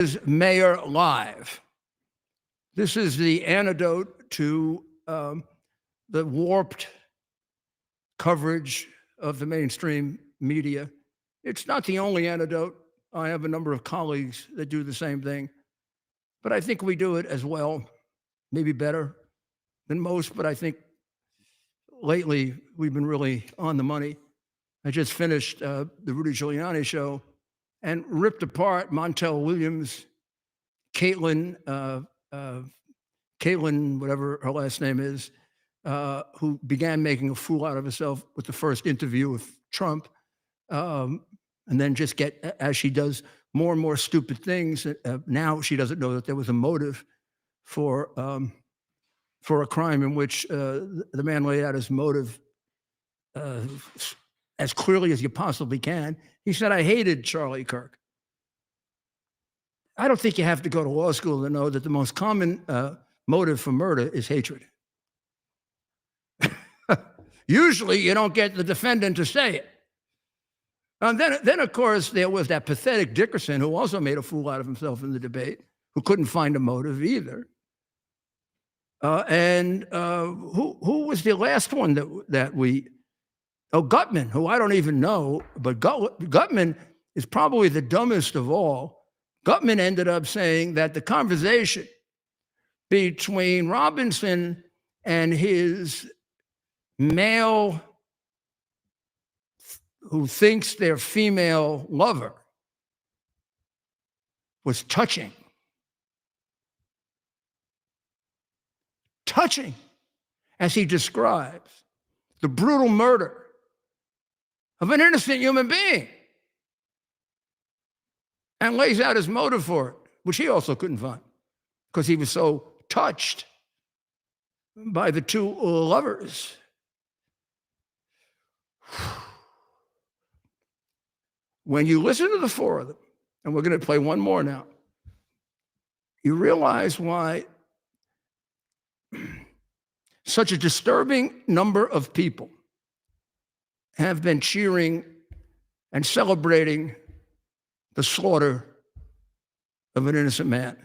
is Mayor Live. This is the antidote to the warped coverage of the mainstream media. It's not the only antidote. I have a number of colleagues that do the same thing, but I think we do it as well, maybe better than most, but I think lately we've been really on the money. I just finished the Rudy Giuliani show and ripped apart Montel Williams, Caitlin, whatever her last name is, who began making a fool out of herself with the first interview with Trump, and then just get, as she does, more and more stupid things. Now she doesn't know that there was a motive for a crime in which the man laid out his motive as clearly as you possibly can. He said, "I hated Charlie Kirk." I don't think you have to go to law school to know that the most common motive for murder is hatred. Usually you don't get the defendant to say it. And then, of course, there was that pathetic Dickerson who also made a fool out of himself in the debate, who couldn't find a motive either. And who was the last one that we... Oh, Gutman, who I don't even know, but Gutman is probably the dumbest of all. Gutman ended up saying that the conversation between Robinson and his male who thinks they're female lover was touching. Touching, as he describes the brutal murder of an innocent human being, and lays out his motive for it, which he also couldn't find because he was so touched by the two lovers. When you listen to the four of them, and we're going to play one more now, you realize why such a disturbing number of people have been cheering and celebrating the slaughter of an innocent man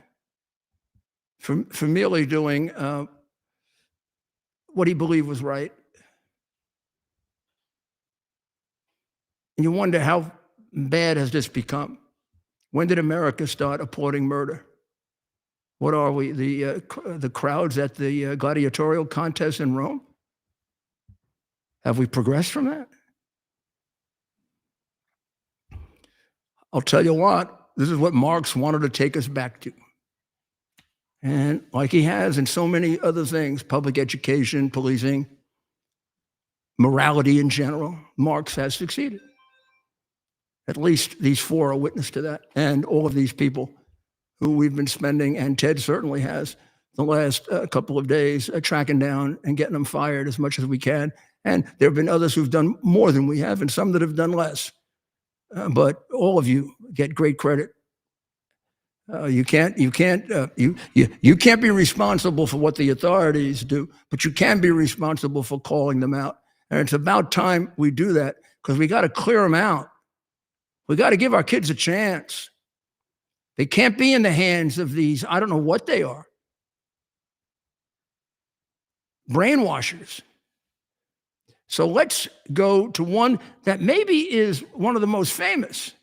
for merely doing what he believed was right. And you wonder, how bad has this become? When did America start applauding murder? What are we, the crowds at the gladiatorial contest in Rome? Have we progressed from that? I'll tell you what, this is what Marx wanted to take us back to. And like he has in so many other things, public education, policing, morality in general, Marx has succeeded. At least these four are witness to that, and all of these people who we've been spending, and Ted certainly has, the last couple of days tracking down and getting them fired as much as we can. And there have been others who've done more than we have, and some that have done less. But all of you get great credit. You can't be responsible for what the authorities do, but you can be responsible for calling them out. And it's about time we do that, because we got to clear them out. We got to give our kids a chance. They can't be in the hands of these, I don't know what they are, brainwashers. So let's go to one that maybe is one of the most famous.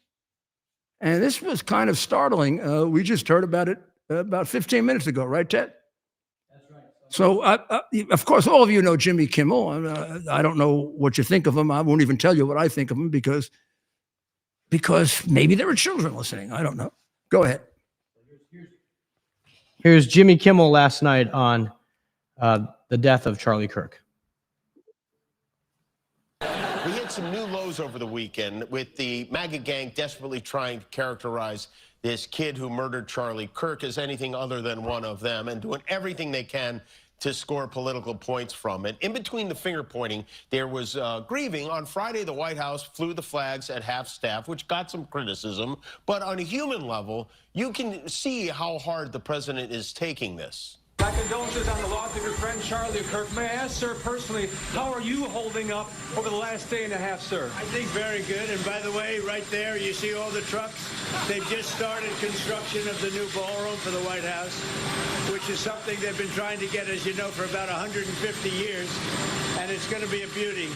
And this was kind of startling. We just heard about it about 15 minutes ago, right, Ted? That's right. So, of course, all of you know Jimmy Kimmel. I don't know what you think of him. I won't even tell you what I think of him because maybe there are children listening. I don't know. Go ahead. Here's Jimmy Kimmel last night on the death of Charlie Kirk. We hit some new lows over the weekend with the MAGA gang desperately trying to characterize this kid who murdered Charlie Kirk as anything other than one of them, and doing everything they can to score political points from it. In between the finger pointing, there was grieving. On Friday, the White House flew the flags at half-staff, which got some criticism. But on a human level, you can see how hard the president is taking this. My condolences on the loss of your friend Charlie Kirk. May I ask, sir, personally, how are you holding up over the last day and a half, sir? I think very good. And by the way, right there, you see all the trucks? They've just started construction of the new ballroom for the White House, which is something they've been trying to get, as you know, for about 150 years. And it's going to be a beauty.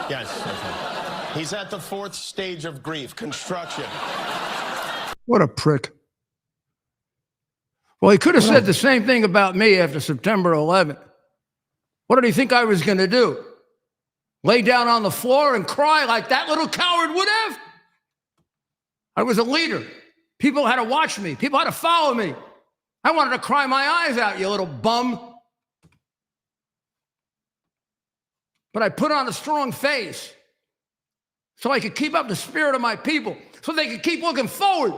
Yes. Okay. He's at the fourth stage of grief, construction. What a prick. Well, he could have said the same thing about me after September 11th. What did he think I was going to do? Lay down on the floor and cry like that little coward would have? I was a leader. People had to watch me. People had to follow me. I wanted to cry my eyes out, you little bum. But I put on a strong face so I could keep up the spirit of my people, so they could keep looking forward.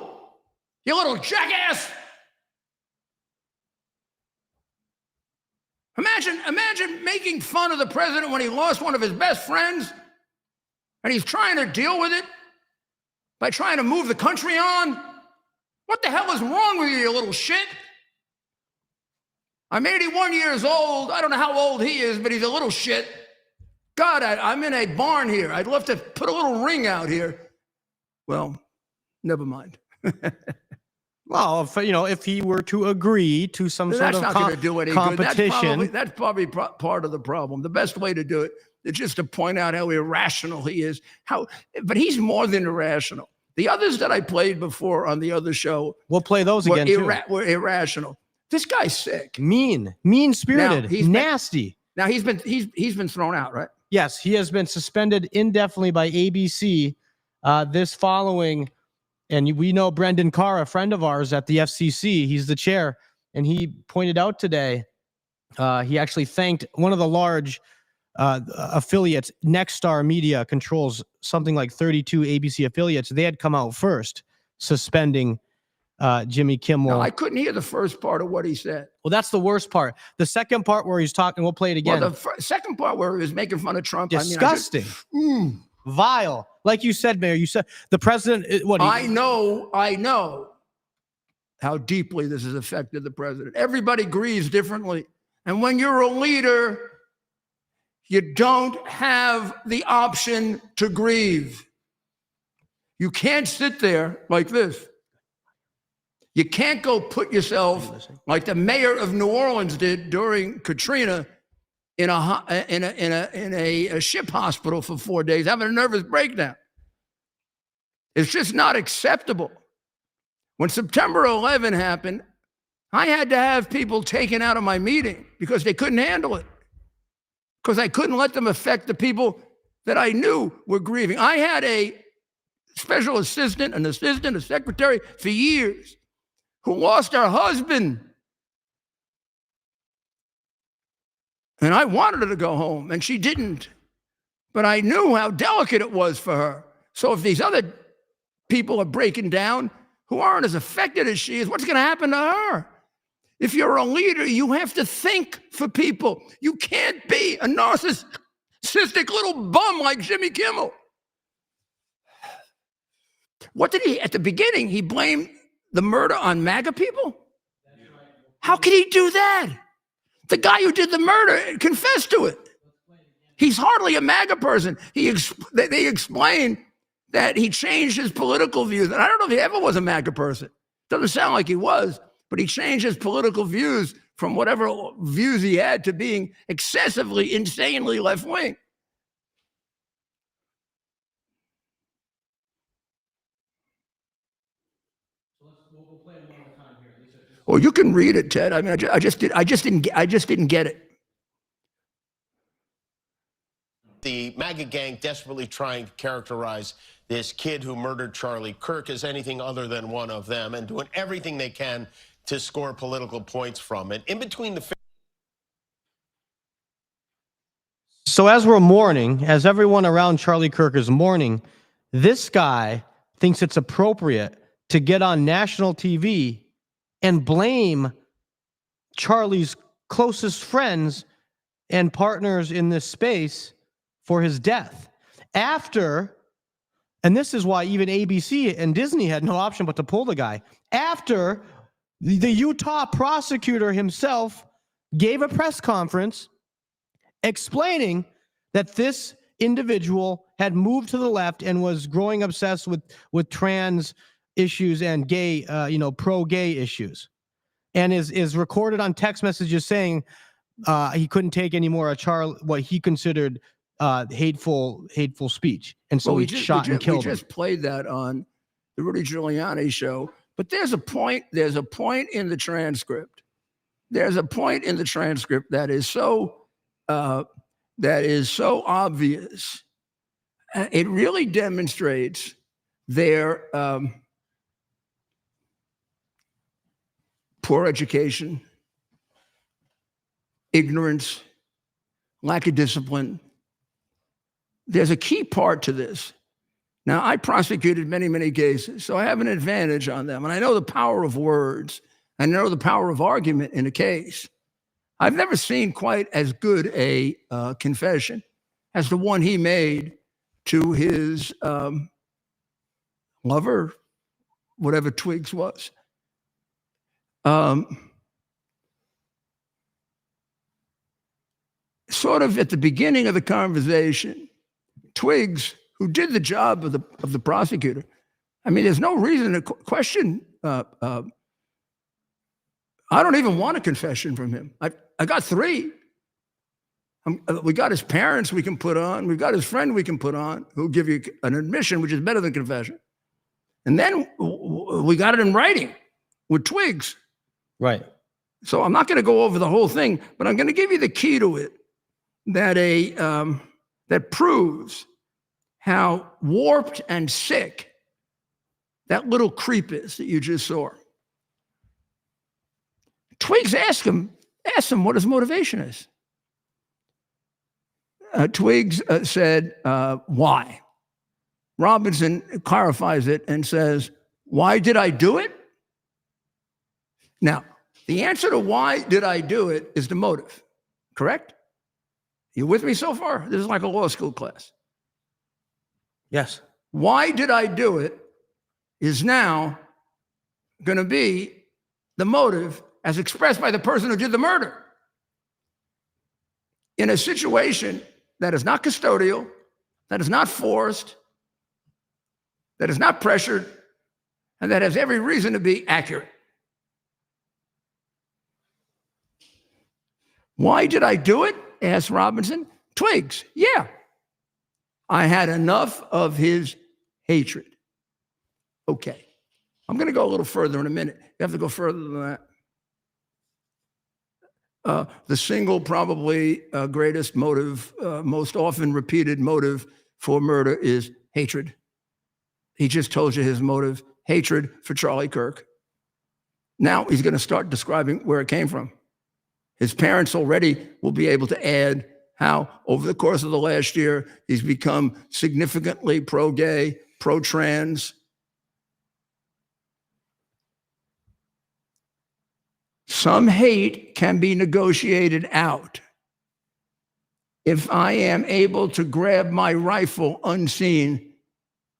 You little jackass. Imagine making fun of the president when he lost one of his best friends, and he's trying to deal with it by trying to move the country on. What the hell is wrong with you, you little shit? I'm 81 years old. I don't know how old he is, but he's a little shit. God, I'm in a barn here. I'd love to put a little ring out here. Well, never mind. Well, if he were to agree to some sort That's of not going to do any competition, good. That's probably part of the problem. The best way to do it is just to point out how irrational he is. But he's more than irrational. The others that I played before on the other show, we'll play those again too. Were irrational. This guy's sick, mean-spirited, nasty. Now he's been thrown out, right? Yes, he has been suspended indefinitely by ABC. This following, and we know Brendan Carr, a friend of ours at the FCC. He's the chair, and he pointed out today. He actually thanked one of the large affiliates. Nexstar Media controls something like 32 ABC affiliates. They had come out first, suspending Jimmy Kimmel. No, I couldn't hear the first part of what he said. Well, that's the worst part. The second part where he's talking, we'll play it again. Well, the second part where he was making fun of Trump. Disgusting. Vile. Like you said, Mayor, you said the president, I know how deeply this has affected the president. Everybody grieves differently. And when you're a leader, you don't have the option to grieve. You can't sit there like this. You can't go put yourself like the mayor of New Orleans did during Katrina in a ship hospital for 4 days, having a nervous breakdown. It's just not acceptable. When September 11 happened, I had to have people taken out of my meeting because they couldn't handle it, because I couldn't let them affect the people that I knew were grieving. I had a special assistant, a secretary for years, who lost her husband. And I wanted her to go home, and she didn't. But I knew how delicate it was for her. So if these other people are breaking down who aren't as affected as she is, what's going to happen to her? If you're a leader, you have to think for people. You can't be a narcissistic little bum like Jimmy Kimmel. What did he, at the beginning, he blamed the murder on MAGA people? How could he do that? The guy who did the murder confessed to it. He's hardly a MAGA person. They explained that he changed his political views. And I don't know if he ever was a MAGA person. Doesn't sound like he was, but he changed his political views from whatever views he had to being excessively, insanely left-wing. We'll play it one more time here. Well, you can read it, Ted. I mean, I just didn't get it. The MAGA gang desperately trying to characterize this kid who murdered Charlie Kirk as anything other than one of them, and doing everything they can to score political points from it. In between the... So as we're mourning, as everyone around Charlie Kirk is mourning, this guy thinks it's appropriate to get on national TV and blame Charlie's closest friends and partners in this space for his death. After, and this is why even ABC and Disney had no option but to pull the guy, after the Utah prosecutor himself gave a press conference explaining that this individual had moved to the left and was growing obsessed with trans issues and gay, pro-gay issues, and is recorded on text messages saying he couldn't take any more of what he considered hateful speech, and so he shot and killed him. We just played that on the Rudy Giuliani show, but there's a point in the transcript. There's a point in the transcript that is so obvious. It really demonstrates their poor education, ignorance, lack of discipline. There's a key part to this. Now, I prosecuted many, many cases, so I have an advantage on them. And I know the power of words. I know the power of argument in a case. I've never seen quite as good a confession as the one he made to his lover, whatever Twiggs was. Sort of at the beginning of the conversation, Twiggs, who did the job of the prosecutor, I mean, there's no reason to question. I don't even want a confession from him. I got 3. We got his parents we can put on. We've got his friend we can put on who'll give you an admission, which is better than confession. And then we got it in writing with Twiggs. Right. So I'm not going to go over the whole thing, but I'm going to give you the key to it that that proves how warped and sick that little creep is that you just saw. Twiggs asked him what his motivation is. Twiggs said, why? Robinson clarifies it and says, why did I do it? Now, the answer to why did I do it is the motive, correct? You with me so far? This is like a law school class. Yes. Why did I do it is now going to be the motive as expressed by the person who did the murder. In a situation that is not custodial, that is not forced, that is not pressured, and that has every reason to be accurate. Why did I do it? Asked Robinson. Twiggs, yeah. I had enough of his hatred. Okay. I'm going to go a little further in a minute. You have to go further than that. The single, probably greatest motive, most often repeated motive for murder is hatred. He just told you his motive, hatred for Charlie Kirk. Now he's going to start describing where it came from. His parents already will be able to add how over the course of the last year, he's become significantly pro-gay, pro-trans. Some hate can be negotiated out. If I am able to grab my rifle unseen,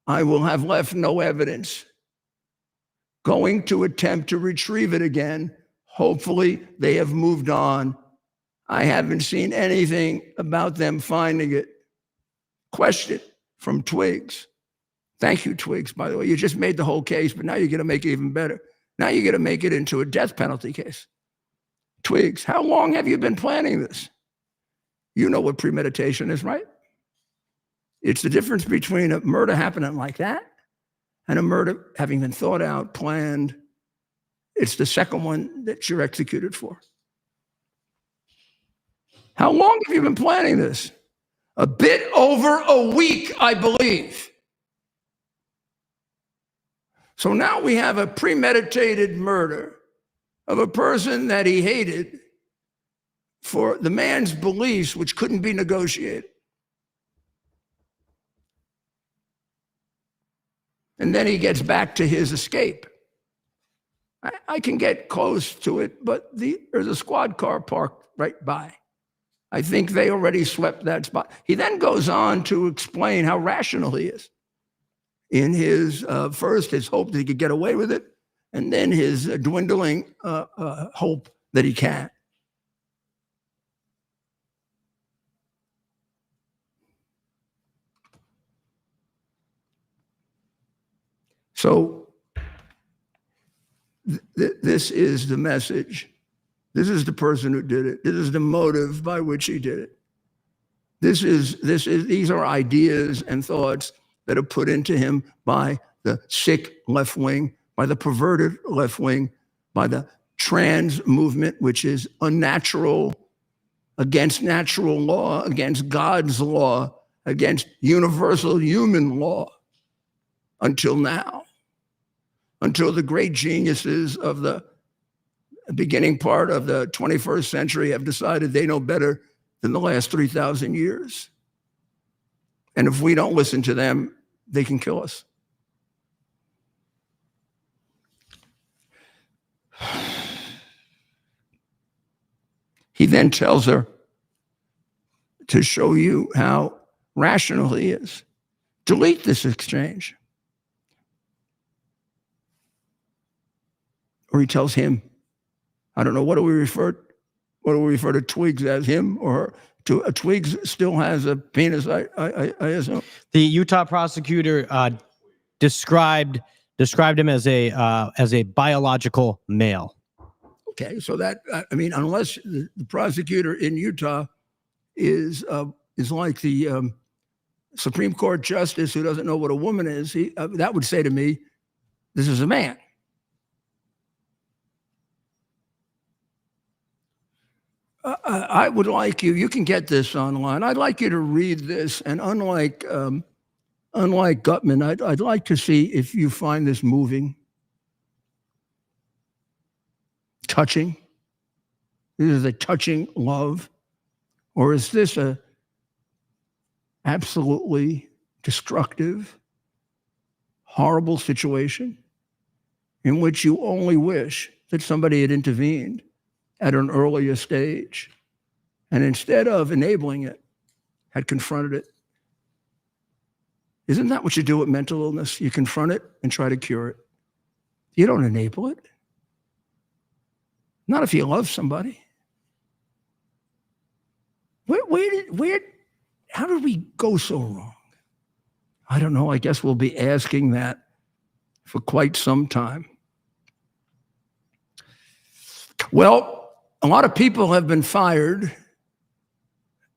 I will have left no evidence. Going to attempt to retrieve it again, hopefully they have moved on. I haven't seen anything about them finding it. Question from Twiggs. Thank you, Twiggs, by the way. You just made the whole case, but now you're going to make it even better. Now you're going to make it into a death penalty case. Twiggs, how long have you been planning this? You know what premeditation is, right? It's the difference between a murder happening like that and a murder having been thought out, planned. It's the second one that you're executed for. How long have you been planning this? A bit over a week, I believe. So now we have a premeditated murder of a person that he hated for the man's beliefs, which couldn't be negotiated. And then he gets back to his escape. I can get close to it, but there's a squad car parked right by. I think they already swept that spot. He then goes on to explain how rational he is. In his first, his hope that he could get away with it, and then his dwindling hope that he can't. So this is the message. This is the person who did it. This is the motive by which he did it. These are ideas and thoughts that are put into him by the sick left wing, by the perverted left wing, by the trans movement, which is unnatural, against natural law, against God's law, against universal human law, until now, until the great geniuses of the beginning part of the 21st century have decided they know better than the last 3,000 years. And if we don't listen to them, they can kill us. He then tells her to show you how rational he is. Delete this exchange. Or he tells him, I don't know, what do we refer to Twigs as, him or her? Twigs still has a penis, I assume. The Utah prosecutor described him as a biological male. Okay, so that, I mean, unless the prosecutor in Utah is like the Supreme Court justice who doesn't know what a woman is, that would say to me, this is a man. I would like you can get this online. I'd like you to read this, and unlike Gutman, I'd like to see if you find this moving, touching. This is a touching love, or is this a absolutely destructive, horrible situation in which you only wish that somebody had intervened at an earlier stage, and instead of enabling it, had confronted it? Isn't that what you do with mental illness? You confront it and try to cure it. You don't enable it. Not if you love somebody. How did we go so wrong? I don't know. I guess we'll be asking that for quite some time. Well, a lot of people have been fired,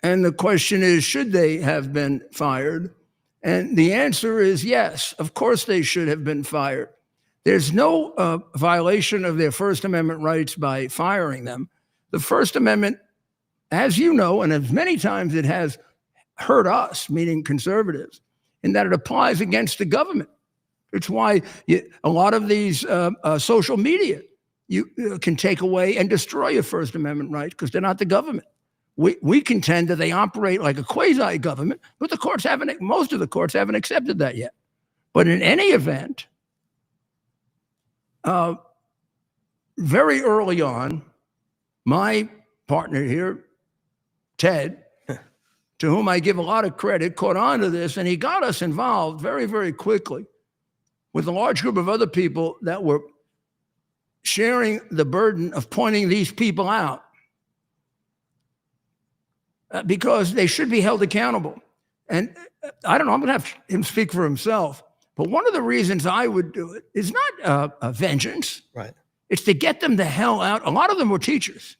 and the question is, should they have been fired? And the answer is yes, of course they should have been fired. There's no violation of their First Amendment rights by firing them. The First Amendment, as you know, and as many times it has hurt us, meaning conservatives, in that it applies against the government. It's why a lot of these social media, you can take away and destroy your First Amendment rights because they're not the government. We contend that they operate like a quasi-government, but most of the courts haven't accepted that yet. But in any event, very early on, my partner here, Ted, to whom I give a lot of credit, caught on to this, and he got us involved very, very quickly with a large group of other people that were sharing the burden of pointing these people out because they should be held accountable. And I don't know, I'm going to have him speak for himself. But one of the reasons I would do it is not a vengeance. Right. It's to get them the hell out. A lot of them were teachers.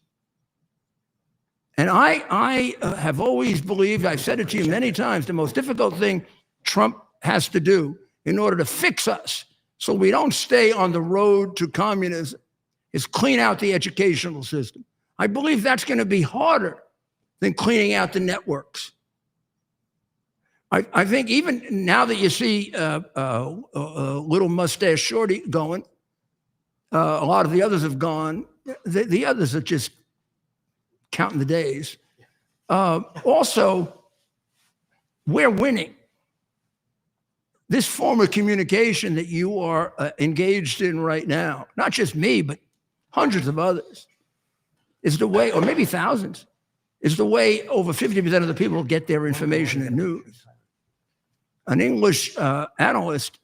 And I have always believed, I've said it to you many times, the most difficult thing Trump has to do in order to fix us so we don't stay on the road to communism is clean out the educational system. I believe that's going to be harder than cleaning out the networks. I think even now that you see little mustache shorty going, a lot of the others have gone. The others are just counting the days. Also, we're winning. This form of communication that you are engaged in right now, not just me, but hundreds of others, is the way, or maybe thousands, is the way over 50% of the people get their information and news. An English analyst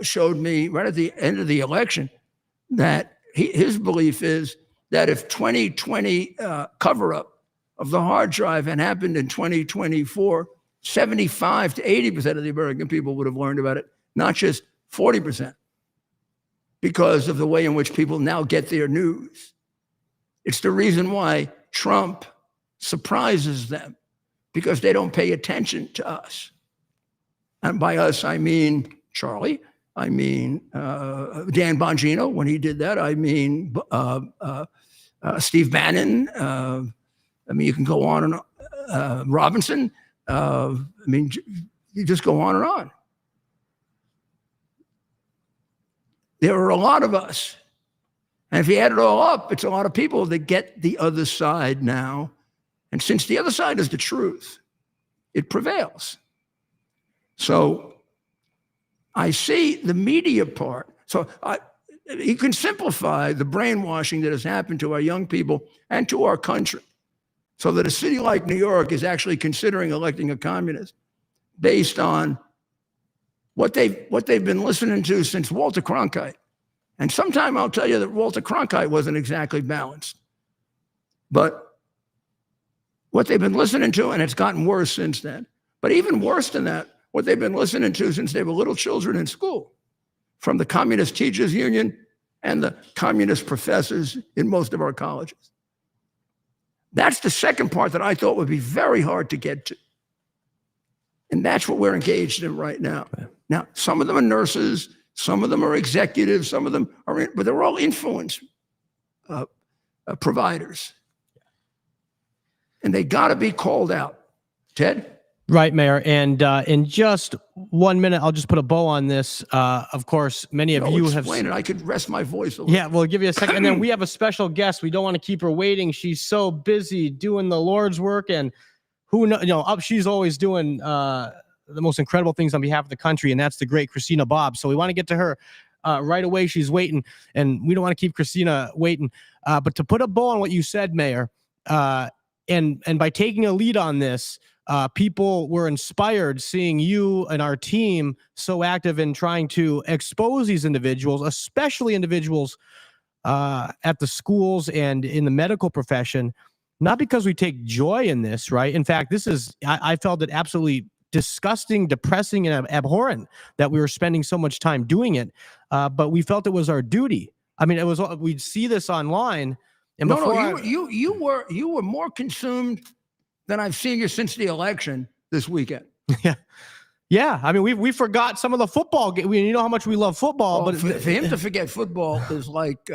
showed me right at the end of the election that his belief is that if 2020 cover-up of the hard drive had happened in 2024, 75 to 80% of the American people would have learned about it, not just 40%. because of the way in which people now get their news. It's the reason why Trump surprises them, because they don't pay attention to us. And by us, I mean Charlie. I mean Dan Bongino when he did that. I mean Steve Bannon. I mean, you can go on and on. Robinson. I mean, you just go on and on. There are a lot of us. And if you add it all up, it's a lot of people that get the other side now. And since the other side is the truth, it prevails. So I see the media part. So you can simplify the brainwashing that has happened to our young people and to our country, so that a city like New York is actually considering electing a communist based on what they've been listening to since Walter Cronkite. And sometime I'll tell you that Walter Cronkite wasn't exactly balanced. But what they've been listening to, and it's gotten worse since then. But even worse than that, what they've been listening to since they were little children in school, from the Communist Teachers Union and the communist professors in most of our colleges. That's the second part that I thought would be very hard to get to. And that's what we're engaged in right now. Now, some of them are nurses, some of them are executives, some of them are, but they're all influence providers. And they got to be called out. Ted? Right, Mayor. And in just 1 minute, I'll just put a bow on this. Of course, many of you have explain it. I could rest my voice a little. Yeah, we'll give you a second. And then we have a special guest. We don't want to keep her waiting. She's so busy doing the Lord's work, and who knows, she's always doing the most incredible things on behalf of the country, and that's the great Christina Bobb. So we want to get to her right away. She's waiting, and we don't want to keep Christina waiting. But to put a bow on what you said, Mayor, and by taking a lead on this, people were inspired seeing you and our team so active in trying to expose these individuals, especially individuals at the schools and in the medical profession, not because we take joy in this, right? In fact, I felt it absolutely disgusting, depressing, and abhorrent that we were spending so much time doing it. But we felt it was our duty. I mean, we'd see this online. And you were more consumed than I've seen you since the election this weekend. Yeah. I mean, we forgot some of the football. You know how much we love football, but for him to forget football is like.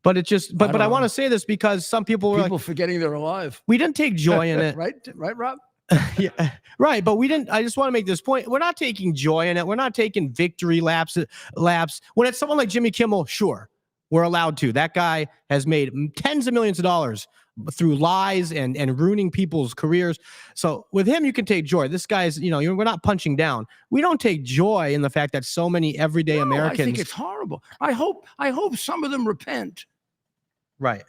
But it just. But I want to say this because some people were forgetting they're alive. We didn't take joy in it, right, Rob? Yeah, right. But we didn't. I just want to make this point. We're not taking joy in it. We're not taking victory laps. When it's someone like Jimmy Kimmel, sure, we're allowed to. That guy has made tens of millions of dollars through lies and ruining people's careers. So with him, you can take joy. This guy's, we're not punching down. We don't take joy in the fact that so many everyday Americans. I think it's horrible. I hope some of them repent. Right.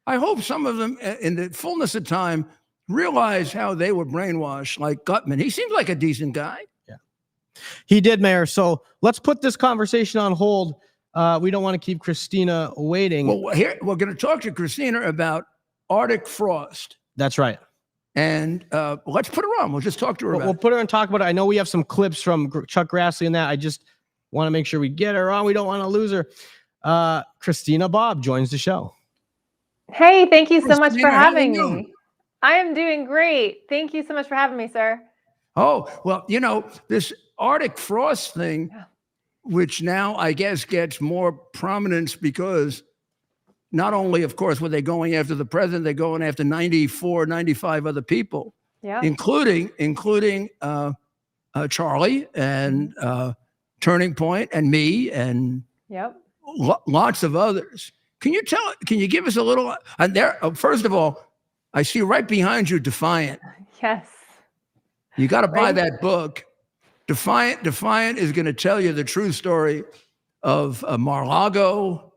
I hope some of them, in the fullness of time, realize how they were brainwashed, like Gutman. He seems like a decent guy. Yeah, he did, Mayor. So let's put this conversation on hold. We don't want to keep Christina waiting. Well, here we're going to talk to Christina about Arctic frost. That's right. And let's put her on. We'll just talk to her about it. We'll put her and talk about it. I know we have some clips from Chuck Grassley and that. I just want to make sure we get her on. We don't want to lose her. Christina Bobb joins the show. Hey, thank you so much for having how are you? me. I am doing great. Thank you so much for having me, sir. Oh, well, this Arctic frost thing, which now I guess gets more prominence because not only, of course, were they going after the president, they're going after 94, 95 other people, including Charlie and Turning Point and me and lots of others. Can you give us a little? And there, first of all, I see right behind you, Defiant. Yes. You got to buy that book. Defiant is going to tell you the true story of Mar-a-Lago.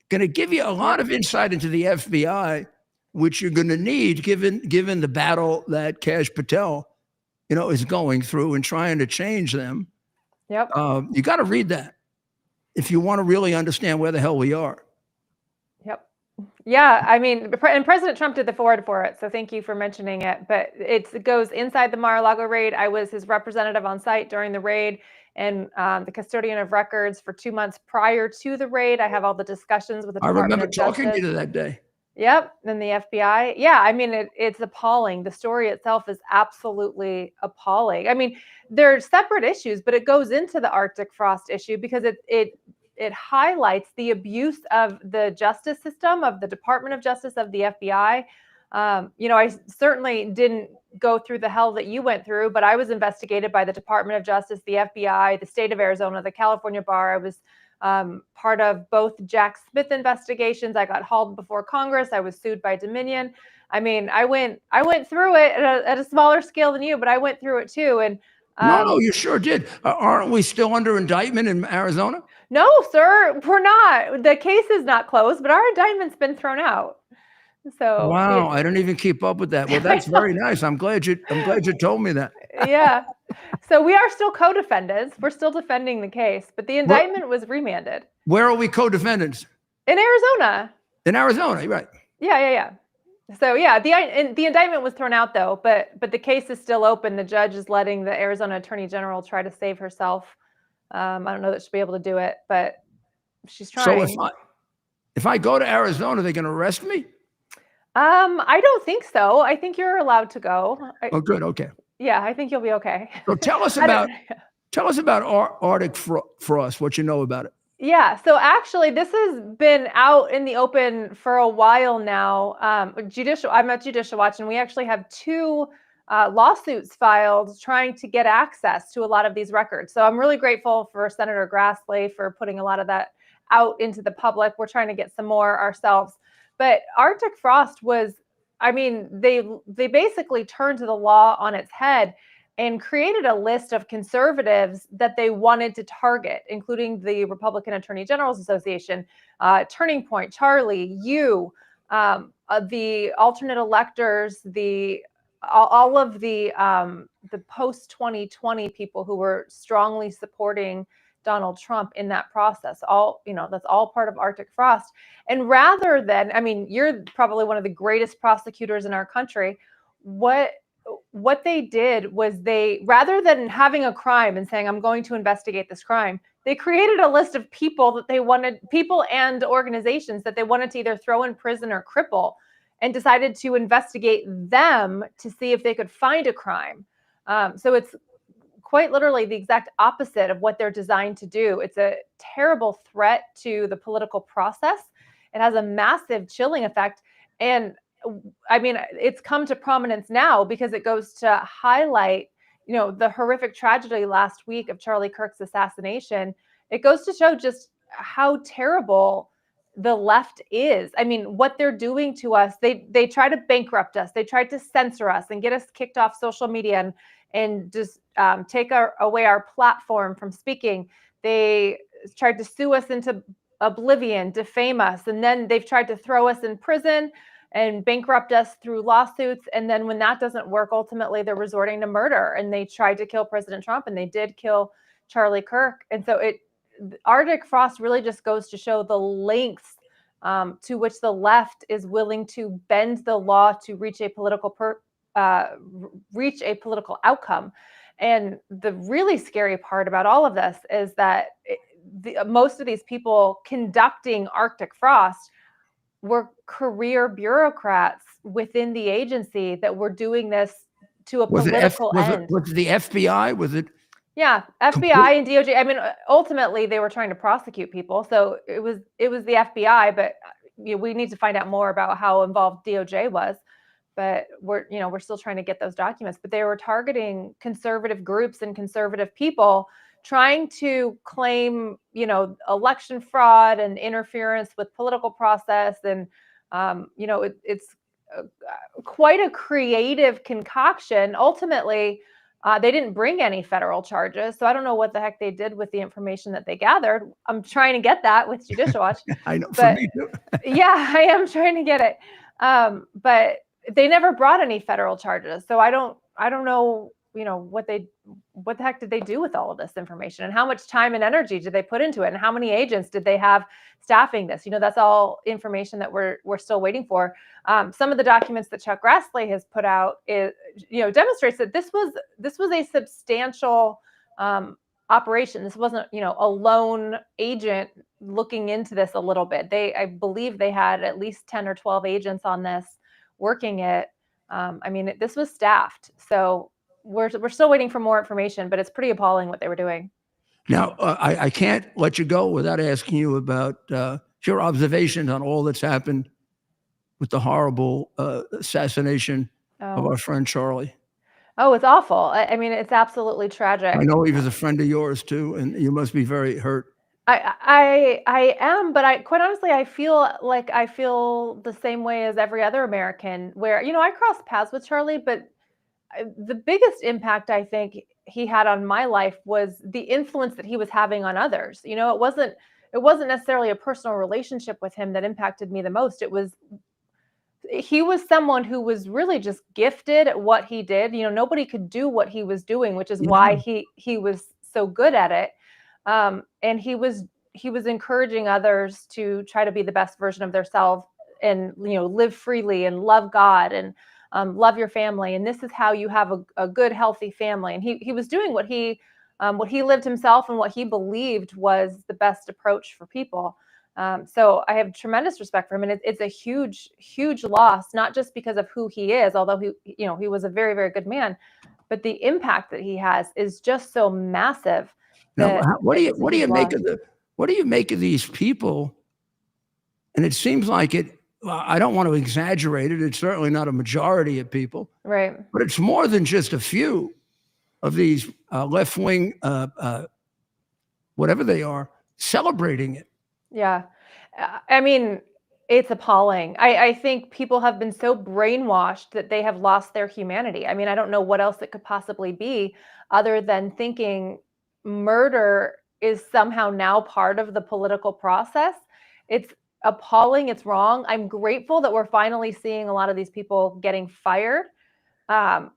Going to give you a lot of insight into the FBI, which you're going to need given the battle that Kash Patel, is going through and trying to change them. Yep. You got to read that if you want to really understand where the hell we are. Yep. Yeah, I mean, and President Trump did the forward for it, so thank you for mentioning it. But it goes inside the Mar-a-Lago raid. I was his representative on site during the raid, and the custodian of records for 2 months prior to the raid. I have all the discussions with the I Department remember of talking to Justice. you that day. Yep, and the FBI. Yeah, I mean, it's appalling. The story itself is absolutely appalling. I mean, they're separate issues, but it goes into the Arctic frost issue because it highlights the abuse of the justice system, of the Department of Justice, of the FBI. I certainly didn't go through the hell that you went through, but I was investigated by the Department of Justice, the FBI, the state of Arizona, the California bar. I was part of both Jack Smith investigations. I got hauled before Congress. I was sued by Dominion. I mean, I went through it at a smaller scale than you, but I went through it too. And No, you sure did. Aren't we still under indictment in Arizona? no, sir, we're not. The case is not closed, but our indictment's been thrown out. So Wow, I don't even keep up with that. Well, that's very nice. I'm glad you told me that. yeah. So we are still co-defendants. We're still defending the case, but the indictment was remanded. Where are we co-defendants? In Arizona. In Arizona, right? Yeah. So yeah, the indictment was thrown out though, but the case is still open. The judge is letting the Arizona Attorney General try to save herself. I don't know that she'll be able to do it, but she's trying. So if I go to Arizona, they're going to arrest me? I don't think so. I think you're allowed to go. Oh, good. Okay. Yeah, I think you'll be okay. So tell us about Arctic frost. What you know about it? Yeah, so actually, this has been out in the open for a while now. I'm at Judicial Watch, and we actually have 2 lawsuits filed trying to get access to a lot of these records. So I'm really grateful for Senator Grassley for putting a lot of that out into the public. We're trying to get some more ourselves. But Arctic frost was, I mean, they basically turned to the law on its head and created a list of conservatives that they wanted to target, including the Republican Attorney General's Association, Turning Point, Charlie, you, the alternate electors, all of the post 2020 people who were strongly supporting Donald Trump in that process. That's all part of Arctic frost. And rather than, I mean, you're probably one of the greatest prosecutors in our country. What they did was rather than having a crime and saying, I'm going to investigate this crime, they created a list of people and organizations that they wanted to either throw in prison or cripple, and decided to investigate them to see if they could find a crime. So it's quite literally the exact opposite of what they're designed to do. It's a terrible threat to the political process. It has a massive chilling effect. And I mean, it's come to prominence now because it goes to highlight, the horrific tragedy last week of Charlie Kirk's assassination. It goes to show just how terrible the left is. I mean, what they're doing to us, they try to bankrupt us. They tried to censor us and get us kicked off social media and just take away our platform from speaking. They tried to sue us into oblivion, defame us, and then they've tried to throw us in prison and bankrupt us through lawsuits. And then when that doesn't work, ultimately they're resorting to murder. And they tried to kill President Trump, and they did kill Charlie Kirk. And so Arctic frost really just goes to show the lengths to which the left is willing to bend the law to reach a political outcome. And the really scary part about all of this is that most of these people conducting Arctic frost were career bureaucrats within the agency that were doing this to a political end. Was it the FBI? Was it? Yeah, FBI and DOJ. I mean, ultimately they were trying to prosecute people, so it was the FBI. But we need to find out more about how involved DOJ was. But we're still trying to get those documents. But they were targeting conservative groups and conservative people, trying to claim, election fraud and interference with political process. And, it's quite a creative concoction. Ultimately, they didn't bring any federal charges. So I don't know what the heck they did with the information that they gathered. I'm trying to get that with Judicial Watch. I know, for me too. Yeah, I am trying to get it. But they never brought any federal charges. So I don't know, what the heck did they do with all of this information, and how much time and energy did they put into it, and how many agents did they have staffing this? That's all information that we're still waiting for. Some of the documents that Chuck Grassley has put out demonstrates that this was a substantial operation. This wasn't, a lone agent looking into this a little bit. I believe they had at least 10 or 12 agents on this working it. This was staffed. So we're still waiting for more information, but it's pretty appalling what they were doing. Now, I can't let you go without asking you about your observations on all that's happened with the horrible assassination of our friend Charlie. Oh, it's awful. It's absolutely tragic. I know he was a friend of yours too, and you must be very hurt. I am, but quite honestly, I feel the same way as every other American where, I crossed paths with Charlie, but the biggest impact I think he had on my life was the influence that he was having on others. It wasn't necessarily a personal relationship with him that impacted me the most. He was someone who was really just gifted at what he did. Nobody could do what he was doing, which is why he was so good at it. And he was encouraging others to try to be the best version of themselves and, live freely and love God and love your family. And this is how you have a good, healthy family. And he was doing what he lived himself and what he believed was the best approach for people. So I have tremendous respect for him, and it's a huge, huge loss, not just because of who he is, although he was a very, very good man, but the impact that he has is just so massive. Now, what do you make of these people? And it seems like it. I don't want to exaggerate it. It's certainly not a majority of people, right? But it's more than just a few of these left-wing, whatever they are, celebrating it. Yeah. It's appalling. I think people have been so brainwashed that they have lost their humanity. I don't know what else it could possibly be other than thinking murder is somehow now part of the political process. It's appalling. It's wrong. I'm grateful that we're finally seeing a lot of these people getting fired. I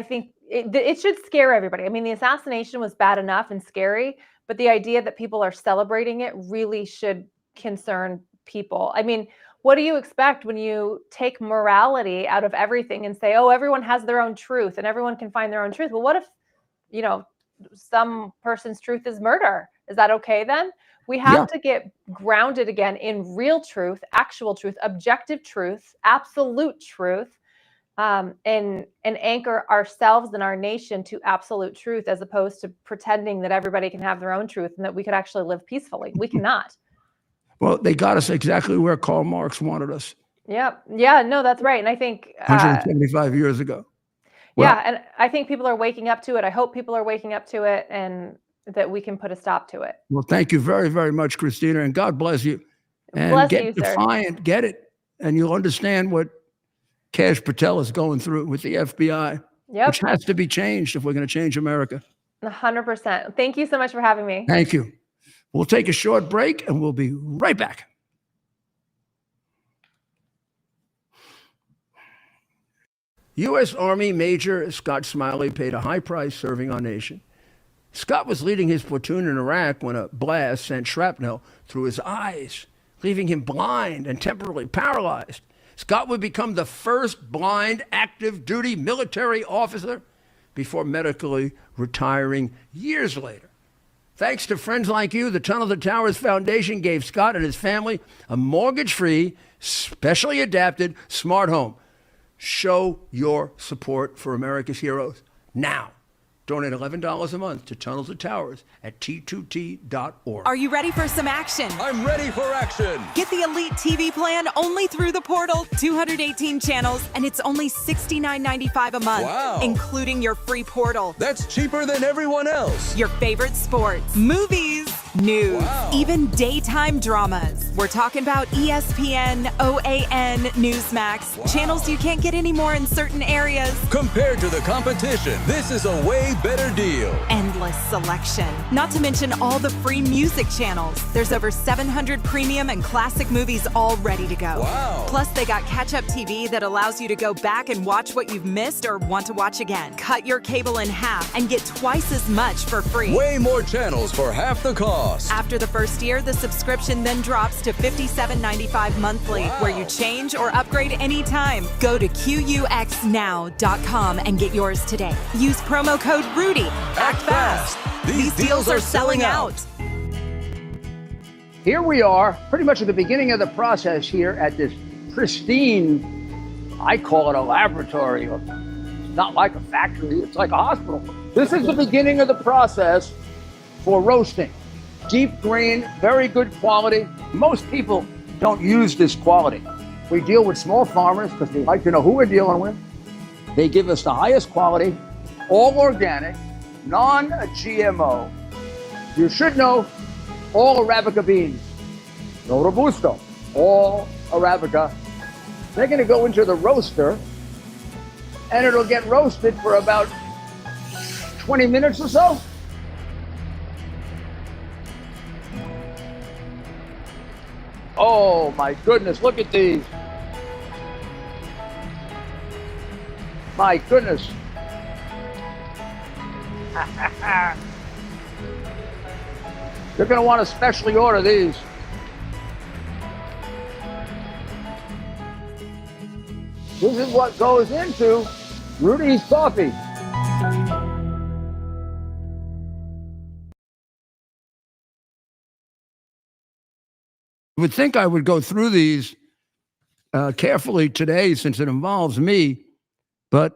think it should scare everybody. The assassination was bad enough and scary, but the idea that people are celebrating it really should concern people. What do you expect when you take morality out of everything and say, oh, everyone has their own truth and everyone can find their own truth? Well, what if, some person's truth is murder? Is that okay then? We have to get grounded again in real truth, actual truth, objective truth, absolute truth, and anchor ourselves and our nation to absolute truth, as opposed to pretending that everybody can have their own truth and that we could actually live peacefully. We cannot. Well, they got us exactly where Karl Marx wanted us. Yep. Yeah, no, that's right. And I think 175 years ago. Well, and I think people are waking up to it. I hope people are waking up to it and that we can put a stop to it. Well, thank you very, very much, Christina, and God bless you. And bless get you, sir. defiant, get it, and you'll understand what Kash Patel is going through with the FBI, which has to be changed if we're going to change America. 100%. Thank you so much for having me. Thank you. We'll take a short break, and we'll be right back. U.S. Army Major Scott Smiley paid a high price serving our nation. Scott was leading his platoon in Iraq when a blast sent shrapnel through his eyes, leaving him blind and temporarily paralyzed. Scott would become the first blind active duty military officer before medically retiring years later. Thanks to friends like you, the Tunnel to Towers Foundation gave Scott and his family a mortgage-free, specially adapted smart home. Show your support for America's heroes now. Donate $11 a month to Tunnel to Towers at T2T.org. Are you ready for some action? I'm ready for action. Get the Elite TV plan only through the portal. 218 channels, and it's only $69.95 a month. Wow. Including your free portal. That's cheaper than everyone else. Your favorite sports, movies, news, even daytime dramas. We're talking about ESPN, OAN, Newsmax, channels you can't get anymore in certain areas. Compared to the competition, this is a way better deal. Endless selection. Not to mention all the free music channels. There's over 700 premium and classic movies all ready to go. Wow. Plus, they got catch-up TV that allows you to go back and watch what you've missed or want to watch again. Cut your cable in half and get twice as much for free. Way more channels for half the cost. cost. After the first year, the subscription then drops to $57.95 monthly, where you change or upgrade anytime. Go to QUXNow.com and get yours today. Use promo code RUDY. Act fast. These deals are selling out. Here we are, pretty much at the beginning of the process here at this pristine, I call it a laboratory. It's not like a factory, it's like a hospital. This is the beginning of the process for roasting. Deep green, very good quality. Most people don't use this quality. We deal with small farmers because they like to know who we're dealing with. They give us the highest quality, all organic, non-GMO. You should know all Arabica beans, no Robusto, all Arabica. They're gonna go into the roaster and it'll get roasted for about 20 minutes or so. Oh my goodness, look at these. My goodness. You're going to want to specially order these. This is what goes into Rudy's coffee. You would think I would go through these carefully today since it involves me, but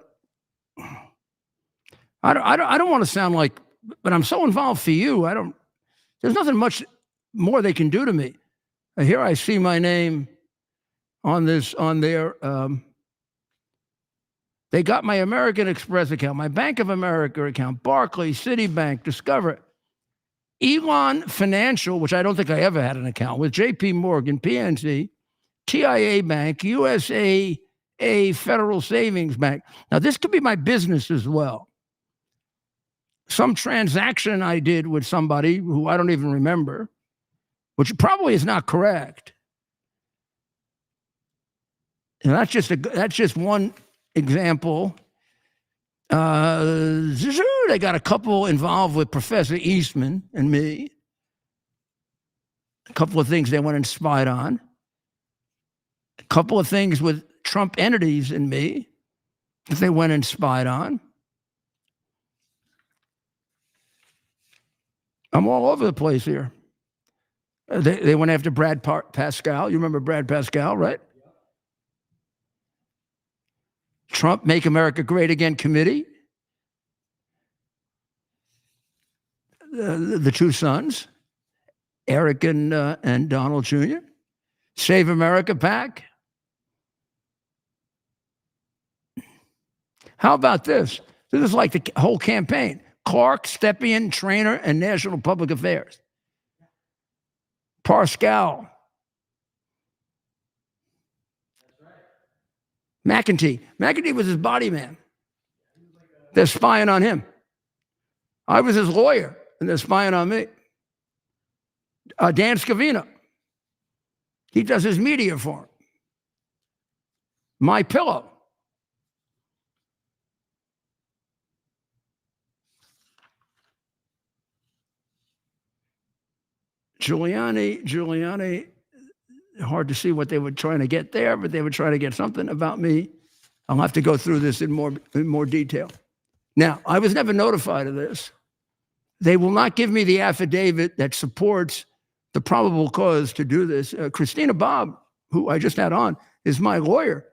I don't want to sound like, but I'm so involved for you. There's nothing much more they can do to me. Here I see my name on their, they got my American Express account, my Bank of America account, Barclays, Citibank, Discover, Elon Financial, which I don't think I ever had an account with, JP Morgan, PNC, TIA Bank, USAA Federal Savings Bank. Now, this could be my business as well. Some transaction I did with somebody who I don't even remember, which probably is not correct. And that's just one example. They got a couple involved with Professor Eastman and me. A couple of things they went and spied on. A couple of things with Trump entities and me that they went and spied on. I'm all over the place here. They went after Brad Pascal. You remember Brad Pascal, right? Trump Make America Great Again Committee. The two sons, Eric and Donald Jr. Save America PAC. How about this? This is like the whole campaign. Clark, Stepien, Trainer, and National Public Affairs. Pascal. McEntee. McEntee was his body man. They're spying on him. I was his lawyer, and they're spying on me. Dan Scavino. He does his media for him. My Pillow. Giuliani, hard to see what they were trying to get there, but they were trying to get something about me. I'll have to go through this in more detail. Now, I was never notified of this. They will not give me the affidavit that supports the probable cause to do this. Christina Bobb, who I just had on, is my lawyer.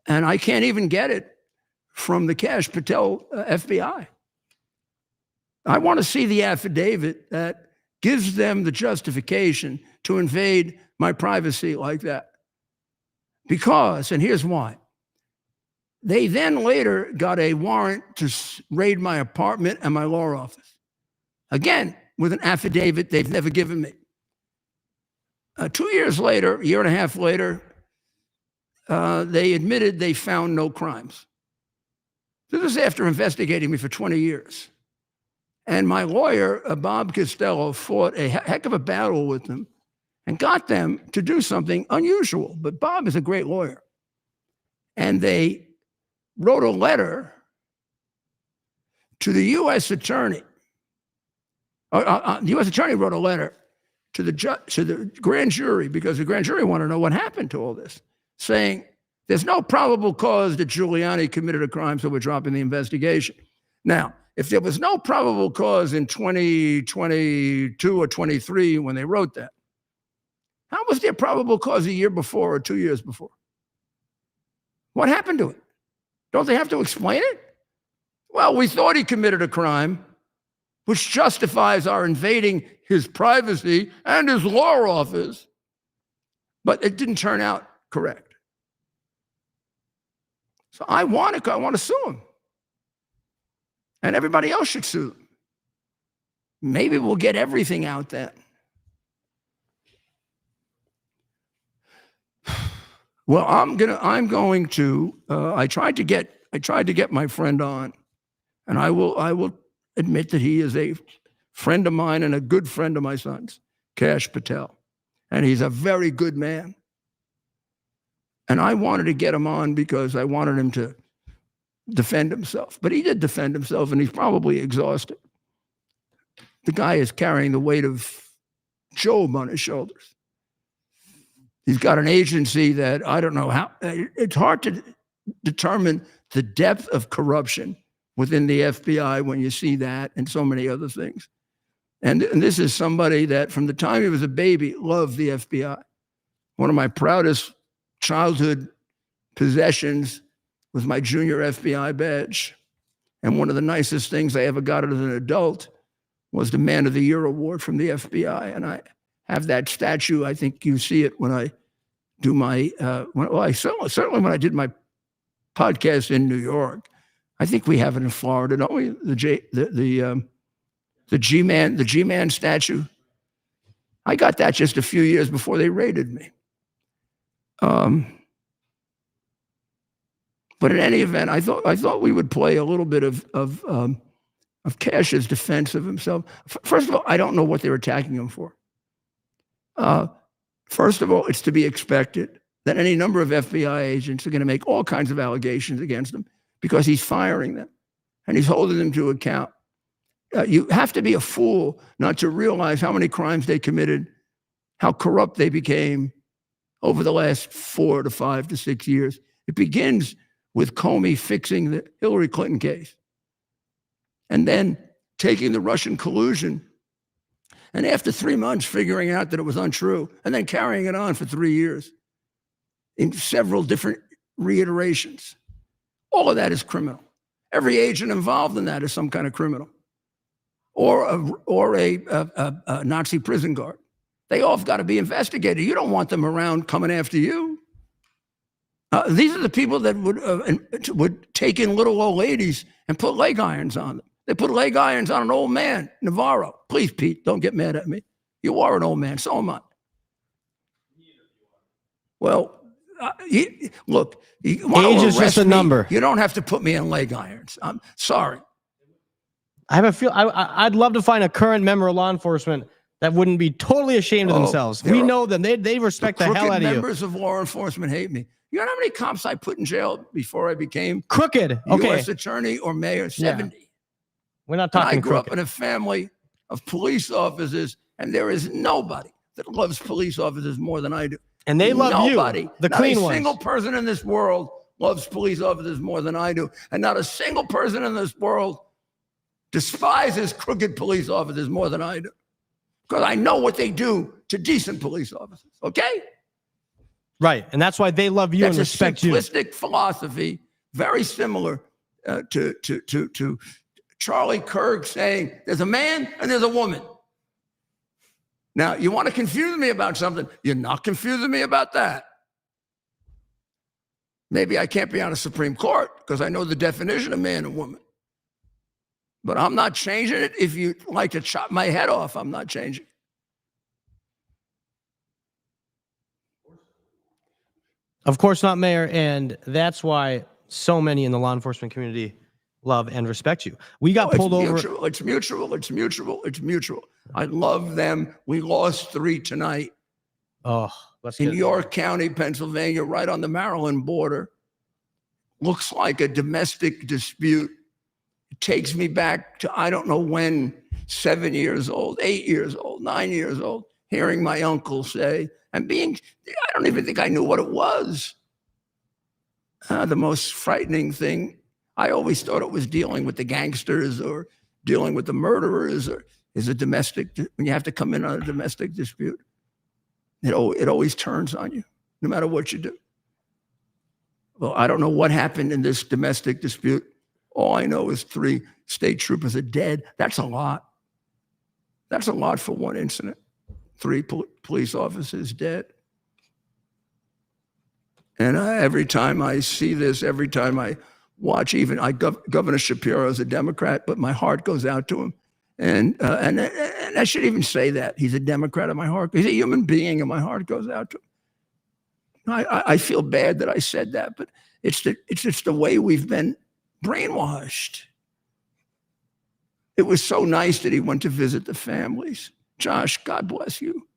And I can't even get it from the Kash Patel FBI. I want to see the affidavit that gives them the justification to invade my privacy like that. Because, and here's why, they then later got a warrant to raid my apartment and my law office. Again, with an affidavit they've never given me. 2 years later, a year and a half later, they admitted they found no crimes. This is after investigating me for 20 years. And my lawyer, Bob Costello, fought a heck of a battle with them and got them to do something unusual. But Bob is a great lawyer. And they wrote a letter to the U.S. attorney The U.S. attorney wrote a letter to the grand jury, because the grand jury wanted to know what happened to all this, saying there's no probable cause that Giuliani committed a crime, so we're dropping the investigation. Now, if there was no probable cause in 2022 or 23 when they wrote that, how was there probable cause a year before or 2 years before? What happened to it? Don't they have to explain it? Well, we thought he committed a crime, which justifies our invading his privacy and his law office, but it didn't turn out correct. So I want to sue him. And everybody else should sue them. Maybe we'll get everything out then. Well, I'm going to. I tried to get my friend on, and I will admit that he is a friend of mine and a good friend of my son's, Kash Patel, and he's a very good man. And I wanted to get him on because I wanted him to defend himself. But he did defend himself, and he's probably exhausted. The guy is carrying the weight of Job on his shoulders. He's got an agency that I don't know how. It's hard to determine the depth of corruption within the FBI when you see that and so many other things. And this is somebody that from the time he was a baby loved the FBI. One of my proudest childhood possessions was my junior FBI badge. And one of the nicest things I ever got as an adult was the Man of the Year award from the FBI. And I have that statue. I think you see it when I do my, certainly when I did my podcast in New York. I think we have it in Florida, don't we? The G-Man statue. I got that just a few years before they raided me. But in any event, I thought we would play a little bit of Kash's defense of himself. First of all, I don't know what they're attacking him for. First of all, it's to be expected that any number of FBI agents are going to make all kinds of allegations against him because he's firing them and he's holding them to account. You have to be a fool not to realize how many crimes they committed, how corrupt they became over the last 4 to 5 to 6 years. It begins with Comey fixing the Hillary Clinton case and then taking the Russian collusion, and after 3 months figuring out that it was untrue, and then carrying it on for 3 years in several different reiterations. All of that is criminal. Every agent involved in that is some kind of criminal or a Nazi prison guard. They all have got to be investigated. You don't want them around coming after you. These are the people that would take in little old ladies and put leg irons on them. They put leg irons on an old man, Navarro. Please, Pete, don't get mad at me. You are an old man, so am I. Well, look, you age is just a number. You don't have to put me in leg irons. I'm sorry. I have a feel. I'd love to find a current member of law enforcement that wouldn't be totally ashamed of themselves. We know them. They respect the hell out of you. Members of law enforcement hate me. You know how many cops I put in jail before I became crooked? Okay, U.S. attorney or mayor? 70. Yeah. We're not talking. I grew up in a family of police officers, and there is nobody that loves police officers more than I do. And they love nobody, you, the clean ones. Not a single person in this world loves police officers more than I do, and not a single person in this world despises crooked police officers more than I do, because I know what they do to decent police officers. Okay. Right, and that's why they love you and respect you. That's a simplistic philosophy, very similar to Charlie Kirk saying, "There's a man and there's a woman." Now, you want to confuse me about something? You're not confusing me about that. Maybe I can't be on a Supreme Court because I know the definition of man and woman. But I'm not changing it. If you like to chop my head off, I'm not changing. Of course not, Mayor, and that's why so many in the law enforcement community love and respect you. We got pulled over. It's mutual. I love them. We lost 3 tonight. Oh, let's in York County, Pennsylvania, right on the Maryland border. Looks like a domestic dispute. It takes me back to I don't know when 7 years old, 8 years old, 9 years old, hearing my uncle say, and I don't even think I knew what it was. The most frightening thing, I always thought it was dealing with the gangsters or dealing with the murderers, or is a domestic, when you have to come in on a domestic dispute. It always turns on you, no matter what you do. Well, I don't know what happened in this domestic dispute. All I know is 3 state troopers are dead. That's a lot. That's a lot for one incident. 3 police officers dead. And every time I see this, every time I watch, Governor Shapiro is a Democrat, but my heart goes out to him. And I should even say that. He's a Democrat in my heart. He's a human being, and my heart goes out to him. I feel bad that I said that, but it's just the way we've been brainwashed. It was so nice that he went to visit the families. Josh, God bless you.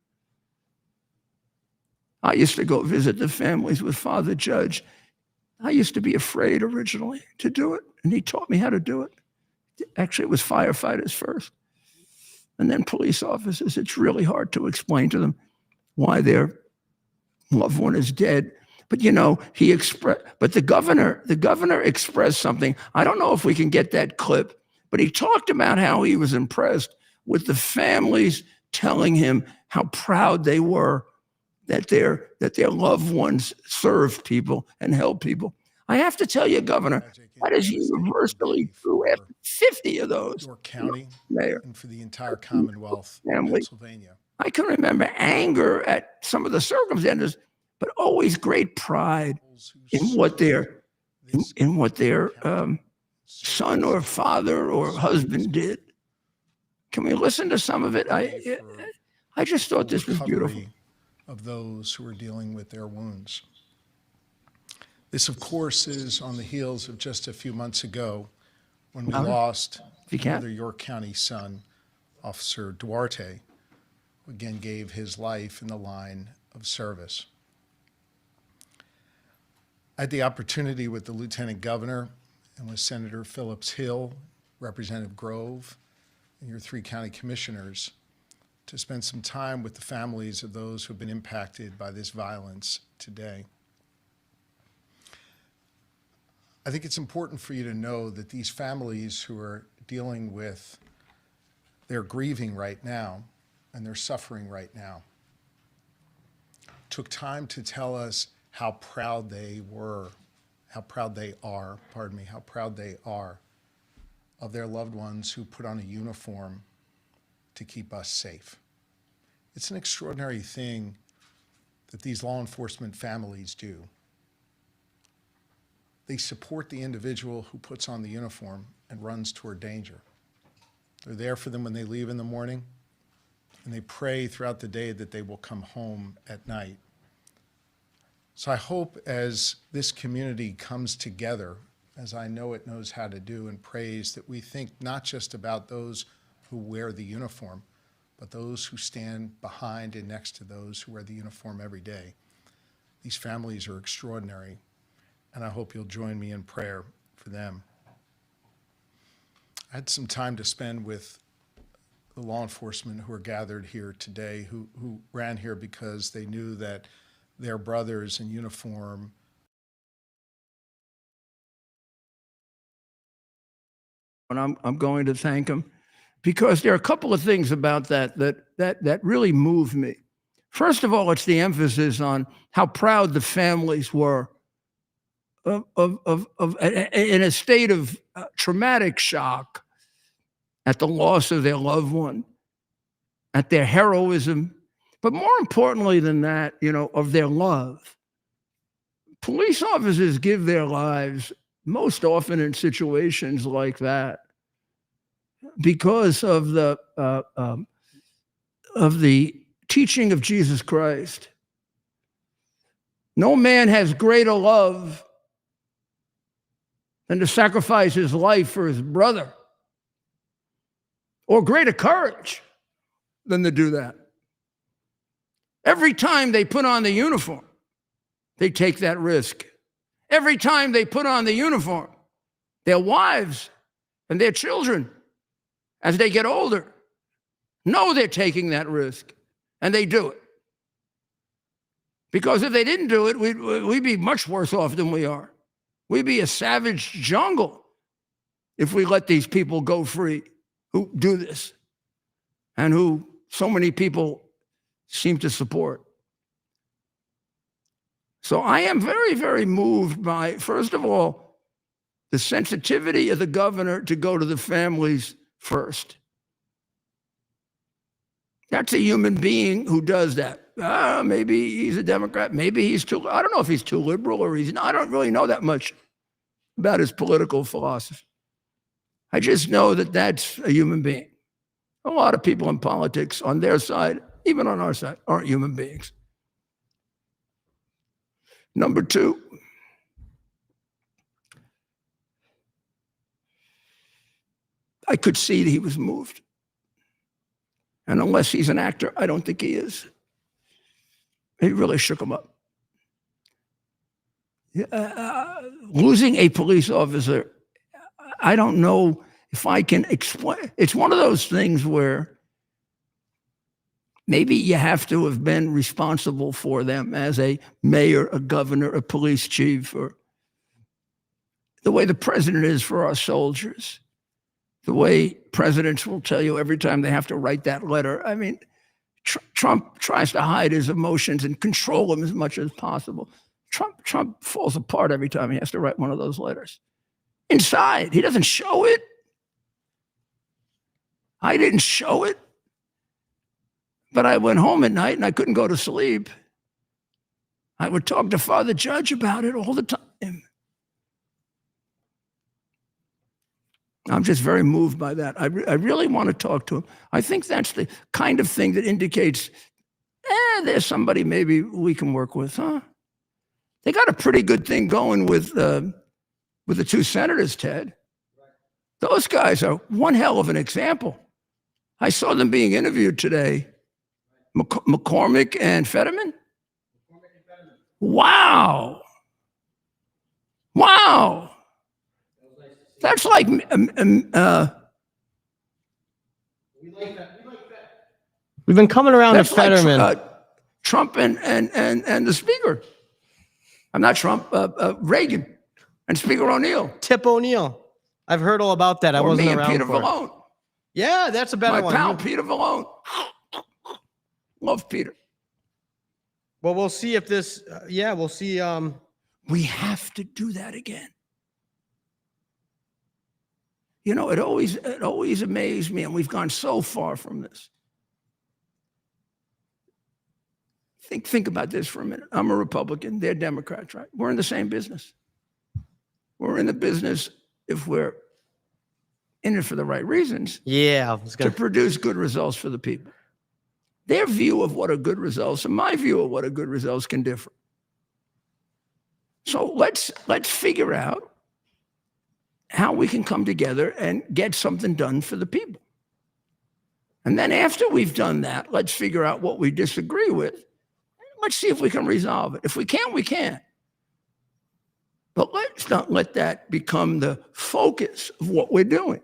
I used to go visit the families with Father Judge. I used to be afraid originally to do it, and he taught me how to do it. Actually, it was firefighters first, and then police officers. It's really hard to explain to them why their loved one is dead. But but the governor expressed something. I don't know if we can get that clip, but he talked about how he was impressed with the families telling him how proud they were that their loved ones served people and helped people. I have to tell you, Governor, that is universally true. After 50 of those, York County, Mayor, and for the entire Commonwealth of Pennsylvania. I can remember anger at some of the circumstances, but always great pride in what their son or father or husband did. Can we listen to some of it? I just thought this was beautiful. Of those who are dealing with their wounds. This, of course, is on the heels of just a few months ago when we lost another York County son, Officer Duarte, who again gave his life in the line of service. I had the opportunity with the Lieutenant Governor and with Senator Phillips Hill, Representative Grove, and your 3 county commissioners to spend some time with the families of those who have been impacted by this violence today. I think it's important for you to know that these families who are dealing with, they're grieving right now and they're suffering right now, took time to tell us how proud they are of their loved ones who put on a uniform to keep us safe. It's an extraordinary thing that these law enforcement families do. They support the individual who puts on the uniform and runs toward danger. They're there for them when they leave in the morning, and they pray throughout the day that they will come home at night. So I hope as this community comes together, as I know it knows how to do, and prays, that we think not just about those who wear the uniform, but those who stand behind and next to those who wear the uniform every day. These families are extraordinary, and I hope you'll join me in prayer for them. I had some time to spend with the law enforcement who are gathered here today, who ran here because they knew that their brothers in uniform and I'm going to thank them, because there are a couple of things about that really moved me. First of all, it's the emphasis on how proud the families were in a state of traumatic shock at the loss of their loved one, at their heroism, but more importantly than that, of their love. Police officers give their lives most often in situations like that because of the teaching of Jesus Christ. No man has greater love than to sacrifice his life for his brother, or greater courage than to do that. Every time they put on the uniform, they take that risk. Every time they put on the uniform, their wives and their children, as they get older, know they're taking that risk, and they do it. Because if they didn't do it, we'd be much worse off than we are. We'd be a savage jungle if we let these people go free who do this and who so many people seem to support. So I am very, very moved by, first of all, the sensitivity of the governor to go to the families first. That's a human being who does that. Maybe he's a Democrat. Maybe he's too, I don't know if he's too liberal or he's not. I don't really know that much about his political philosophy. I just know that that's a human being. A lot of people in politics on their side, even on our side, aren't human beings. Number two, I could see that he was moved. And unless he's an actor, I don't think he is. He really shook him up. Losing a police officer, I don't know if I can explain. It's one of those things where maybe you have to have been responsible for them as a mayor, a governor, a police chief, or the way the president is for our soldiers, the way presidents will tell you every time they have to write that letter. I mean, Trump tries to hide his emotions and control them as much as possible. Trump falls apart every time he has to write one of those letters. Inside, he doesn't show it. I didn't show it. But I went home at night and I couldn't go to sleep. I would talk to Father Judge about it all the time. I'm just very moved by that. I really want to talk to him. I think that's the kind of thing that indicates, there's somebody maybe we can work with, huh? They got a pretty good thing going with the two senators, Ted. Those guys are one hell of an example. I saw them being interviewed today. McCormick and Fetterman? Wow. Wow. That's like, We like that. We've been coming around to Fetterman. Like, Trump and the speaker. I'm not Trump, Reagan and Speaker O'Neill. Tip O'Neill. I've heard all about that. I wasn't around Peter for Vallone. it. Yeah, that's a better My one. pal, Peter Vallone. Love Peter. Well, we'll see if this, we'll see. We have to do that again. You know, it always amazed me, and we've gone so far from this. Think about this for a minute. I'm a Republican. They're Democrats, right? We're in the same business. We're in the business, if we're in it for the right reasons, to produce good results for the people. Their view of what are good results and my view of what are good results can differ. So let's figure out how we can come together and get something done for the people. And then after we've done that, let's figure out what we disagree with. Let's see if we can resolve it. If we can't, we can't. But let's not let that become the focus of what we're doing.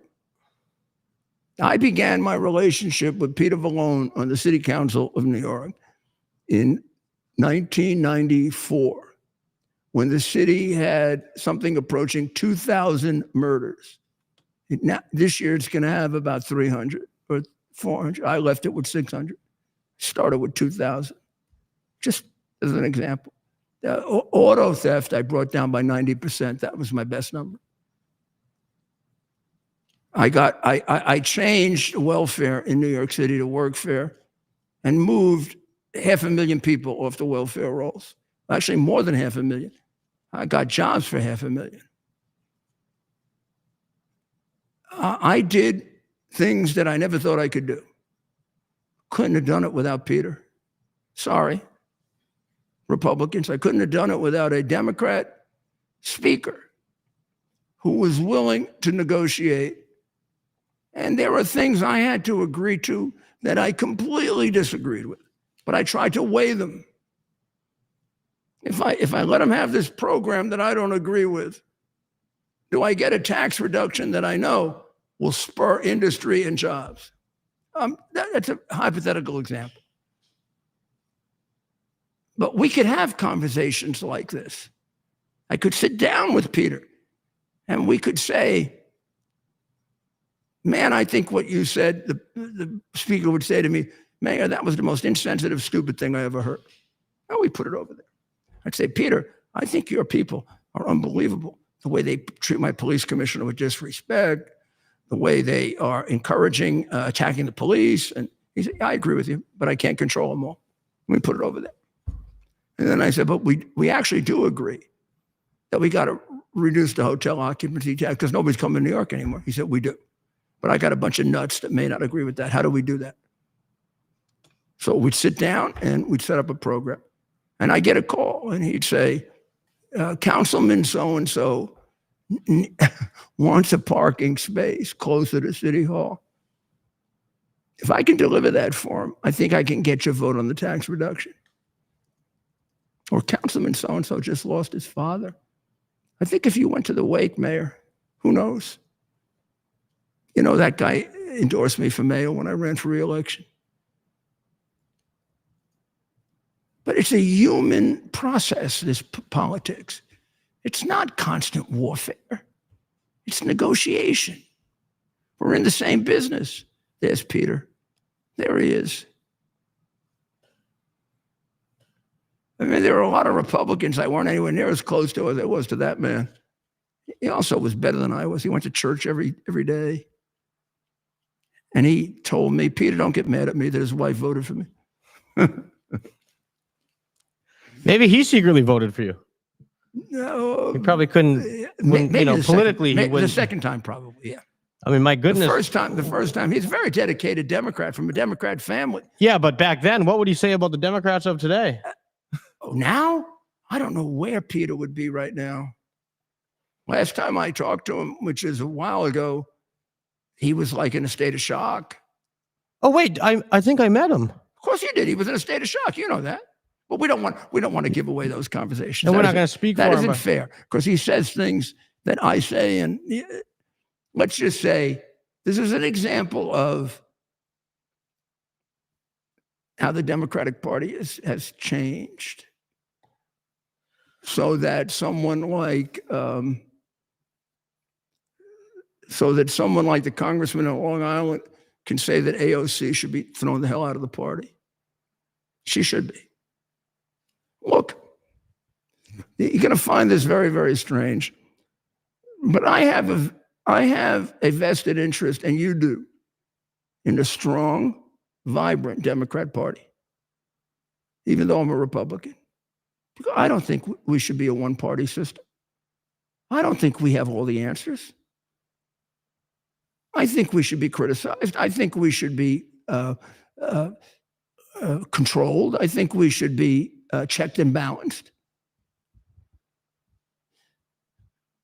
I began my relationship with Peter Vallone on the City Council of New York in 1994, when the city had something approaching 2,000 murders. Now, this year, it's going to have about 300 or 400. I left it with 600, started with 2,000, just as an example. Auto theft, I brought down by 90%. That was my best number. I changed welfare in New York City to workfare and moved 500,000 people off the welfare rolls. Actually, more than 500,000. I got jobs for 500,000. I did things that I never thought I could do. Couldn't have done it without Peter. Sorry, Republicans. I couldn't have done it without a Democrat speaker who was willing to negotiate. And there are things I had to agree to that I completely disagreed with, but I tried to weigh them. If I let them have this program that I don't agree with, do I get a tax reduction that I know will spur industry and jobs? That's a hypothetical example. But we could have conversations like this. I could sit down with Peter and we could say, man, I think what you said, the speaker would say to me, Mayor, that was the most insensitive, stupid thing I ever heard. And we put it over there. I'd say, Peter, I think your people are unbelievable. The way they treat my police commissioner with disrespect, the way they are encouraging, attacking the police. And he said, yeah, I agree with you, but I can't control them all. We put it over there. And then I said, but we actually do agree that we got to reduce the hotel occupancy tax because nobody's coming to New York anymore. He said, we do. But I got a bunch of nuts that may not agree with that. How do we do that? So we'd sit down and we'd set up a program. And I get a call and he'd say, Councilman so-and-so wants a parking space closer to City Hall. If I can deliver that for him, I think I can get your vote on the tax reduction. Or Councilman so-and-so just lost his father. I think if you went to the wake, Mayor, who knows? You know, that guy endorsed me for mayor when I ran for re-election. But it's a human process, this politics. It's not constant warfare. It's negotiation. We're in the same business. There's Peter. There he is. I mean, there are a lot of Republicans that weren't anywhere near as close to as I was to that man. He also was better than I was. He went to church every day. And he told me, Peter, don't get mad at me that his wife voted for me. Maybe he secretly voted for you. No. He probably couldn't, politically, he wouldn't. The second time, probably, yeah. I mean, my goodness. The first time, he's a very dedicated Democrat from a Democrat family. Yeah, but back then, what would he say about the Democrats of today? Now? I don't know where Peter would be right now. Last time I talked to him, which is a while ago, he was like in a state of shock. Oh, wait, I think I met him. Of course you did. He was in a state of shock. You know that. But we don't want to give away those conversations. And we're not going to speak for him. That isn't fair because he says things that I say. And let's just say this is an example of how the Democratic Party has changed so that someone like the congressman in Long Island can say that AOC should be thrown the hell out of the party. She should be. Look, you're going to find this very, very strange. But I have a vested interest, and you do, in a strong, vibrant Democrat Party, even though I'm a Republican. Because I don't think we should be a one-party system. I don't think we have all the answers. I think we should be criticized. I think we should be controlled. I think we should be checked and balanced.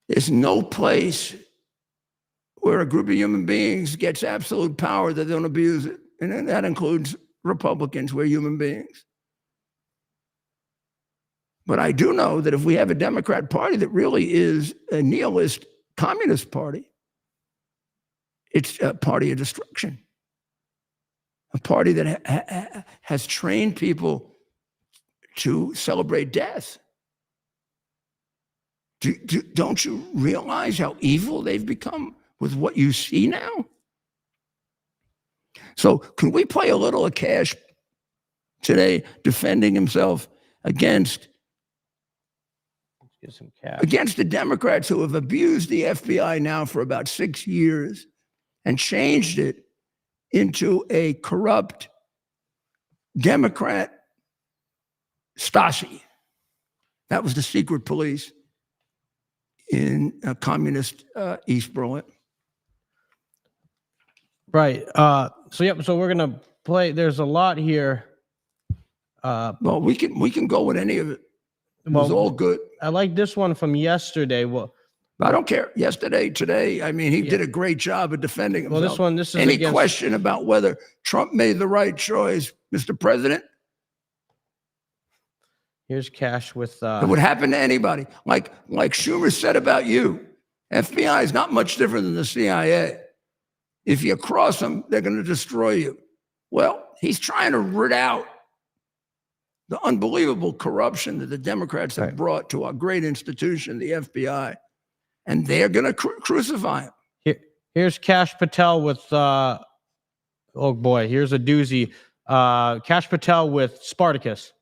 There's no place where a group of human beings gets absolute power that they don't abuse it. And that includes Republicans. We're human beings. But I do know that if we have a Democrat Party that really is a nihilist communist party, it's a party of destruction. A party that has trained people to celebrate death. Don't you realize how evil they've become with what you see now? So can we play a little of Cash today defending himself against the Democrats who have abused the FBI now for about 6 years and changed it into a corrupt Democrat Stasi. That was the secret police in communist East Berlin. Right. So we're gonna play. There's a lot here. Well, we can go with any of it. It was all good. I like this one from yesterday. Well, I don't care. Yesterday, today. I mean, he did a great job of defending himself. Well, this is any question about whether Trump made the right choice, Mr. President? Here's Cash with. It would happen to anybody. Like Schumer said about you, FBI is not much different than the CIA. If you cross them, they're going to destroy you. Well, he's trying to root out the unbelievable corruption that the Democrats have brought to our great institution, the FBI, and they're going to crucify him. Here's Kash Patel with, oh boy, here's a doozy. Kash Patel with Spartacus.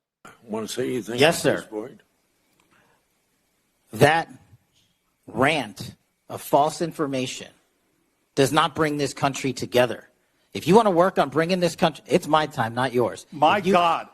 Want to say anything? Yes, sir. That rant of false information does not bring this country together. If you want to work on bringing this country, it's my time, not yours. My God.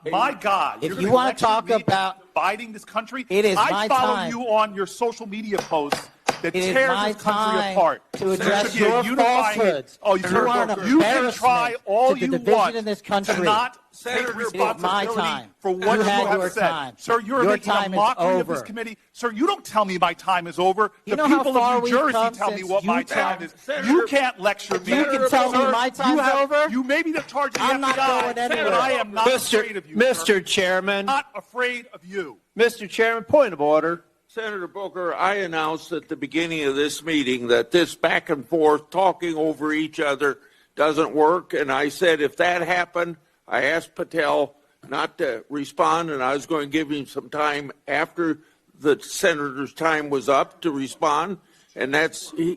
If you want to talk about dividing this country, it is I my follow time. you on your social media posts that It is tears my this country time apart. to There address should be a your unifying- falsehoods. Oh, You are an you can embarrassment try all to the you division want in this country. to not take It is my responsibility time. for what You you had have your said. time. Sir, you're Your making a time is mockery of this over. committee. Sir, you don't tell me my time is over. You The know how people far of New we've Jersey come tell me since what my you time tell- is. Senator- You can't lecture me. You can tell me Sir, my time's you have- over? You may be in charge of the I'm not FBI, going anywhere. but I am not afraid of you, sir. Mr. Chairman, Not afraid of you. Mr. Chairman, point of order. Senator Booker, I announced at the beginning of this meeting that this back and forth talking over each other doesn't work. And I said if that happened, I asked Patel not to respond, and I was going to give him some time after the senator's time was up to respond. And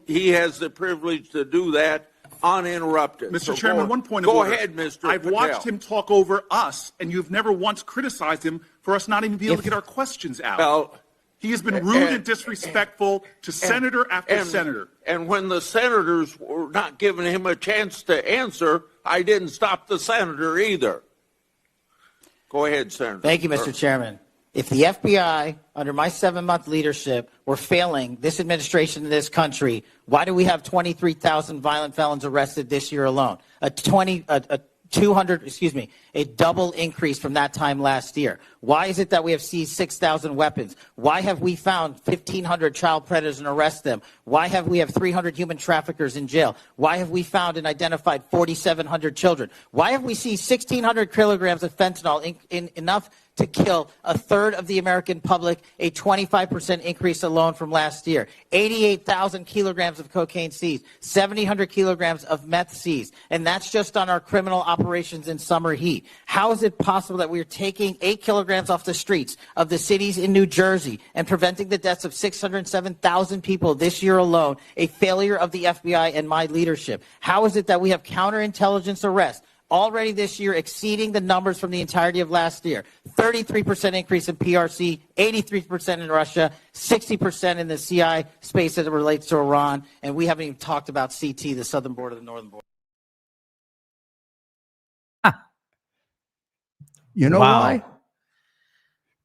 he has the privilege to do that uninterrupted. Mr. So Chairman, one point of go order. ahead, Mr. I've Patel. watched him talk over us, and you've never once criticized him for us not even being able to get our questions out. Well, he has been rude and disrespectful to senator after senator. And when the senators were not giving him a chance to answer, I didn't stop the senator either. Go ahead, Senator. Thank you, Mr. Chairman. If the FBI, under my 7-month leadership, were failing this administration in this country, why do we have 23,000 violent felons arrested this year alone? A double increase from that time last year. Why is it that we have seized 6,000 weapons? Why have we found 1,500 child predators and arrested them? Why have we 300 human traffickers in jail? Why have we found and identified 4,700 children? Why have we seized 1,600 kilograms of fentanyl, enough to kill a third of the American public, a 25% increase alone from last year? 88,000 kilograms of cocaine seized, 7,000 kilograms of meth seized, and that's just on our criminal operations in summer heat. How is it possible that we are taking 8 kilograms off the streets of the cities in New Jersey and preventing the deaths of 607,000 people this year alone, a failure of the FBI and my leadership? How is it that we have counterintelligence arrests already this year exceeding the numbers from the entirety of last year? 33% increase in PRC, 83% in Russia, 60% in the CI space as it relates to Iran, and we haven't even talked about CT, the southern border, the northern border. You know Wow. why?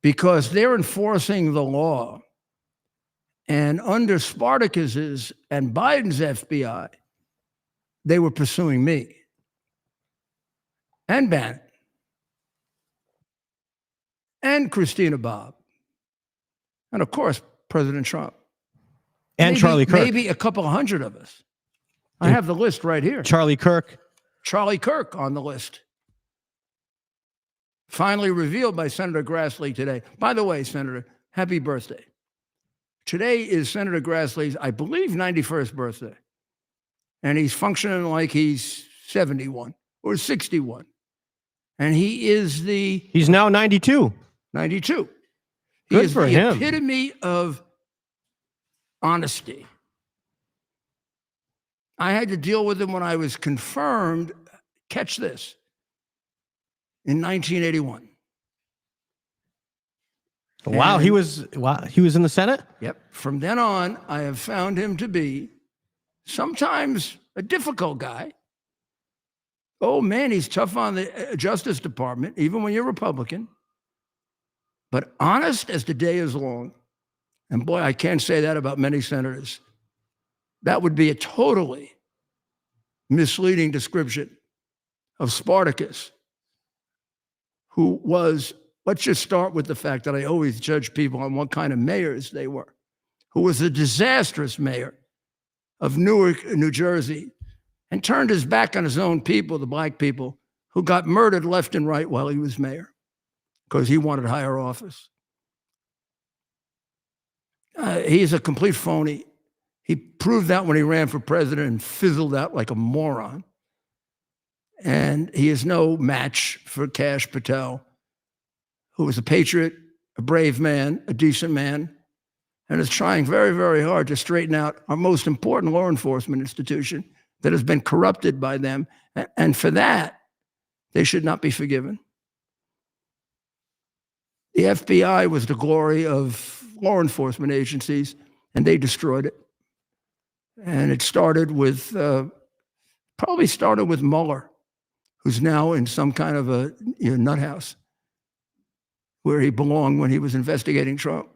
Because they're enforcing the law. And under Spartacus's and Biden's FBI, they were pursuing me and Bannon and Christina Bobb. And of course, President Trump. And Charlie Kirk. Maybe a couple hundred of us. I have the list right here. Charlie Kirk. Charlie Kirk on the list. Finally revealed by Senator Grassley today. By the way, Senator, happy birthday. Today is Senator Grassley's, I believe, 91st birthday. And he's functioning like he's 71 or 61. And he is He's now 92. 92. He Good is for the him. epitome of honesty. I had to deal with him when I was confirmed, catch this, in 1981. Wow, he was in the Senate? Yep. From then on, I have found him to be sometimes a difficult guy. Oh, man, he's tough on the Justice Department, even when you're Republican. But honest as the day is long. And boy, I can't say that about many senators. That would be a totally misleading description of Spartacus, who was, let's just start with the fact that I always judge people on what kind of mayors they were, who was a disastrous mayor of Newark, New Jersey, and turned his back on his own people, the black people, who got murdered left and right while he was mayor because he wanted higher office. He's a complete phony. He proved that when he ran for president and fizzled out like a moron. And he is no match for Kash Patel, who was a patriot, a brave man, a decent man, and is trying very, very hard to straighten out our most important law enforcement institution that has been corrupted by them. And for that, they should not be forgiven. The FBI was the glory of law enforcement agencies, and they destroyed it. And it started with, probably started with Mueller, who's now in some kind of a nut house where he belonged when he was investigating Trump.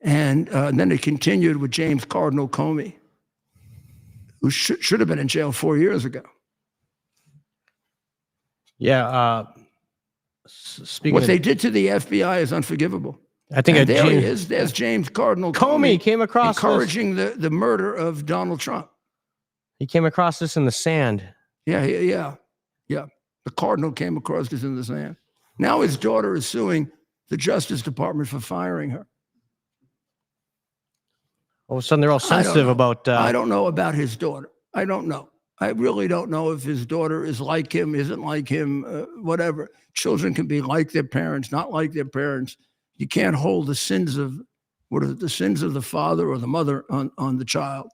And then it continued with James Cardinal Comey, who should have been in jail 4 years ago. Yeah. Speaking What of, they did to the FBI is unforgivable. I think and there he James, is. There's James Cardinal Comey came across encouraging the murder of Donald Trump. He came across this in the sand. Yeah. The Cardinal came across this in the sand. Now his daughter is suing the Justice Department for firing her. All of a sudden, they're all sensitive about. I don't know about his daughter. I don't know. I really don't know if his daughter is like him, isn't like him, whatever. Children can be like their parents, not like their parents. You can't hold the sins of, the sins of the father or the mother on the child.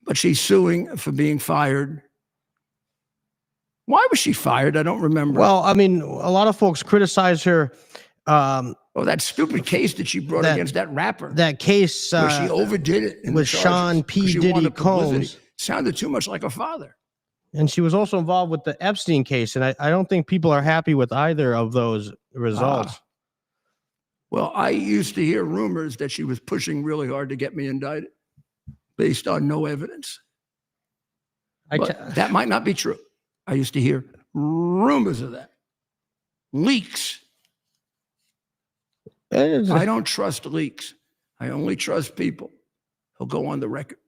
But she's suing for being fired. Why was she fired? I don't remember. Well, I mean, a lot of folks criticize her. That stupid case that she brought against that rapper. That case where she overdid it with Sean P. Diddy Combs. Sounded too much like a father. And she was also involved with the Epstein case. And I don't think people are happy with either of those results. Well, I used to hear rumors that she was pushing really hard to get me indicted based on no evidence. But that might not be true. I used to hear rumors of that. Leaks. I don't trust leaks. I only trust people who'll go on the record.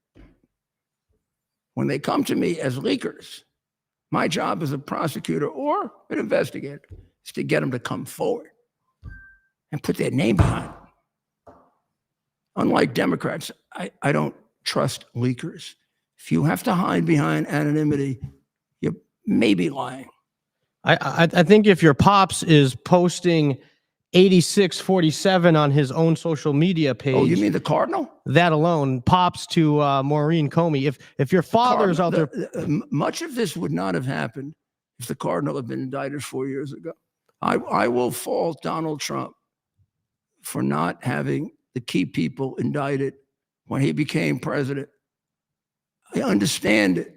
When they come to me as leakers, my job as a prosecutor or an investigator is to get them to come forward and put their name behind it. Unlike Democrats, I don't trust leakers. If you have to hide behind anonymity, you may be lying. I think if your pops is posting 8647 on his own social media page. Oh, you mean the Cardinal? That alone pops to Maureen Comey. If your father's out there, much of this would not have happened if the Cardinal had been indicted 4 years ago. I will fault Donald Trump for not having the key people indicted when he became president. I understand it.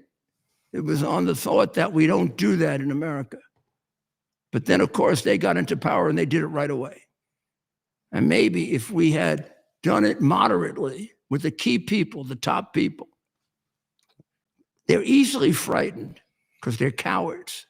It was on the thought that we don't do that in America. But then, of course, they got into power and they did it right away. And maybe if we had done it moderately with the key people, the top people, they're easily frightened because they're cowards.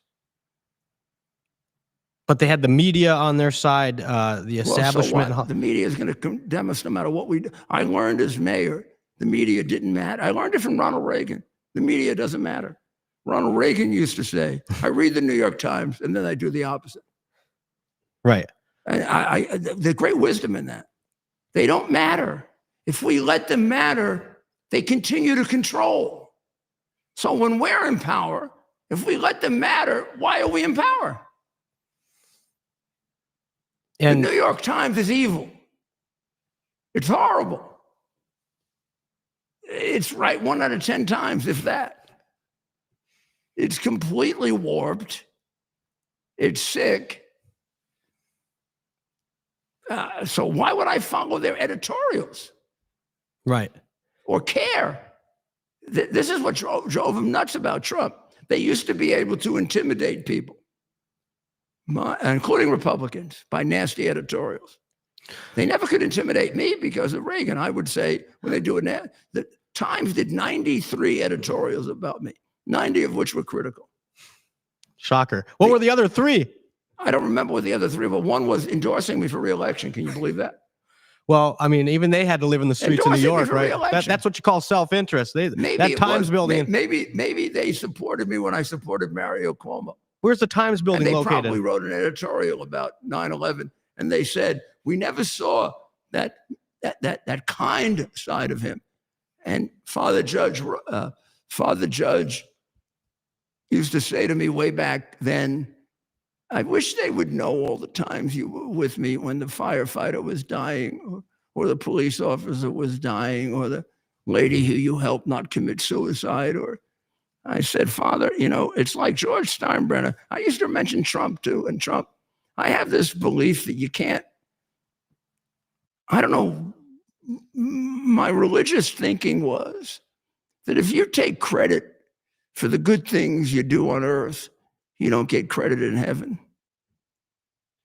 But they had the media on their side, the establishment. Well, so the media is going to condemn us no matter what we do. I learned as mayor, the media didn't matter. I learned it from Ronald Reagan. The media doesn't matter. Ronald Reagan used to say, I read the New York Times and then I do the opposite. Right. And there's great wisdom in that. They don't matter. If we let them matter, they continue to control. So when we're in power, if we let them matter, why are we in power? And the New York Times is evil. It's horrible. It's right 1 out of 10 times, if that. It's completely warped. It's sick. So why would I follow their editorials? Right. Or care? This is what drove them nuts about Trump. They used to be able to intimidate people, including Republicans, by nasty editorials. They never could intimidate me because of Reagan. I would say, when they do it now, the Times did 93 editorials about me, 90 of which were critical. Shocker. What were the other 3? I don't remember what the other 3 were. One was endorsing me for re-election. Can you believe that? Well, I mean, even they had to live in the streets of New York, right? That's what you call self-interest. That Times building. Maybe they supported me when I supported Mario Cuomo. Where's the Times building located? They probably wrote an editorial about 9/11, and they said we never saw that kind side of him. And Father Judge used to say to me way back then, I wish they would know all the times you were with me when the firefighter was dying or the police officer was dying or the lady who you helped not commit suicide. Or I said, Father, you know, it's like George Steinbrenner. I used to mention Trump too. And Trump, I have this belief that you can't, I don't know, my religious thinking was that if you take credit for the good things you do on earth, you don't get credit in heaven.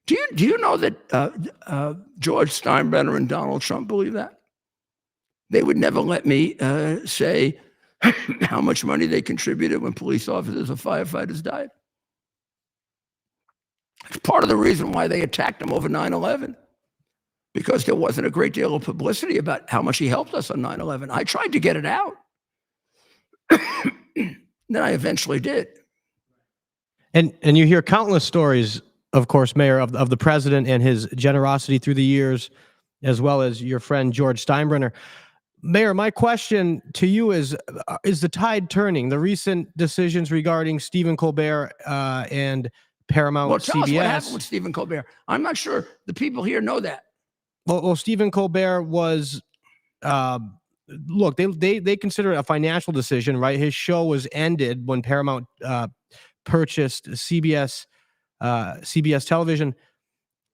Do you know that George Steinbrenner and Donald Trump believe that? They would never let me say how much money they contributed when police officers or firefighters died. It's part of the reason why they attacked him over 9/11, because there wasn't a great deal of publicity about how much he helped us on 9/11. I tried to get it out. Then I eventually did. And you hear countless stories, of course, Mayor, of the president and his generosity through the years, as well as your friend George Steinbrenner. Mayor, my question to you is the tide turning? The recent decisions regarding Stephen Colbert and Paramount Well, tell CBS. us what happened with Stephen Colbert. I'm not sure the people here know that. Well, Stephen Colbert was, look, they consider it a financial decision, right? His show was ended when Paramount purchased CBS television,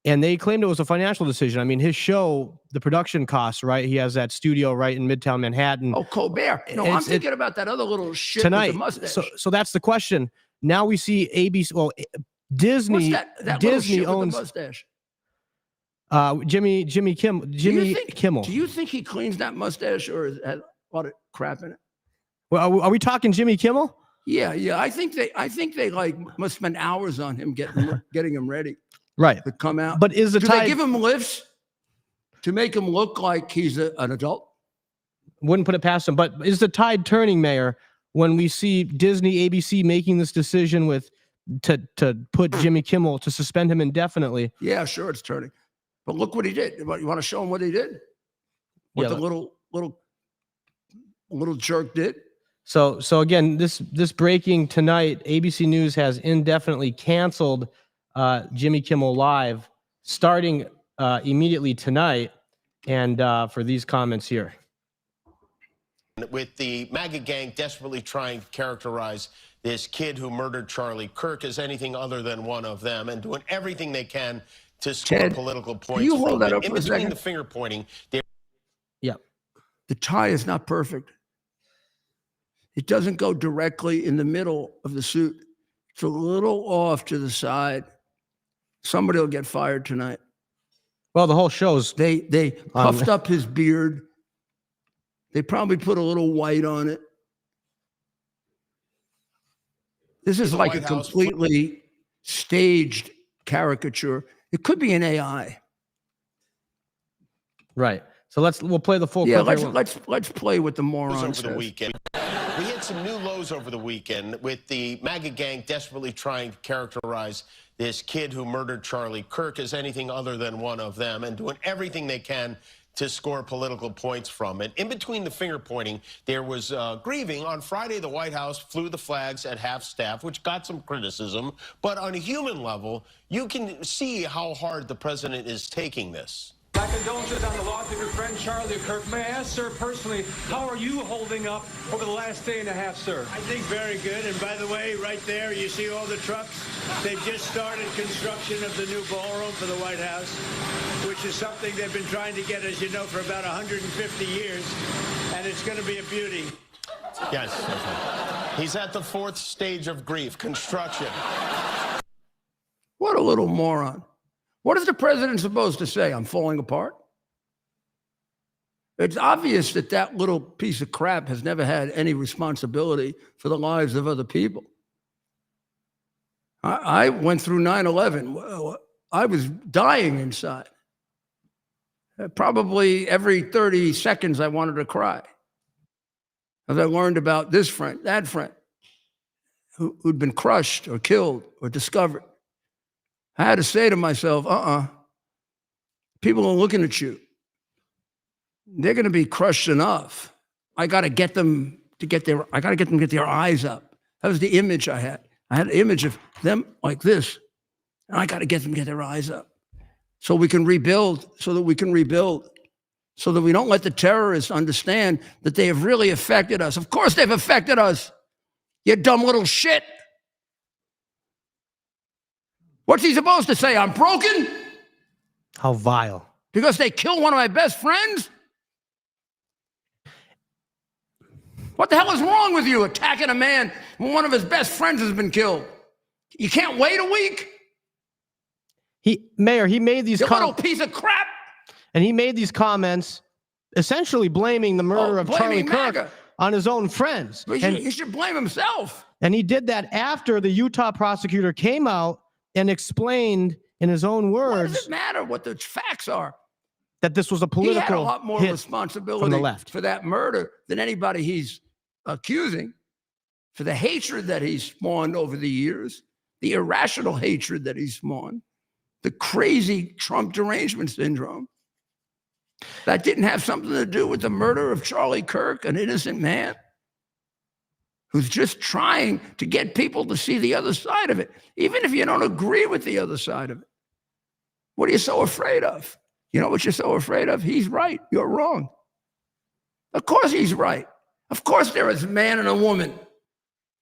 and they claimed it was a financial decision. I mean, his show, the production costs, right? He has that studio right in Midtown Manhattan. Oh, Colbert. No, I'm thinking about that other little shit tonight. with the mustache. So that's the question. Now we see ABC. Well, Disney. What's that Disney little shit owns with the mustache. Jimmy Kimmel. Do you think he cleans that mustache or has a lot of crap in it? Well, are we talking Jimmy Kimmel? Yeah. I think they like must spend hours on him getting him ready. Right. To come out. But is the Do tide, they give him lifts to make him look like he's an adult? Wouldn't put it past him. But is the tide turning, Mayor, when we see Disney, ABC making this decision to put Jimmy Kimmel, to suspend him indefinitely? Yeah, sure, it's turning. But look what he did. You want to show him what he did? What the little jerk did? So again, this breaking tonight, ABC News has indefinitely canceled Jimmy Kimmel Live, starting immediately tonight. And for these comments here. With the MAGA gang desperately trying to characterize this kid who murdered Charlie Kirk as anything other than one of them, and doing everything they can to score Ted, political can points you hold from that it. up In for a between second? the finger pointing, yeah, the tie is not perfect. It doesn't go directly in the middle of the suit. It's a little off to the side. Somebody will get fired tonight. Well, the whole show's they puffed up his beard. They probably put a little white on it. This is like a completely staged caricature. It could be an AI. Right. So we'll play the full Yeah, clip. let's play with the morons. over the weekend. We hit some new lows over the weekend with the MAGA gang desperately trying to characterize this kid who murdered Charlie Kirk as anything other than one of them, and doing everything they can to score political points from it. In between the finger pointing, there was grieving. On Friday, the White House flew the flags at half-staff, which got some criticism. But on a human level, you can see how hard the president is taking this. My condolences on the loss of your friend Charlie Kirk. May I ask, sir, personally, how are you holding up over the last day and a half, sir? I think very good. And by the way, right there, you see all the trucks? They've just started construction of the new ballroom for the White House, which is something they've been trying to get, as you know, for about 150 years. And it's going to be a beauty. Yes. He's at the fourth stage of grief, construction. What a little moron. What is the president supposed to say? I'm falling apart? It's obvious that that little piece of crap has never had any responsibility for the lives of other people. I went through 9/11. I was dying inside. Probably every 30 seconds I wanted to cry. As I learned about this friend, that friend, who'd been crushed or killed or discovered. I had to say to myself, people are looking at you. They're going to be crushed enough. I got to get them to get their eyes up. That was the image I had. I had an image of them like this. And I got to get them to get their eyes up so we can rebuild, so that we don't let the terrorists understand that they have really affected us. Of course they've affected us. You dumb little shit. What's he supposed to say? I'm broken? How vile. Because they killed one of my best friends? What the hell is wrong with you attacking a man when one of his best friends has been killed? You can't wait a week? Mayor, he made these little piece of crap. And he made these comments essentially blaming the murder of Charlie Kirk on his own friends. He should blame himself. And he did that after the Utah prosecutor came out and explained in his own words. What does it matter what the facts are? That this was a political He had a lot more responsibility from the left for that murder than anybody he's accusing, for the hatred that he's spawned over the years, the irrational hatred that he's spawned, the crazy Trump derangement syndrome. That didn't have something to do with the murder of Charlie Kirk, an innocent man who's just trying to get people to see the other side of it, even if you don't agree with the other side of it. What are you so afraid of? You know what you're so afraid of? He's right. You're wrong. Of course he's right. Of course there is a man and a woman,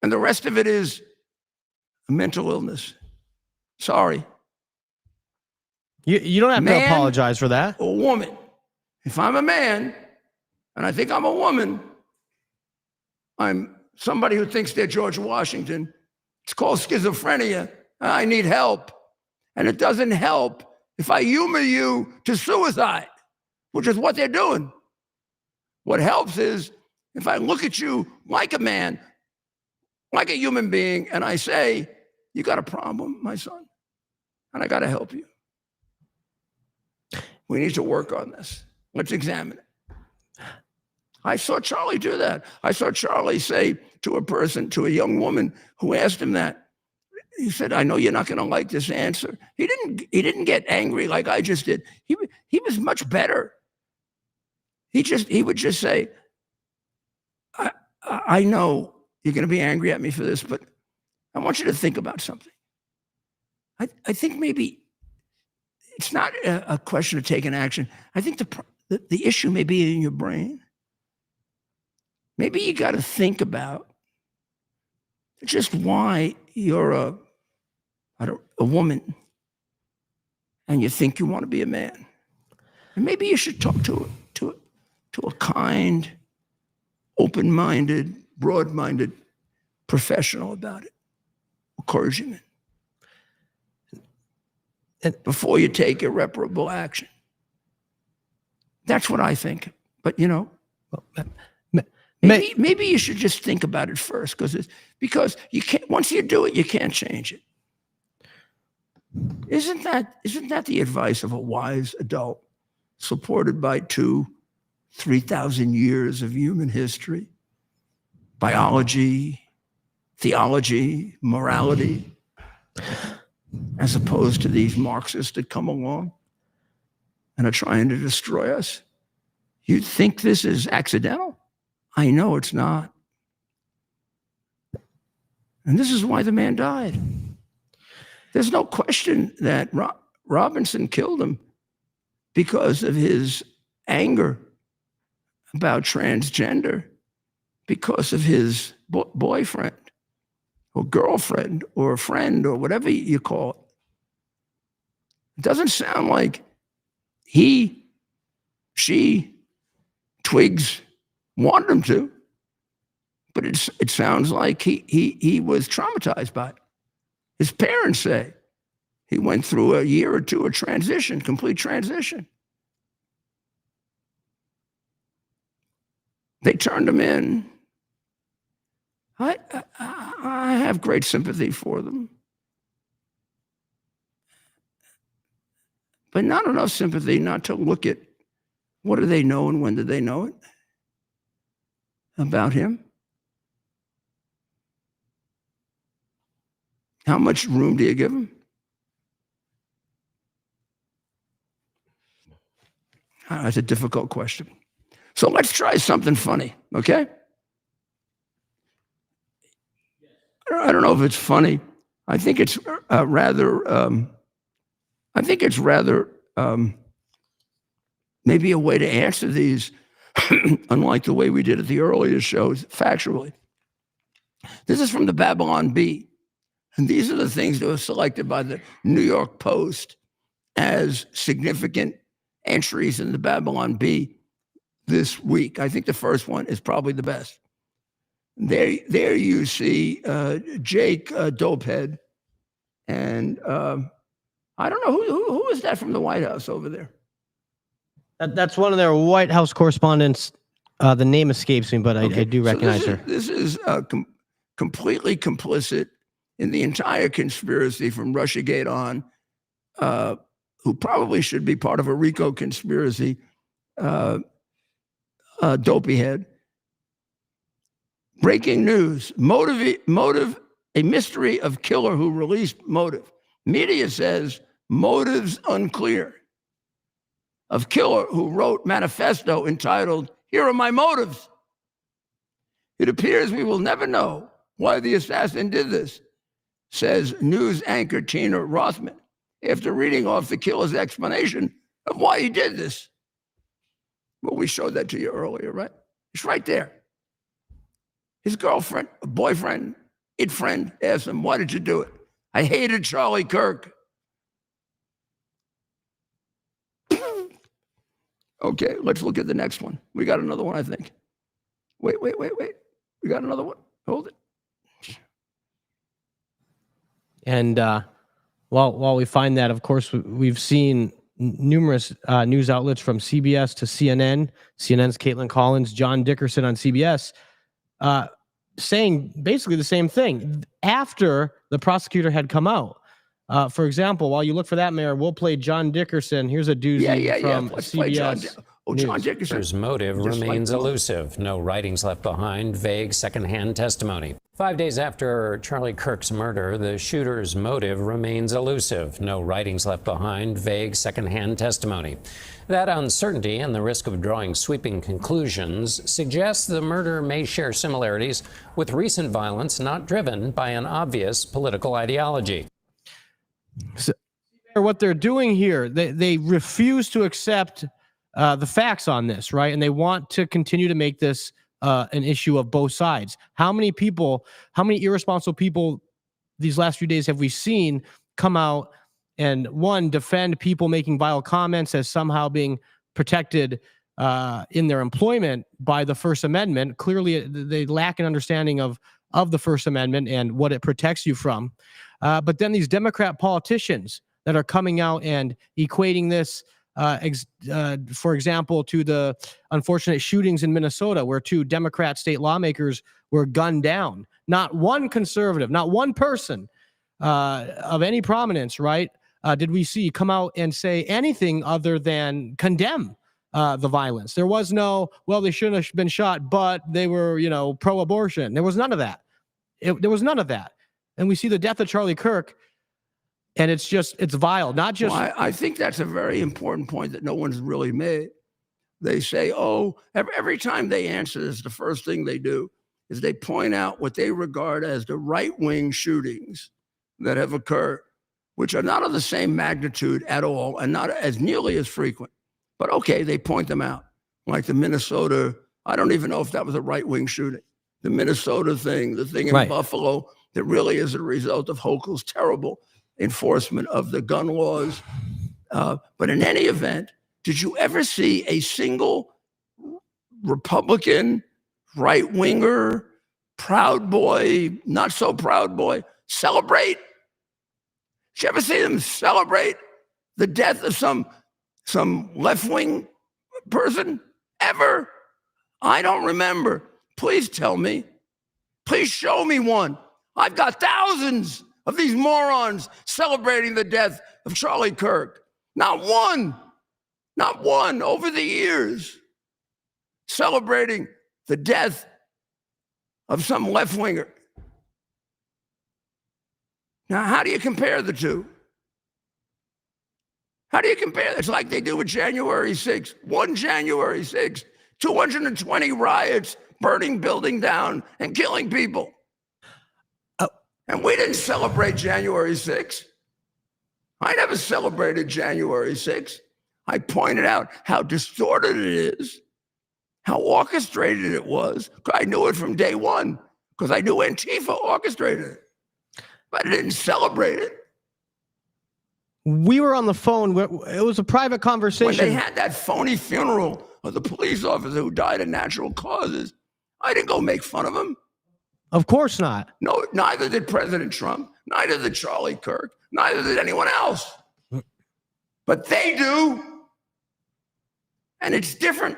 and the rest of it is a mental illness. Sorry. You don't have to apologize for that. A woman. If I'm a man, and I think I'm a woman, I'm somebody who thinks they're George Washington. It's called schizophrenia. I need help. And it doesn't help if I humor you to suicide, which is what they're doing. What helps is if I look at you like a man, like a human being, and I say, you got a problem, my son, and I got to help you. We need to work on this. Let's examine it. I saw Charlie do that. I saw Charlie say to a person, to a young woman who asked him that, he said, I know you're not going to like this answer. He didn't get angry like I just did. He was much better. He would just say, I know you're going to be angry at me for this, but I want you to think about something. I think maybe it's not a question of taking action. I think the issue may be in your brain. Maybe you got to think about just why you're a woman and you think you want to be a man. And maybe you should talk to a kind, open-minded, broad-minded professional about it, a clergyman, before you take irreparable action. That's what I think. But, maybe you should just think about it first, because you can't. Once you do it, you can't change it. Isn't that the advice of a wise adult, supported by 3,000 years of human history, biology, theology, morality, as opposed to these Marxists that come along and are trying to destroy us? You think this is accidental? I know it's not. And this is why the man died. There's no question that Robinson killed him because of his anger about transgender, because of his boyfriend or girlfriend or friend or whatever you call it. It doesn't sound like she, Twigs, wanted him to, but it sounds like he was traumatized by it. His parents say he went through a year or two of transition, complete transition. They turned him in. I have great sympathy for them, but not enough sympathy not to look at what do they know and when did they know it about him. How much room do you give him? That's a difficult question. So let's try something funny, okay? I don't know if it's funny. I think it's rather. I think it's rather maybe a way to answer these, unlike the way we did at the earlier shows, factually. This is from the Babylon Bee. And these are the things that were selected by the New York Post as significant entries in the Babylon Bee this week. I think the first one is probably the best. There you see Jake Dopehead. And I don't know, who is that from the White House over there? That's one of their White House correspondents. The name escapes me, but I do recognize her. This is completely complicit in the entire conspiracy from Russiagate on, who probably should be part of a RICO conspiracy, dopey head. Breaking news, motive, a mystery of killer who released motive. Media says motives unclear. Of killer who wrote manifesto entitled, "Here are my motives." It appears we will never know why the assassin did this, says news anchor Tina Rothman, after reading off the killer's explanation of why he did this. Well, we showed that to you earlier, right? It's right there. His girlfriend, boyfriend, friend asked him, "Why did you do it?" "I hated Charlie Kirk." Okay, let's look at the next one. We got another one, I think. Wait. We got another one. Hold it. And while we find that, of course, we've seen numerous news outlets from CBS to CNN, CNN's Caitlin Collins, John Dickerson on CBS, saying basically the same thing after the prosecutor had come out. For example, while you look for that, Mayor, we'll play John Dickerson. Here's a doozy from Let's CBS. play John Dickerson. His motive remains elusive. No writings left behind, vague secondhand testimony. 5 days after Charlie Kirk's murder, the shooter's motive remains elusive. No writings left behind, vague secondhand testimony. That uncertainty and the risk of drawing sweeping conclusions suggests the murder may share similarities with recent violence not driven by an obvious political ideology. So, what they're doing here, they refuse to accept the facts on this, right? And they want to continue to make this an issue of both sides. How many irresponsible people these last few days have we seen come out and, one, defend people making vile comments as somehow being protected in their employment by the First Amendment? Clearly, they lack an understanding of the First Amendment and what it protects you from. But then these Democrat politicians that are coming out and equating this, for example, to the unfortunate shootings in Minnesota where 2 Democrat state lawmakers were gunned down. Not one conservative, not one person of any prominence, right, did we see come out and say anything other than condemn the violence. There was no, well, they shouldn't have been shot, but they were, pro-abortion. There was none of that. There was none of that. And we see the death of Charlie Kirk, and it's vile. Not just. Well, I think that's a very important point that no one's really made. They say, every time they answer this, the first thing they do is they point out what they regard as the right-wing shootings that have occurred, which are not of the same magnitude at all and not as nearly as frequent. But okay, they point them out. Like the Minnesota, I don't even know if that was a right-wing shooting. The Minnesota thing, the thing in Buffalo, that really is a result of Hochul's terrible enforcement of the gun laws. But in any event, did you ever see a single Republican, right-winger, proud boy, not so proud boy, celebrate? Did you ever see them celebrate the death of some left-wing person ever? I don't remember. Please tell me. Please show me one. I've got thousands of these morons celebrating the death of Charlie Kirk. Not one over the years celebrating the death of some left-winger. Now, how do you compare the two? How do you compare? It's like they do with January 6th. One January 6th, 220 riots, burning building down and killing people. And we didn't celebrate January 6th. I never celebrated January 6th. I pointed out how distorted it is, how orchestrated it was. I knew it from day one because I knew Antifa orchestrated it, but I didn't celebrate it. We were on the phone. It was a private conversation. When they had that phony funeral of the police officer who died of natural causes, I didn't go make fun of him. Of course not. No, neither did President Trump, neither did Charlie Kirk, neither did anyone else. But they do. And it's different.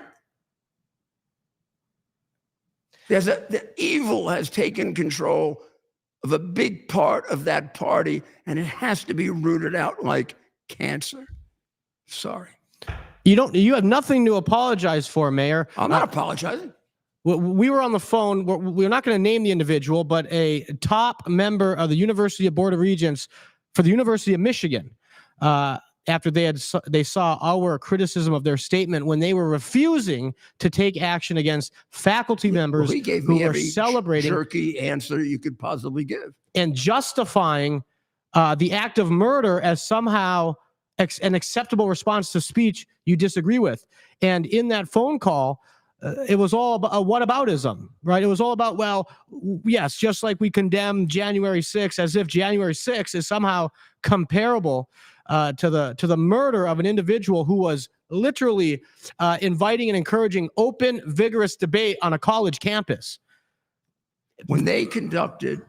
The evil has taken control of a big part of that party, and it has to be rooted out like cancer. Sorry. You have nothing to apologize for, Mayor. I'm not apologizing. We were on the phone. We're not going to name the individual, but a top member of the University of Board of Regents for the University of Michigan, after they saw our criticism of their statement when they were refusing to take action against faculty members who were celebrating jerky answer you could possibly give and justifying the act of murder as somehow an acceptable response to speech you disagree with. And in that phone call, it was all about whataboutism, right? It was all about, well, yes, just like we condemn January 6th, as if January 6th is somehow comparable to the murder of an individual who was literally inviting and encouraging open, vigorous debate on a college campus. When they conducted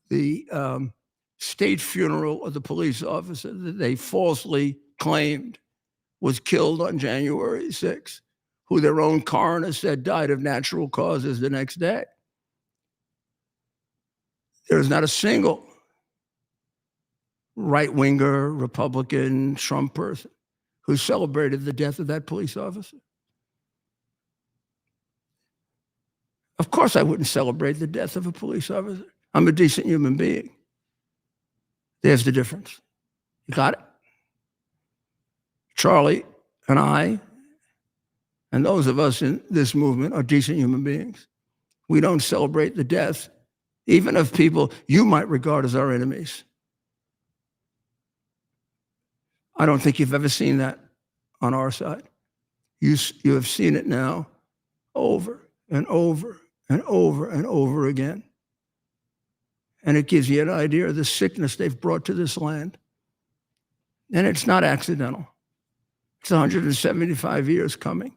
the state funeral of the police officer that they falsely claimed was killed on January 6th, who their own coroner said died of natural causes the next day, there's not a single right-winger, Republican, Trump person who celebrated the death of that police officer. Of course I wouldn't celebrate the death of a police officer. I'm a decent human being. There's the difference. You got it? Charlie and I, and those of us in this movement, are decent human beings. We don't celebrate the death, even of people you might regard as our enemies. I don't think you've ever seen that on our side. You have seen it now over and over and over and over again. And it gives you an idea of the sickness they've brought to this land. And it's not accidental. It's 175 years coming.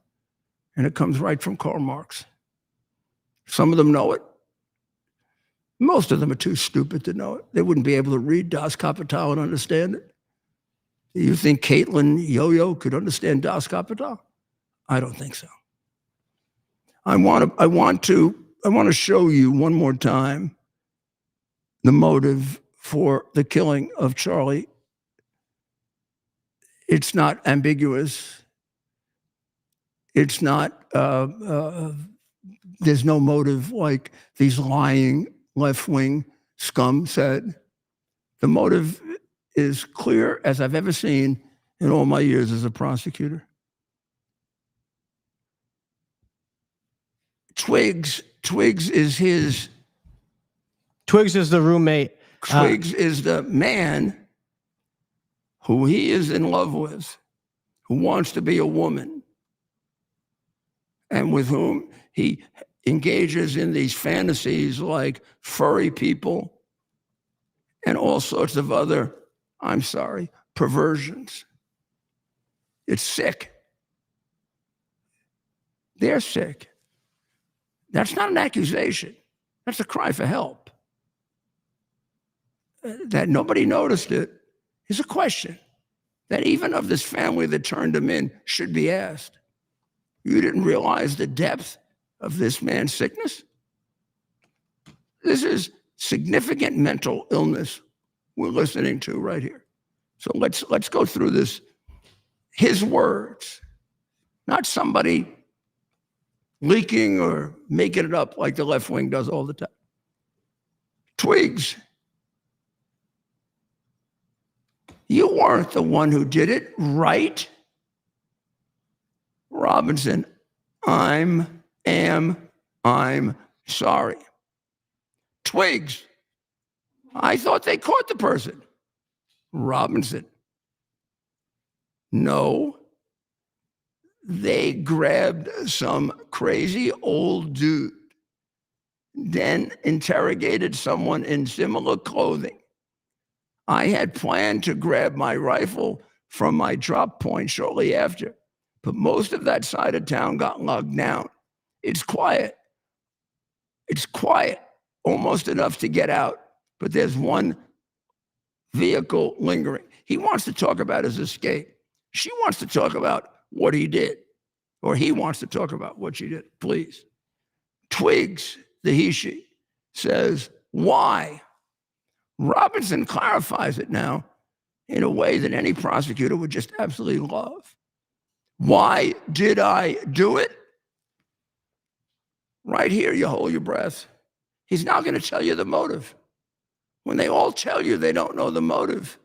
And it comes right from Karl Marx. Some of them know it. Most of them are too stupid to know it. They wouldn't be able to read Das Kapital and understand it. You think Caitlin Yo-Yo could understand Das Kapital? I don't think so. I want to show you one more time the motive for the killing of Charlie. It's not ambiguous. It's not, there's no motive like these lying left-wing scum said. The motive is clear as I've ever seen in all my years as a prosecutor. Twiggs is his. Twiggs is the roommate. Twiggs is the man who he is in love with, who wants to be a woman, and with whom he engages in these fantasies like furry people and all sorts of other, I'm sorry, perversions. It's sick. They're sick. That's not an accusation. That's a cry for help. That nobody noticed it is a question that even of this family that turned him in should be asked. You didn't realize the depth of this man's sickness? This is significant mental illness we're listening to right here. So let's go through this. His words, not somebody leaking or making it up like the left wing does all the time. Twiggs, you weren't the one who did it, right? Robinson, I'm sorry. Twiggs, I thought they caught the person. Robinson. No. They grabbed some crazy old dude, then interrogated someone in similar clothing. I had planned to grab my rifle from my drop point shortly after, but most of that side of town got locked down. It's quiet. It's quiet, almost enough to get out, but there's one vehicle lingering. He wants to talk about his escape. She wants to talk about what he did, or he wants to talk about what she did. Please. Twigs, the he/she, says, why? Robinson clarifies it now in a way that any prosecutor would just absolutely love. Why did I do it? Right here, you hold your breath. He's now going to tell you the motive. When they all tell you they don't know the motive,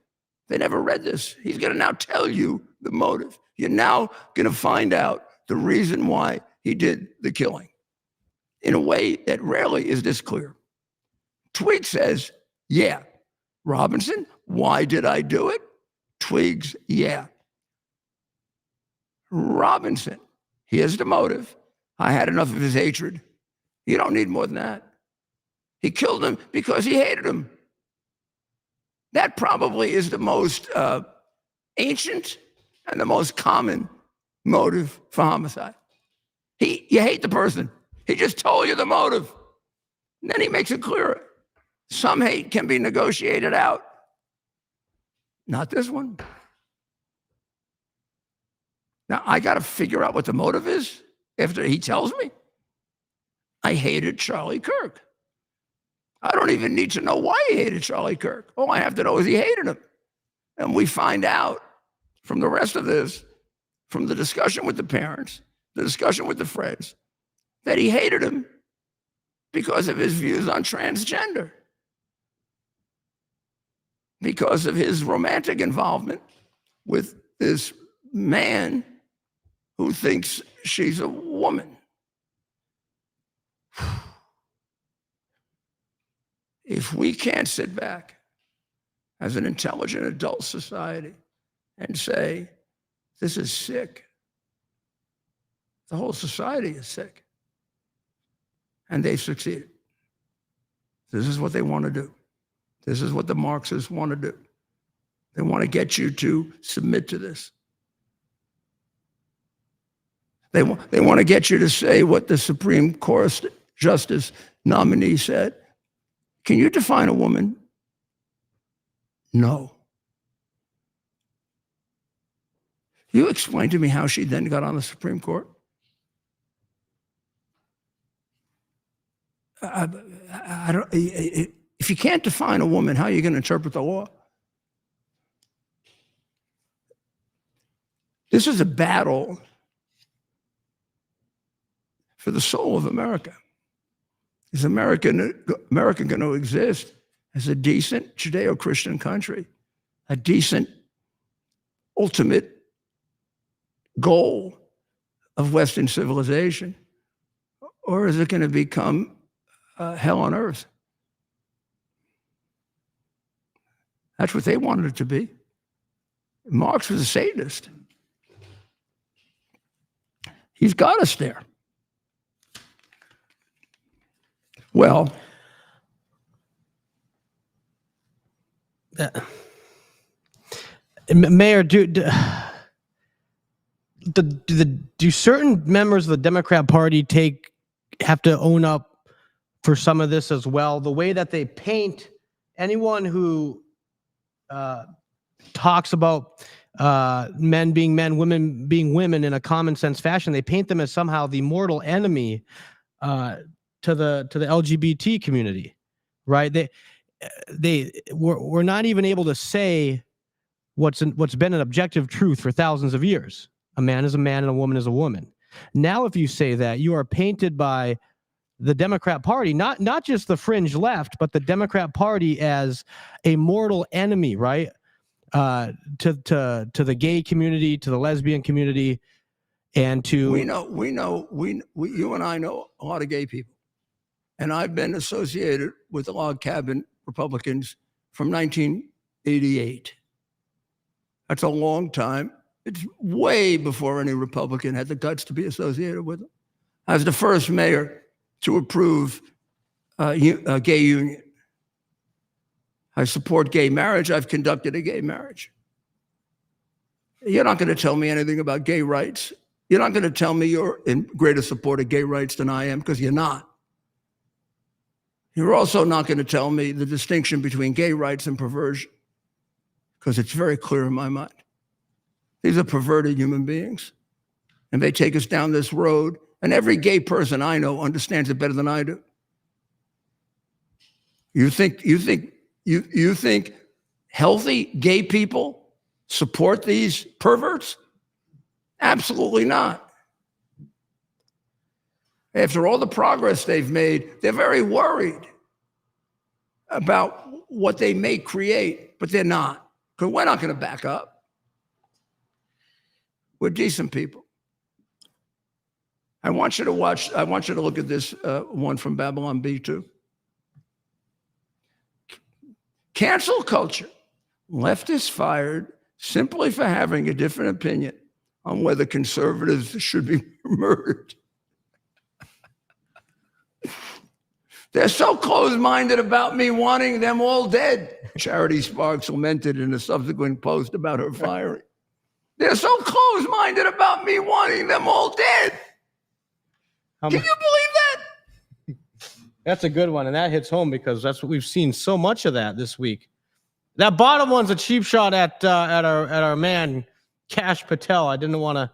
they never read this. He's going to now tell you the motive. You're now going to find out the reason why he did the killing in a way that rarely is this clear. Twiggs says, yeah. Robinson, why did I do it? Twiggs, yeah. Robinson, here's the motive. I had enough of his hatred. You don't need more than that. He killed him because he hated him. That probably is the most ancient and the most common motive for homicide. You hate the person. He just told you the motive. And then he makes it clearer. Some hate can be negotiated out. Not this one. Now, I got to figure out what the motive is after he tells me. I hated Charlie Kirk. I don't even need to know why he hated Charlie Kirk. All I have to know is he hated him. And we find out from the rest of this, from the discussion with the parents, the discussion with the friends, that he hated him because of his views on transgender, because of his romantic involvement with this man who thinks she's a woman. If we can't sit back as an intelligent adult society and say, this is sick, the whole society is sick, and they've succeeded. This is what they want to do. This is what the Marxists want to do. They want to get you to submit to this. They want to get you to say what the Supreme Court Justice nominee said. Can you define a woman? No. You explain to me how she then got on the Supreme Court? I don't. If you can't define a woman, how are you going to interpret the law? This is a battle for the soul of America. Is America going to exist as a decent Judeo-Christian country, a decent ultimate goal of Western civilization, or is it going to become hell on earth? That's what they wanted it to be. Marx was a sadist. He's got us there. Well, Mayor, do certain members of the Democrat Party have to own up for some of this as well? The way that they paint anyone who talks about men being men, women being women in a common sense fashion, they paint them as somehow the mortal enemy to the LGBT community, right? We're not even able to say what's been an objective truth for thousands of years. A man is a man and a woman is a woman. Now, if you say that, you are painted by the Democrat Party, not just the fringe left, but the Democrat Party as a mortal enemy, right? To the gay community, to the lesbian community, and to you and I know a lot of gay people. And I've been associated with the log cabin Republicans from 1988. That's a long time. It's way before any Republican had the guts to be associated with them. I was the first mayor to approve a gay union. I support gay marriage. I've conducted a gay marriage. You're not going to tell me anything about gay rights. You're not going to tell me you're in greater support of gay rights than I am, because you're not. You're also not going to tell me the distinction between gay rights and perversion, because it's very clear in my mind. These are perverted human beings, and they take us down this road, and every gay person I know understands it better than I do. You think healthy gay people support these perverts? Absolutely not. After all the progress they've made, they're very worried about what they may create, but they're not, because we're not going to back up. We're decent people. I want you to look at this one from Babylon B2. Cancel culture. Leftists fired simply for having a different opinion on whether conservatives should be murdered. They're so close-minded about me wanting them all dead, Charity Sparks lamented in a subsequent post about her firing. They're so close-minded about me wanting them all dead. Can you believe that? That's a good one, and that hits home because that's what we've seen so much of that this week. That bottom one's a cheap shot at our man Kash Patel. I didn't want to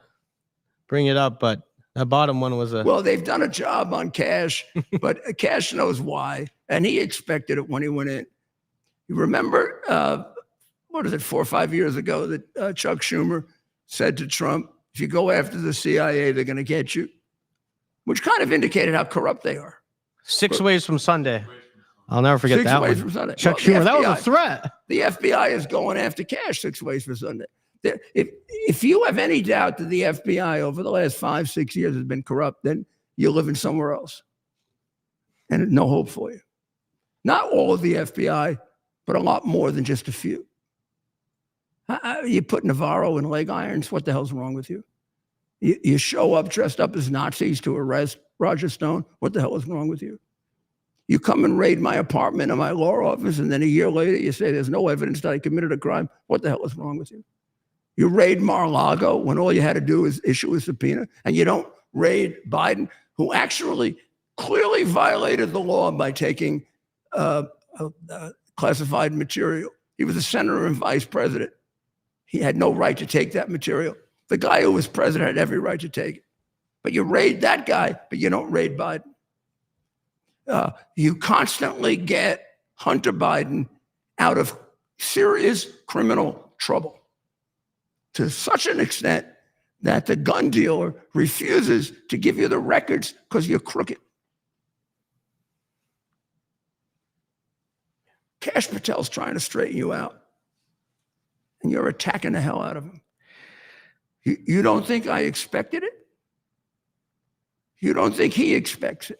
bring it up, but that bottom one was a... Well, they've done a job on Kash, but Kash knows why, and he expected it when he went in. You remember, 4 or 5 years ago that Chuck Schumer said to Trump, if you go after the CIA, they're going to get you, which kind of indicated how corrupt they are. 6 ways from Sunday. I'll never forget 6 that ways one. from Sunday. Chuck Schumer, that was a threat. The FBI is going after Kash 6 ways from Sunday. If you have any doubt that the FBI over the last 5-6 years has been corrupt, then you're living somewhere else. And no hope for you. Not all of the FBI, but a lot more than just a few. You put Navarro in leg irons, what the hell's wrong with you? You show up dressed up as Nazis to arrest Roger Stone, what the hell is wrong with you? You come and raid my apartment and my law office, and then a year later you say there's no evidence that I committed a crime, what the hell is wrong with you? You raid Mar-a-Lago when all you had to do is issue a subpoena, and you don't raid Biden, who actually clearly violated the law by taking classified material. He was a senator and vice president. He had no right to take that material. The guy who was president had every right to take it. But you raid that guy, but you don't raid Biden. You constantly get Hunter Biden out of serious criminal trouble to such an extent that the gun dealer refuses to give you the records because you're crooked. Kash Patel's trying to straighten you out, and you're attacking the hell out of him. You don't think I expected it? You don't think he expects it?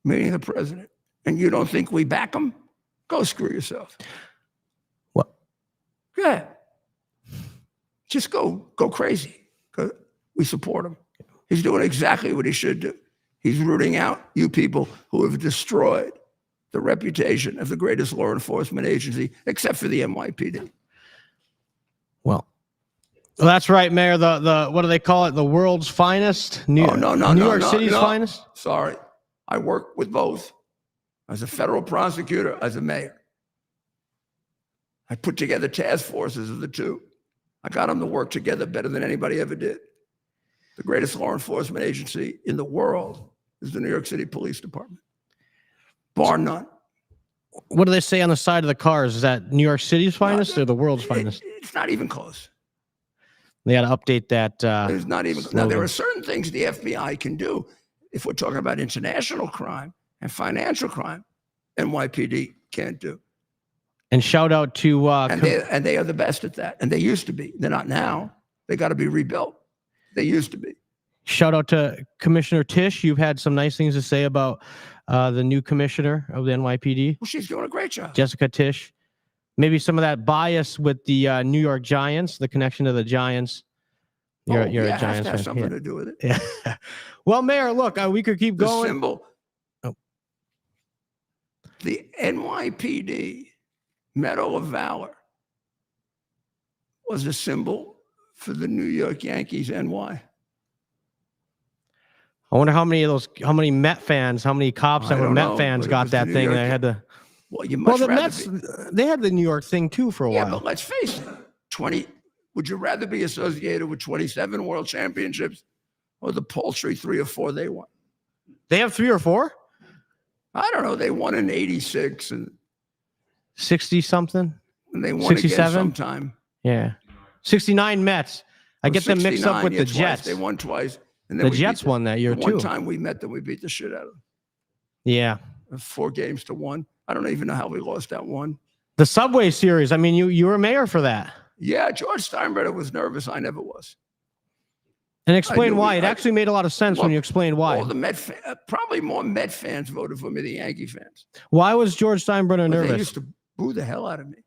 Meaning the president. And you don't think we back him? Go screw yourself. What? Go ahead. Just go crazy, because we support him. He's doing exactly what he should do. He's rooting out you people who have destroyed the reputation of the greatest law enforcement agency, except for the NYPD. Well, that's right, Mayor. The what do they call it? The world's finest? New York City's finest? Sorry. I work with both. As a federal prosecutor, as a mayor. I put together task forces of the two. I got them to work together better than anybody ever did. The greatest law enforcement agency in the world is the New York City Police Department. Bar none. What do they say on the side of the cars? Is that New York City's finest or the world's finest? It's not even close. They got to update that. It's not even. Now, there are certain things the FBI can do. If we're talking about international crime and financial crime, NYPD can't do. And shout out to... and they are the best at that. And they used to be. They're not now. They got to be rebuilt. They used to be. Shout out to Commissioner Tisch. You've had some nice things to say about the new commissioner of the NYPD. Well, she's doing a great job. Jessica Tisch. Maybe some of that bias with the New York Giants, the connection to the Giants. You're a It has Giants to have fan. something Yeah. to do with it. Yeah. Well, Mayor, look, we could keep The going. symbol. Oh. The NYPD Medal of Valor was a symbol for the New York Yankees. NY. I wonder how many Met fans, how many cops that I were don't Met know, fans but it got was the that New thing. York They had to. Well, you Well, much the rather Mets, be, they had the New York thing too for a yeah, while. but let's face it, 20. Would you rather be associated with 27 world championships or the paltry 3 or 4 they won? They have 3 or 4? I don't know. They won in '86 and 60 something. and they won 67? again sometime. Yeah. 69 Mets. I Or get them mixed up 69, with yeah, the twice. Jets. They won twice. And The we beat Jets them. won that year The one too. time we met them, we beat the shit out of them. Yeah. 4 games to 1. I don't even know how we lost that one. The Subway Series. I mean, you were mayor for that. Yeah, George Steinbrenner was nervous. I never was. And explain knew why. we- It I- actually made a lot of sense when Look, you explained why. All the probably more Met fans voted for me than Yankee fans. Why was George Steinbrenner But they nervous? used to boo the hell out of me.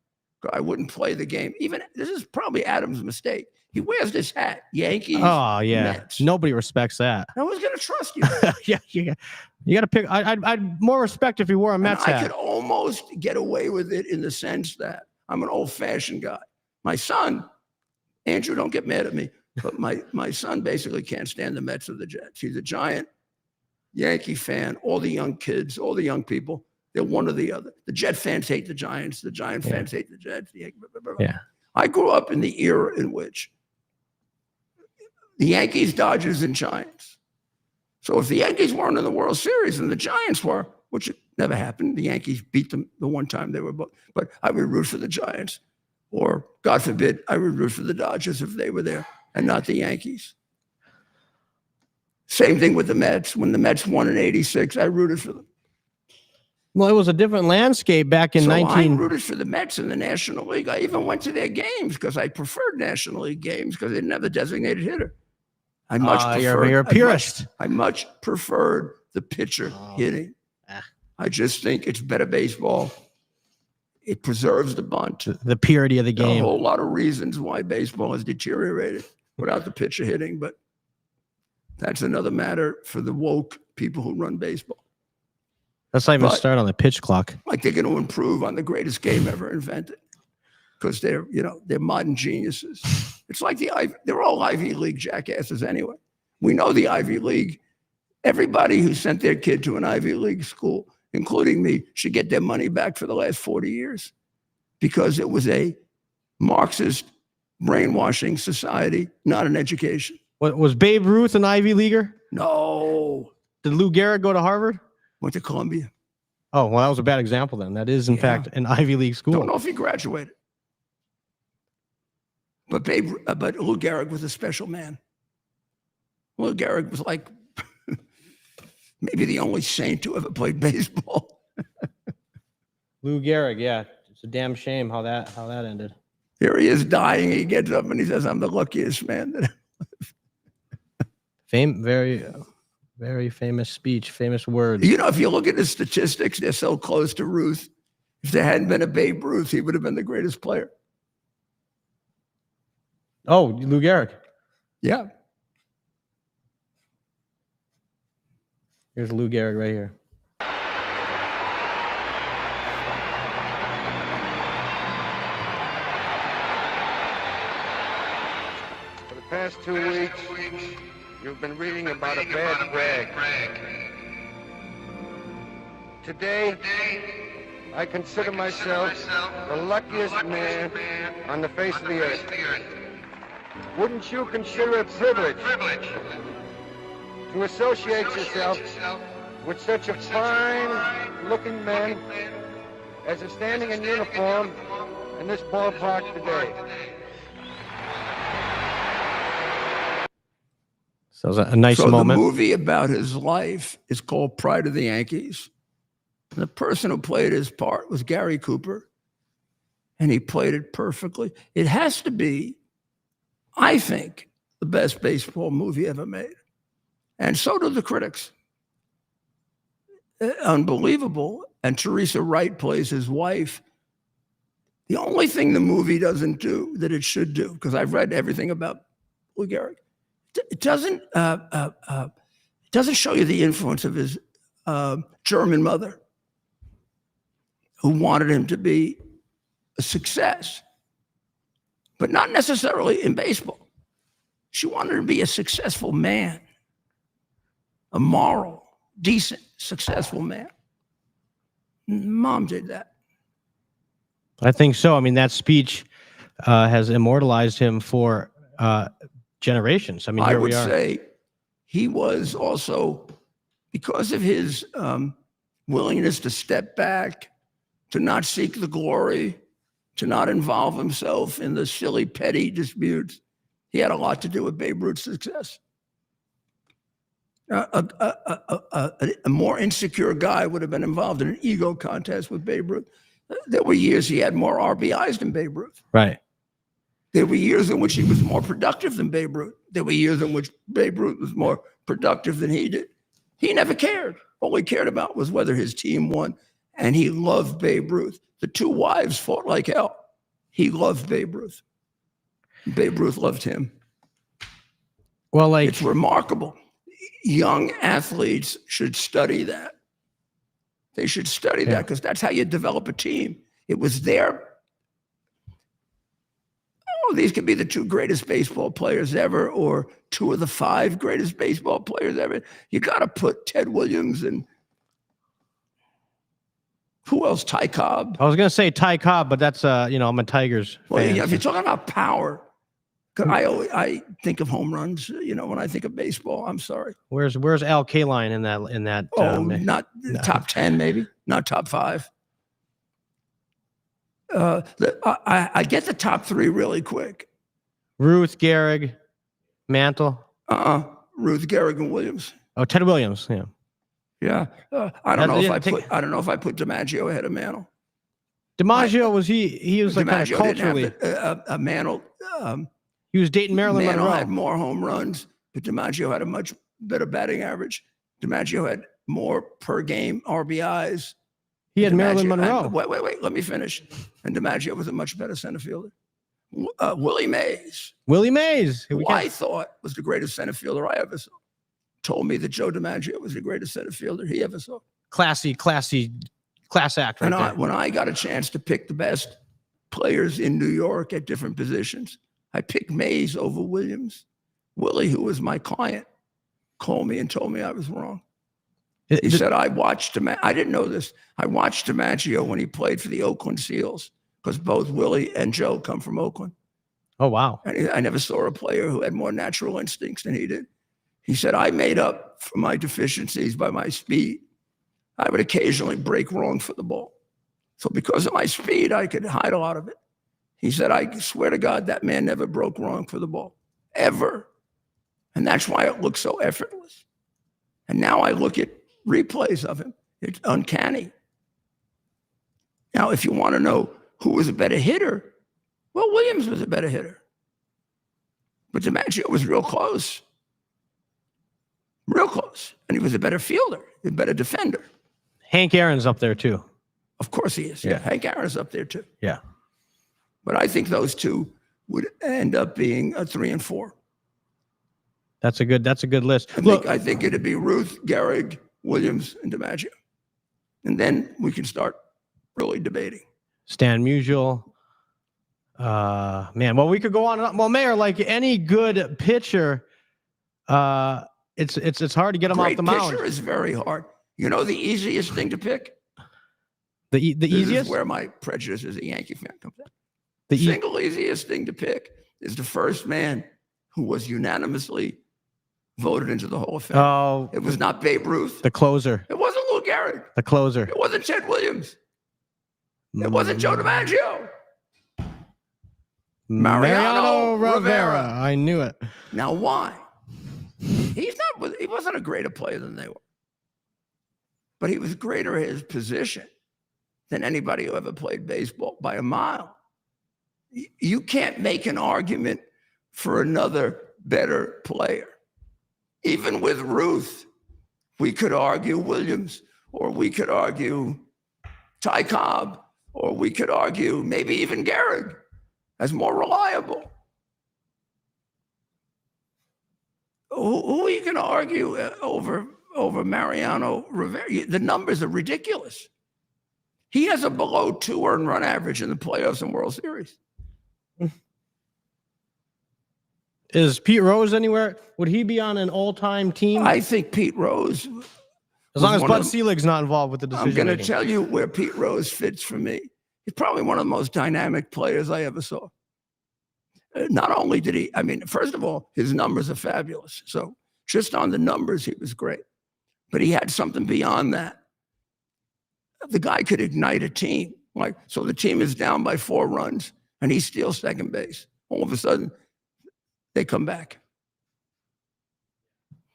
I wouldn't play the game. Even this is probably Adam's mistake. He wears this hat, Yankees. Oh yeah, Mets. nobody respects that. I was going to trust you. Yeah, you got to pick. I'd more respect if you wore a And Mets I hat. could almost get away with it in the sense that I'm an old-fashioned guy. My son, Andrew, don't get mad at me, but my son basically can't stand the Mets or the Jets. He's a giant Yankee fan. All the young kids, all the young people, they're one or the other. The Jet fans hate the Giants. The Giant fans hate the Jets. The Yankee, blah, blah, blah. Yeah. I grew up in the era in which the Yankees, Dodgers, and Giants. So if the Yankees weren't in the World Series and the Giants were, which never happened, the Yankees beat them the one time they were both, but I would root for the Giants. Or, God forbid, I would root for the Dodgers if they were there and not the Yankees. Same thing with the Mets. When the Mets won in '86, I rooted for them. Well, it was a different landscape back in So 19. I rooted for the Mets in the National League. I even went to their games because I preferred National League games because they didn't have a designated hitter. I much preferred. You're a purist. I much preferred the pitcher hitting. I just think it's better baseball. It preserves the bunt. The purity of the There are a game. whole lot of reasons why baseball has deteriorated without the pitcher hitting, but that's another matter for the woke people who run baseball. Let's not even But- start on the pitch clock. Like they're going to improve on the greatest game ever invented because they're modern geniuses. It's like they're all Ivy League jackasses anyway. We know the Ivy League. Everybody who sent their kid to an Ivy League school, including me, should get their money back for the last 40 years because it was a Marxist brainwashing society, not an education. What, was Babe Ruth an Ivy Leaguer? No. Did Lou Gehrig go to Harvard? Went to Columbia. Oh, well, that was a bad example then. That is, in fact, an Ivy League school. Don't know if he graduated. But Lou Gehrig was a special man. Lou Gehrig was like maybe the only saint who ever played baseball. Lou Gehrig, yeah. It's a damn shame how that ended. Here he is dying. He gets up and he says, "I'm the luckiest man that." Very famous speech, famous words. You know, if you look at the statistics, they're so close to Ruth. If there hadn't been a Babe Ruth, he would have been the greatest player. Oh, Lou Gehrig. Yeah. Here's Lou Gehrig right here. For the past 2 weeks, you've been reading about a bad rag. Today, I consider myself the luckiest man on the face of the earth. Wouldn't you consider it privilege to associate yourself with such a fine-looking man as is standing in uniform in this ballpark today? So it was a nice So moment. the movie about his life is called Pride of the Yankees. And the person who played his part was Gary Cooper, and he played it perfectly. It has to be, I think, the best baseball movie ever made. And so do the critics. Unbelievable. And Teresa Wright plays his wife. The only thing the movie doesn't do that it should do, because I've read everything about Lou Gehrig, it doesn't show you the influence of his German mother, who wanted him to be a success, but not necessarily in baseball. She wanted him to be a successful man, a moral, decent, successful man. Mom did that. I think so. I mean, that speech has immortalized him for generations. I mean, here I would we are. say he was also, because of his willingness to step back, to not seek the glory, to not involve himself in the silly, petty disputes, he had a lot to do with Babe Ruth's success. A more insecure guy would have been involved in an ego contest with Babe Ruth. There were years he had more RBIs than Babe Ruth. Right. There were years in which he was more productive than Babe Ruth. There were years in which Babe Ruth was more productive than he did. He never cared. All he cared about was whether his team won. And he loved Babe Ruth. The two wives fought like hell. He loved Babe Ruth. Babe Ruth loved him. Well, it's remarkable. Young athletes should study that. They should study that, because that's how you develop a team. It was there. Oh, these could be the two greatest baseball players ever, or two of the five greatest baseball players ever. You got to put Ted Williams and who else? Ty Cobb. I was going to say Ty Cobb, but that's I'm a Tigers fan. Well, if you're talking about power, 'cause I think of home runs. When I think of baseball, I'm sorry. Where's Al Kaline in that? Not top 10, maybe not top 5. I get the top 3 really quick. Ruth, Gehrig, Mantle. Ruth, Gehrig, and Williams. Oh, Ted Williams. Yeah. Yeah. I don't know if I put DiMaggio ahead of Mantle. DiMaggio he was like kind of DiMaggio culturally. didn't have a Mantle. He was dating Marilyn Mantle Monroe. had more home runs, but DiMaggio had a much better batting average. DiMaggio had more per game RBIs. He had Marilyn Monroe. Wait, let me finish. And DiMaggio was a much better center fielder. Willie Mays. Willie Mays. Who I thought was the greatest center fielder I ever saw. Told me that Joe DiMaggio was the greatest center fielder he ever saw. Class act. Right there. When I got a chance to pick the best players in New York at different positions, I picked Mays over Williams. Willie, who was my client, called me and told me I was wrong. He said, I didn't know this. I watched DiMaggio when he played for the Oakland Seals, because both Willie and Joe come from Oakland. Oh, wow. And I never saw a player who had more natural instincts than he did. He said, I made up for my deficiencies by my speed. I would occasionally break wrong for the ball. So because of my speed, I could hide a lot of it. He said, I swear to God, that man never broke wrong for the ball, ever. And that's why it looks so effortless. And now I look at replays of him. It's uncanny. Now, if you want to know who was a better hitter, well, Williams was a better hitter. But DiMaggio was real close. Real close. And he was a better fielder, a better defender. Hank Aaron's up there too. Of course he is. Yeah. Hank Aaron's up there too. Yeah. But I think those two would end up being a 3 and 4. That's a good list. I think it'd be Ruth, Gehrig, Williams, and DiMaggio. And then we can start really debating. Stan Musial. Man, well, we could go on and on. Well, Mayor, like any good pitcher, it's hard to get him off the mound. Pitcher is very hard. You know the easiest thing to pick? The This easiest? is where my prejudice as a Yankee fan comes in. The single easiest thing to pick is the first man who was unanimously voted into the Hall of Fame. Oh. It was not Babe Ruth. The closer. It wasn't Lou Gehrig. The closer. It wasn't Ted Williams. It wasn't Joe DiMaggio. Mariano Rivera. I knew it. Now, why? He wasn't a greater player than they were. But he was greater at his position than anybody who ever played baseball by a mile. You can't make an argument for another better player. even with Ruth, we could argue Williams, or we could argue Ty Cobb, or we could argue maybe even Gehrig as more reliable. Who are you going to argue over Mariano Rivera? The numbers are ridiculous. He has a below 2 earned run average in the playoffs and World Series. Is Pete Rose anywhere? Would he be on an all-time team? I think Pete Rose, as long as Bud Selig's not involved with the decision. I'm going to tell you where Pete Rose fits for me. He's probably one of the most dynamic players I ever saw. Not only did he, I mean, first of all, his numbers are fabulous. So just on the numbers, he was great. But he had something beyond that. The guy could ignite a team. Like, so the team is down by 4 runs, and he steals second base. All of a sudden, they come back.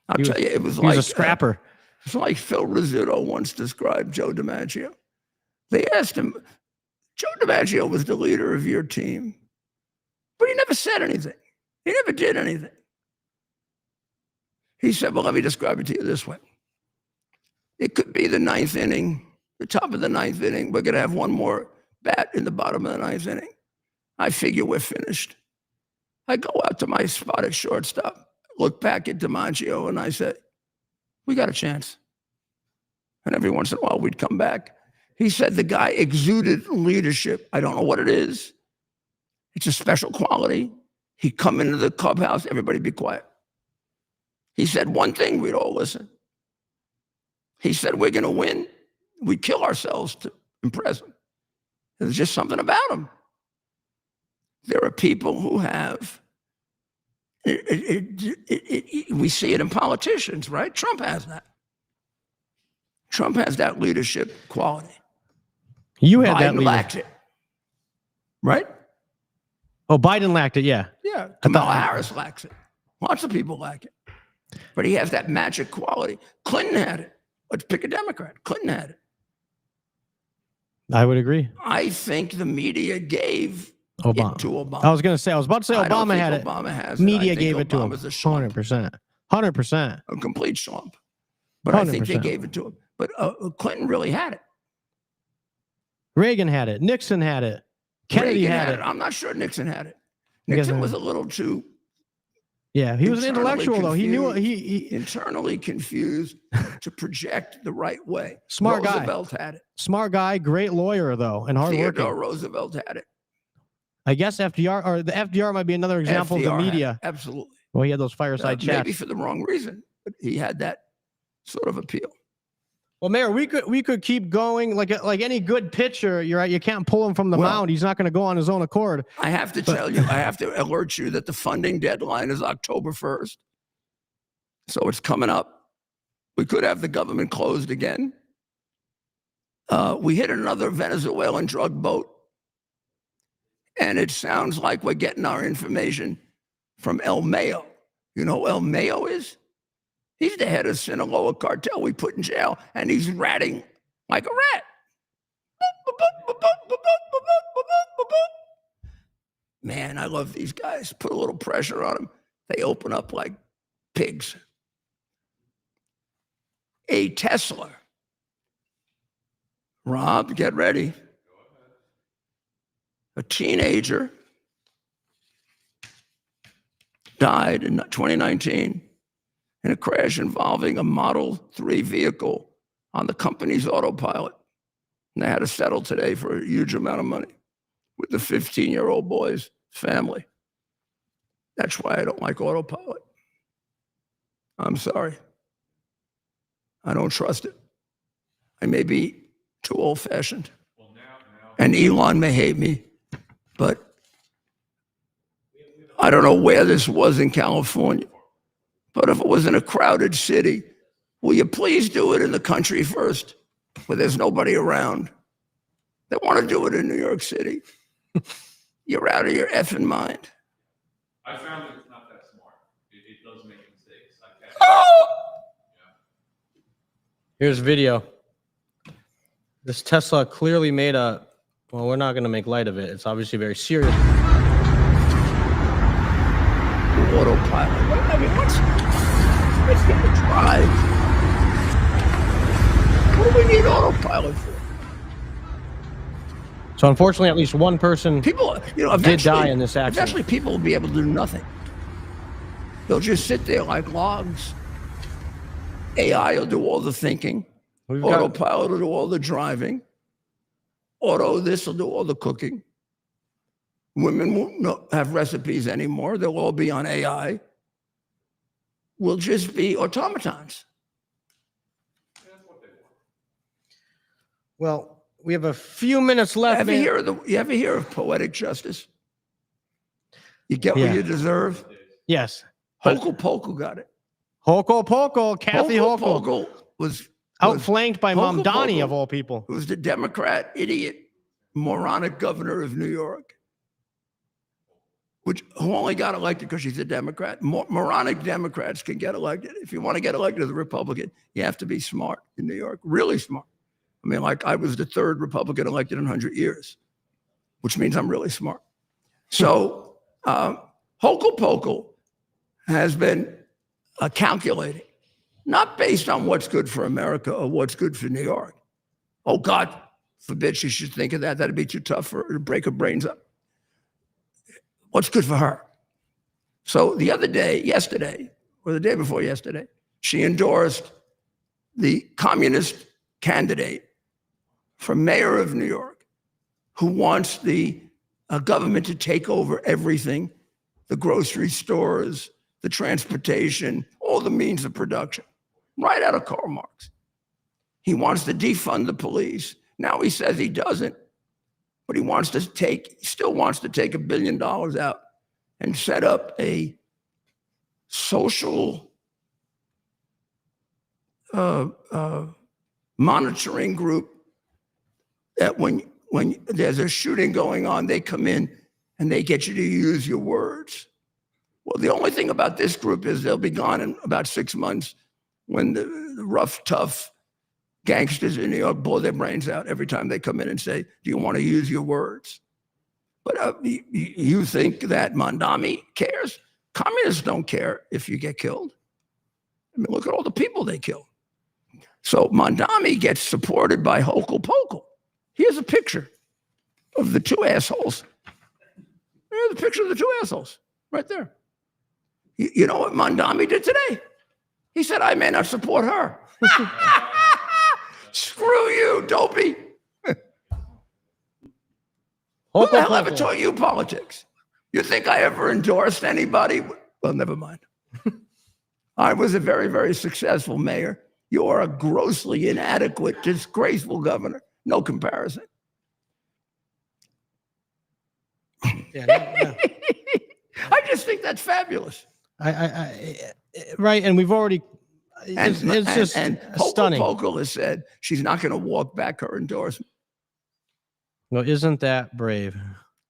I'll tell you, it was like a scrapper. It's like Phil Rizzuto once described Joe DiMaggio. They asked him, Joe DiMaggio was the leader of your team, but he never said anything. He never did anything. He said, well, let me describe it to you this way. It could be the 9th inning, the top of the 9th inning. We're going to have one more bat in the bottom of the 9th inning. I figure we're finished. I go out to my spot at shortstop, look back at DiMaggio, and I say, we got a chance. And every once in a while, we'd come back. He said the guy exuded leadership. I don't know what it is. It's a special quality. He'd come into the clubhouse, everybody be quiet. He said one thing, we'd all listen. He said, we're going to win. We kill ourselves to impress him. There's just something about him. There are people who have, we see it in politicians, right? Trump has that. Trump has that leadership quality. You had Biden that leader. lacked it, right? Oh, Biden lacked it, yeah. Yeah, Kamala Harris lacks it. Lots of people lack it. But he has that magic quality. Clinton had it. Let's pick a Democrat. Clinton had it. I would agree. I think the media gave Obama. it to Obama. I was about to say I don't Obama think had it. Obama has Media I think gave it to him. Obama's a schlump, 100%. 100%. a complete slump. But I think they 100%. gave it to him. But Clinton really had it. Reagan had it. Nixon had it. Kennedy Reagan had it. I'm not sure Nixon had it. You guys Nixon had was it. a little too Yeah, he was an internally intellectual, though. He knew confused, he internally confused to project the right way. Smart guy. Roosevelt had it. smart guy, great lawyer, though, and hardworking. Theodore Roosevelt had it. I guess FDR, or the FDR might be another example of the FDR had media. it, absolutely. Well, he had those fireside chats. Maybe for the wrong reason, but he had that sort of appeal. Well, Mayor, we could keep going like any good pitcher. You're right. You can't pull him from the mound. He's not going to go on his own accord. I have to tell you, I have to alert you that the funding deadline is October 1st. So it's coming up. We could have the government closed again. We hit another Venezuelan drug boat. And it sounds like we're getting our information from El Mayo. You know who El Mayo is? He's the head of Sinaloa cartel we put in jail, and he's ratting like a rat. Man, I love these guys. Put a little pressure on them. They open up like pigs. A Tesla. Rob, get ready. A teenager died in 2019 in a crash involving a Model 3 vehicle on the company's autopilot. And they had to settle today for a huge amount of money with the 15-year-old boy's family. That's why I don't like autopilot. I'm sorry. I don't trust it. I may be too old-fashioned. And Elon may hate me, but I don't know where this was in California. But if it was in a crowded city, will you please do it in the country first, where there's nobody around? They want to do it in New York City. You're out of your effing mind. I found that it's not that smart. It does make mistakes. Here's video. This Tesla clearly made a, well, we're not going to make light of it. It's obviously very serious. Autopilot. I mean, It's going to drive. What do we need autopilot for? So unfortunately, at least one person People, did die in this accident. Eventually, people will be able to do nothing. They'll just sit there like logs. AI will do all the thinking. Autopilot will do all the driving. This will do all the cooking. Women won't have recipes anymore. They'll all be on AI. We'll just be automatons. Well, we have a few minutes left. You ever hear of poetic justice? You get what you deserve? Yes. Hochul got it. Hochul, Kathy Hochul was outflanked by Mamdani of all people. Who was the Democrat idiot, moronic governor of New York, who only got elected because she's a Democrat. Moronic Democrats can get elected. If you want to get elected as a Republican, you have to be smart in New York, really smart. I mean, like I was the third Republican elected in 100 years, which means I'm really smart. So Hochul has been calculating, not based on what's good for America or what's good for New York. Oh, God forbid she should think of that. That'd be too tough for her to break her brains up. What's good for her? So the other day, yesterday, or the day before yesterday, she endorsed the communist candidate for mayor of New York, who wants the government to take over everything, the grocery stores, the transportation, all the means of production, right out of Karl Marx. He wants to defund the police. Now he says he doesn't, but he still wants to take $1 billion out and set up a social monitoring group that when there's a shooting going on, they come in and they get you to use your words. Well, the only thing about this group is they'll be gone in about 6 months when the rough, tough gangsters in New York blow their brains out every time they come in and say, do you want to use your words? But you think that Mamdani cares? Communists don't care if you get killed. I mean, look at all the people they kill. So Mamdani gets supported by Hochul. Here's a picture of the two assholes. Here's a picture of the two assholes right there. You know what Mamdani did today? He said, I may not support her. Screw you, dopey. Who the hell ever taught you politics? You think I ever endorsed anybody? Well, never mind. I was a very, very successful mayor. You are a grossly inadequate, disgraceful governor. No comparison. Yeah. I just think that's fabulous. Right, and we've already. It's just stunning. Hochul has said she's not going to walk back her endorsement. No, isn't that brave?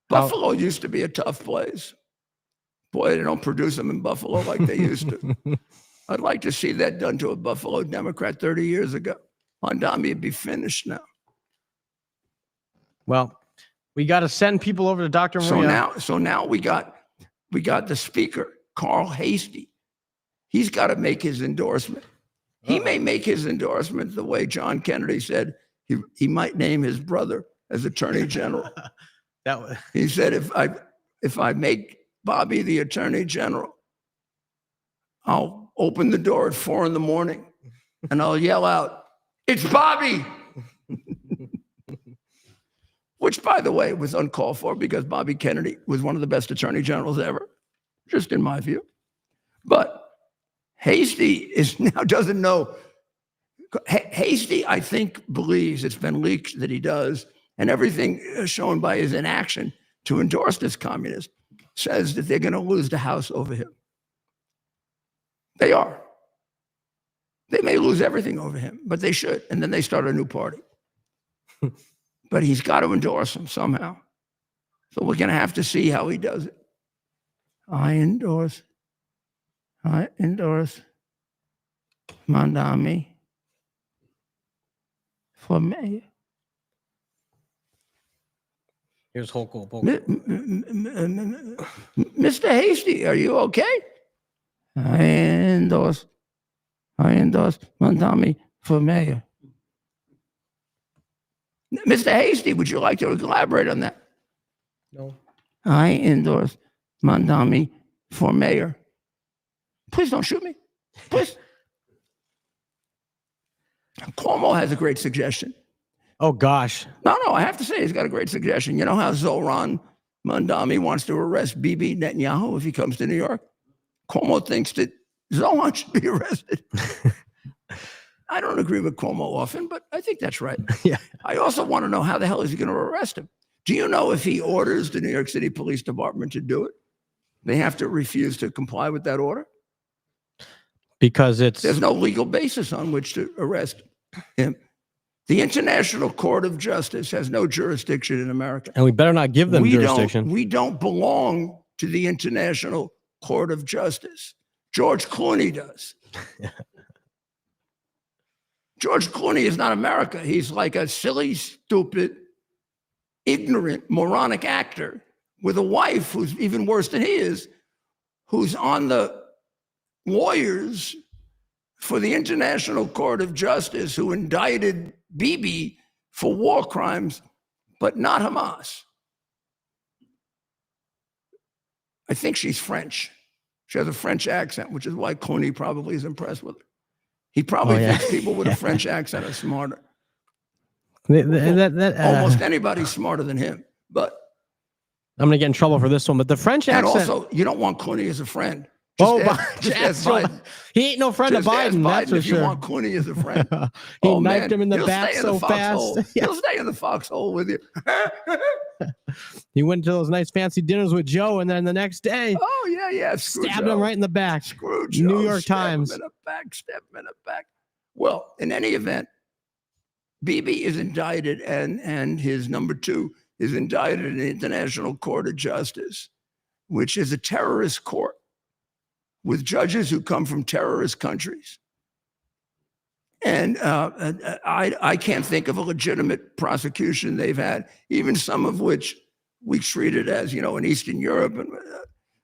Buffalo used to be a tough place. Boy, they don't produce them in Buffalo like they used to. I'd like to see that done to a Buffalo Democrat 30 years ago. Mamdani would be finished now. Well, we got to send people over to Dr. Maria. So now we got the speaker, Carl Hastie. He's got to make his endorsement. He may make his endorsement the way John Kennedy said he might name his brother as Attorney General. He said, if I make Bobby the Attorney General, I'll open the door at 4 a.m. and I'll yell out, "It's Bobby!" Which, by the way, was uncalled for because Bobby Kennedy was one of the best attorney generals ever, just in my view. But Hastie doesn't know. Hastie, I think, believes it's been leaked that he does, and everything shown by his inaction to endorse this communist says that they're going to lose the House over him. They are. They may lose everything over him, but they should, and then they start a new party. But he's got to endorse him somehow. So we're going to have to see how he does it. I endorse Mamdani for mayor. Here's Hochul. Mr. Hastie, are you okay? I endorse I endorse Mondami for mayor. Mr. Hasty, would you like to elaborate on that? No. I endorse Mondami for mayor. Please don't shoot me. Please. Cuomo has a great suggestion. Oh, gosh. No, I have to say he's got a great suggestion. You know how Zoran Mondami wants to arrest Bibi Netanyahu if he comes to New York? Cuomo thinks that Zoran should be arrested. I don't agree with Cuomo often, but I think that's right. Yeah. I also want to know how the hell is he going to arrest him? Do you know if he orders the New York City Police Department to do it, they have to refuse to comply with that order? Because there's no legal basis on which to arrest him. The International Court of Justice has no jurisdiction in America. And we better not give them jurisdiction. We don't belong to the International Court of Justice. George Clooney does. George Clooney is not America. He's like a silly, stupid, ignorant, moronic actor with a wife who's even worse than he is, who's on the lawyers for the International Court of Justice who indicted Bibi for war crimes, but not Hamas. I think she's French. She has a French accent, which is why Clooney probably is impressed with her. He probably thinks people with a French accent are smarter. Almost anybody's smarter than him. But I'm going to get in trouble for this one. But the French accent. And also, you don't want Clooney as a friend. Just Biden. He ain't no friend of Biden. That's for if sure. you want Clooney as a friend. He knifed him in the back so fast. He'll stay in the foxhole with you. He went to those nice fancy dinners with Joe, and then the next day, stabbed him right in the back. Screw New Joe, York Times. Stab him in the back. Well, in any event, Bibi is indicted, and his number two is indicted in the International Court of Justice, which is a terrorist court with judges who come from terrorist countries. And I can't think of a legitimate prosecution they've had, even some of which we treated as, in Eastern Europe. And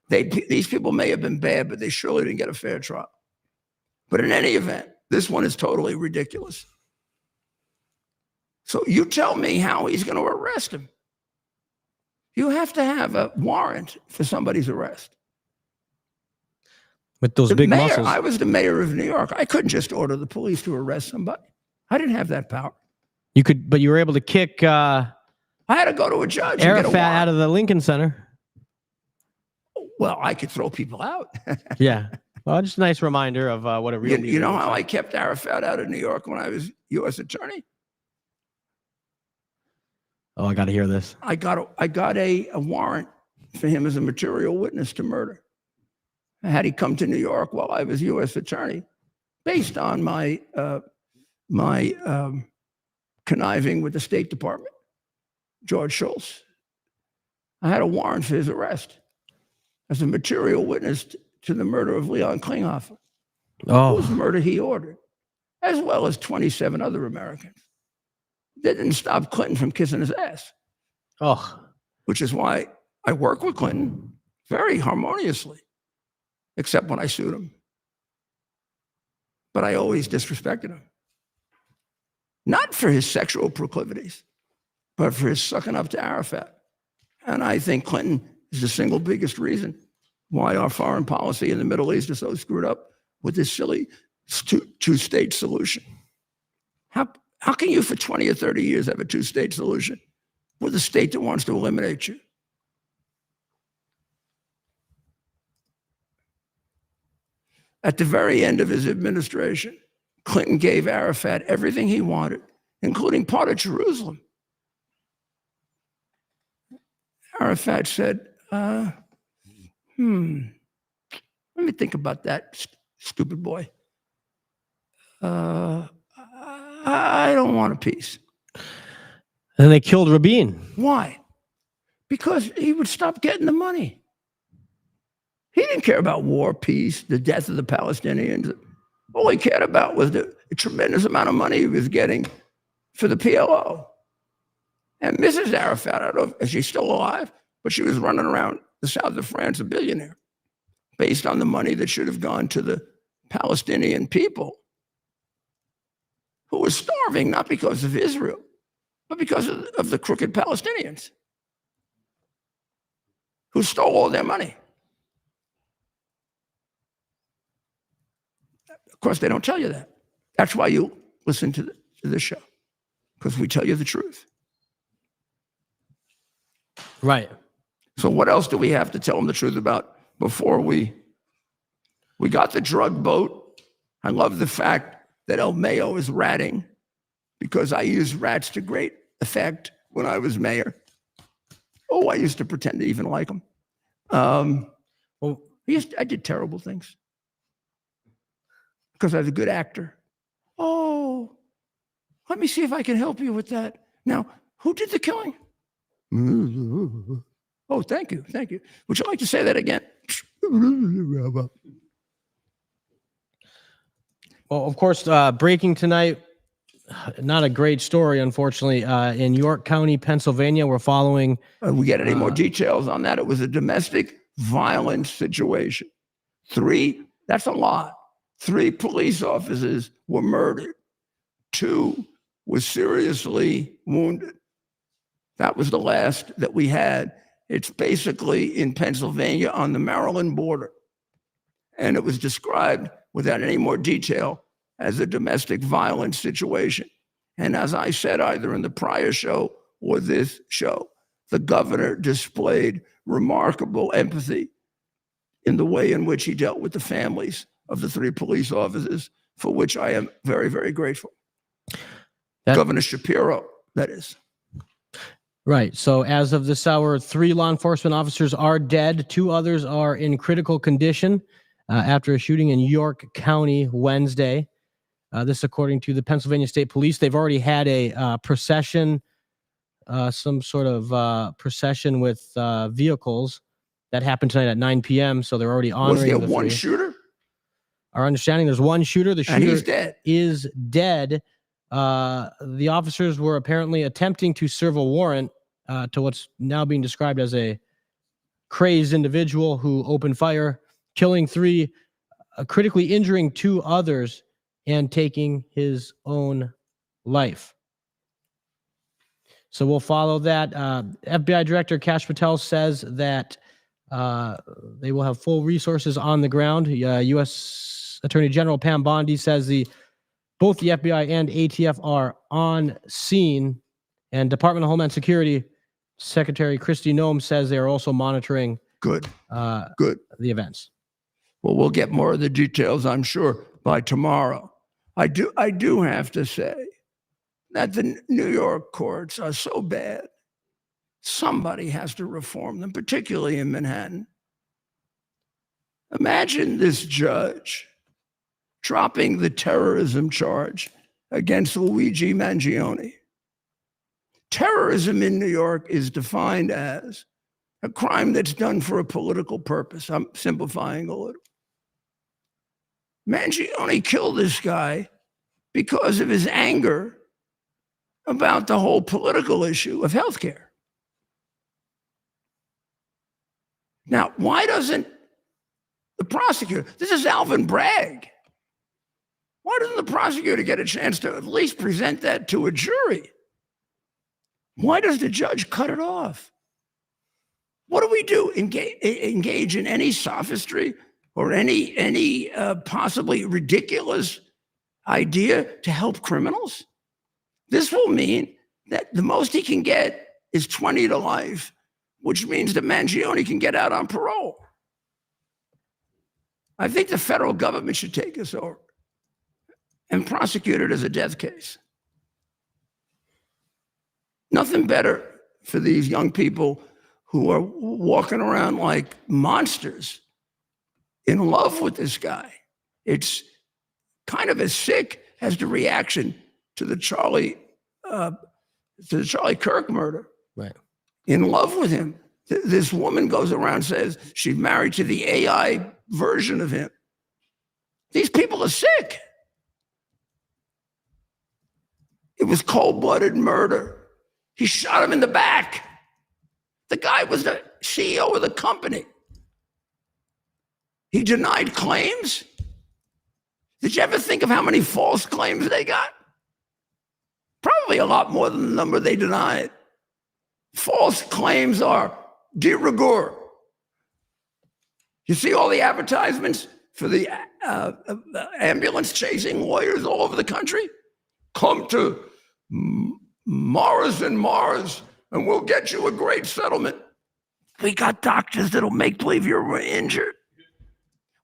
these people may have been bad, but they surely didn't get a fair trial. But in any event, this one is totally ridiculous. So you tell me how he's going to arrest him. You have to have a warrant for somebody's arrest. With those big muscles. I was the mayor of New York. I couldn't just order the police to arrest somebody. I didn't have that power. You could, but you were able to kick I had to go to a judge. Arafat out of the Lincoln Center. Well, I could throw people out. Yeah. Well, just a nice reminder of what a real you know how I kept Arafat out of New York when I was U.S. attorney? Oh, I got to hear this. I got a warrant for him as a material witness to murder. Had he come to New York while I was U.S. attorney, based on my conniving with the State Department, George Shultz. I had a warrant for his arrest as a material witness to the murder of Leon Klinghoffer, whose murder he ordered, as well as 27 other Americans. That didn't stop Clinton from kissing his ass. Which is why I work with Clinton very harmoniously, except when I sued him. But I always disrespected him. Not for his sexual proclivities, but for his sucking up to Arafat. And I think Clinton is the single biggest reason why our foreign policy in the Middle East is so screwed up with this silly two-state solution. How can you for 20 or 30 years have a two-state solution with a state that wants to eliminate you? At the very end of his administration, Clinton gave Arafat everything he wanted, including part of Jerusalem. Arafat said, let me think about that, stupid boy. I don't want a peace. And they killed Rabin. Why? Because he would stop getting the money. He didn't care about war, peace, the death of the Palestinians. All he cared about was the tremendous amount of money he was getting for the PLO. And Mrs. Arafat, I don't know if she's still alive, but she was running around the south of France, a billionaire, based on the money that should have gone to the Palestinian people. who were starving, not because of Israel, but because of the crooked Palestinians who stole all their money. Of course, they don't tell you that. That's why you listen to this show, because we tell you the truth. Right. So what else do we have to tell them the truth about before we got the drug boat? I love the fact that El Mayo is ratting, because I used rats to great effect when I was mayor. Oh, I used to pretend to even like him. I did terrible things because I was a good actor. Oh, let me see if I can help you with that. Now, who did the killing? Oh, thank you. Thank you. Would you like to say that again? Well, of course, breaking tonight, not a great story, unfortunately. In York County, Pennsylvania, we're following. We get any more details on that? It was a domestic violence situation. 3, that's a lot. 3 police officers were murdered. 2 were seriously wounded. That was the last that we had. It's basically in Pennsylvania on the Maryland border. And it was described without any more detail as a domestic violence situation. And as I said, either in the prior show or this show, the governor displayed remarkable empathy in the way in which he dealt with the families of the 3 police officers, for which I am very, very grateful. Governor Shapiro, that is. Right. So as of this hour, 3 law enforcement officers are dead. 2 others are in critical condition after a shooting in York County Wednesday. This according to the Pennsylvania State Police. They've already had a procession, some sort of procession with vehicles that happened tonight at 9 p.m. So they're already honoring. Was there the one 3. shooter? Our understanding, there's one shooter. The shooter and he's dead. Is dead. The officers were apparently attempting to serve a warrant to what's now being described as a crazed individual who opened fire, killing 3, critically injuring 2 others, and taking his own life. So we'll follow that. FBI Director Kash Patel says that they will have full resources on the ground. U.S. Attorney General Pam Bondi says both the FBI and ATF are on scene, and Department of Homeland Security Secretary Kristi Noem says they are also monitoring Good. the events. Well, we'll get more of the details, I'm sure, by tomorrow. I do have to say that the New York courts are so bad. Somebody has to reform them, particularly in Manhattan. Imagine this judge dropping the terrorism charge against Luigi Mangione. Terrorism in New York is defined as a crime that's done for a political purpose. I'm simplifying a little. Mangione killed this guy because of his anger about the whole political issue of healthcare. Now, why doesn't the prosecutor, this is Alvin Bragg, why doesn't the prosecutor get a chance to at least present that to a jury? Why does the judge cut it off? What do we do? Engage in any sophistry or any possibly ridiculous idea to help criminals? This will mean that the most he can get is 20 to life, which means that Mangione can get out on parole. I think the federal government should take this over and prosecute it as a death case. Nothing better for these young people who are walking around like monsters in love with this guy. It's kind of as sick as the reaction to the Charlie Kirk murder. Right. In love with him. This woman goes around and says she's married to the AI version of him. These people are sick. It was cold-blooded murder. He shot him in the back. The guy was the CEO of the company. He denied claims. Did you ever think of how many false claims they got? Probably a lot more than the number they denied. False claims are de rigueur. You see all the advertisements for the ambulance chasing lawyers all over the country? Come to Mars and Mars, and we'll get you a great settlement. We got doctors that'll make believe you're injured.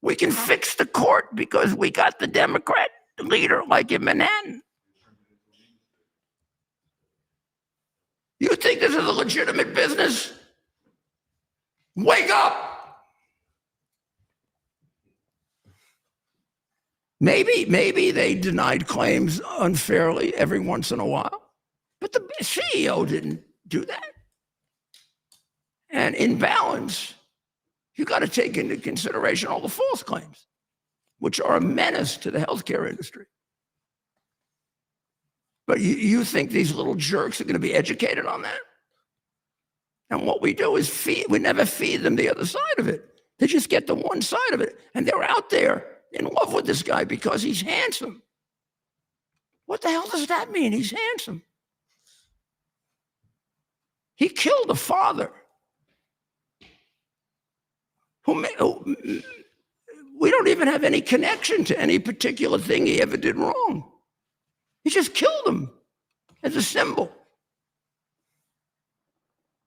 We can fix the court because we got the Democrat leader like in Manhattan. You think this is a legitimate business? Wake up! Maybe they denied claims unfairly every once in a while, but the CEO didn't do that. And in balance, you got to take into consideration all the false claims, which are a menace to the healthcare industry. But you think these little jerks are going to be educated on that? And what we do is we never feed them the other side of it. They just get the one side of it. And they're out there in love with this guy because he's handsome. What the hell does that mean? He's handsome. He killed a father. We don't even have any connection to any particular thing he ever did wrong. He just killed him as a symbol.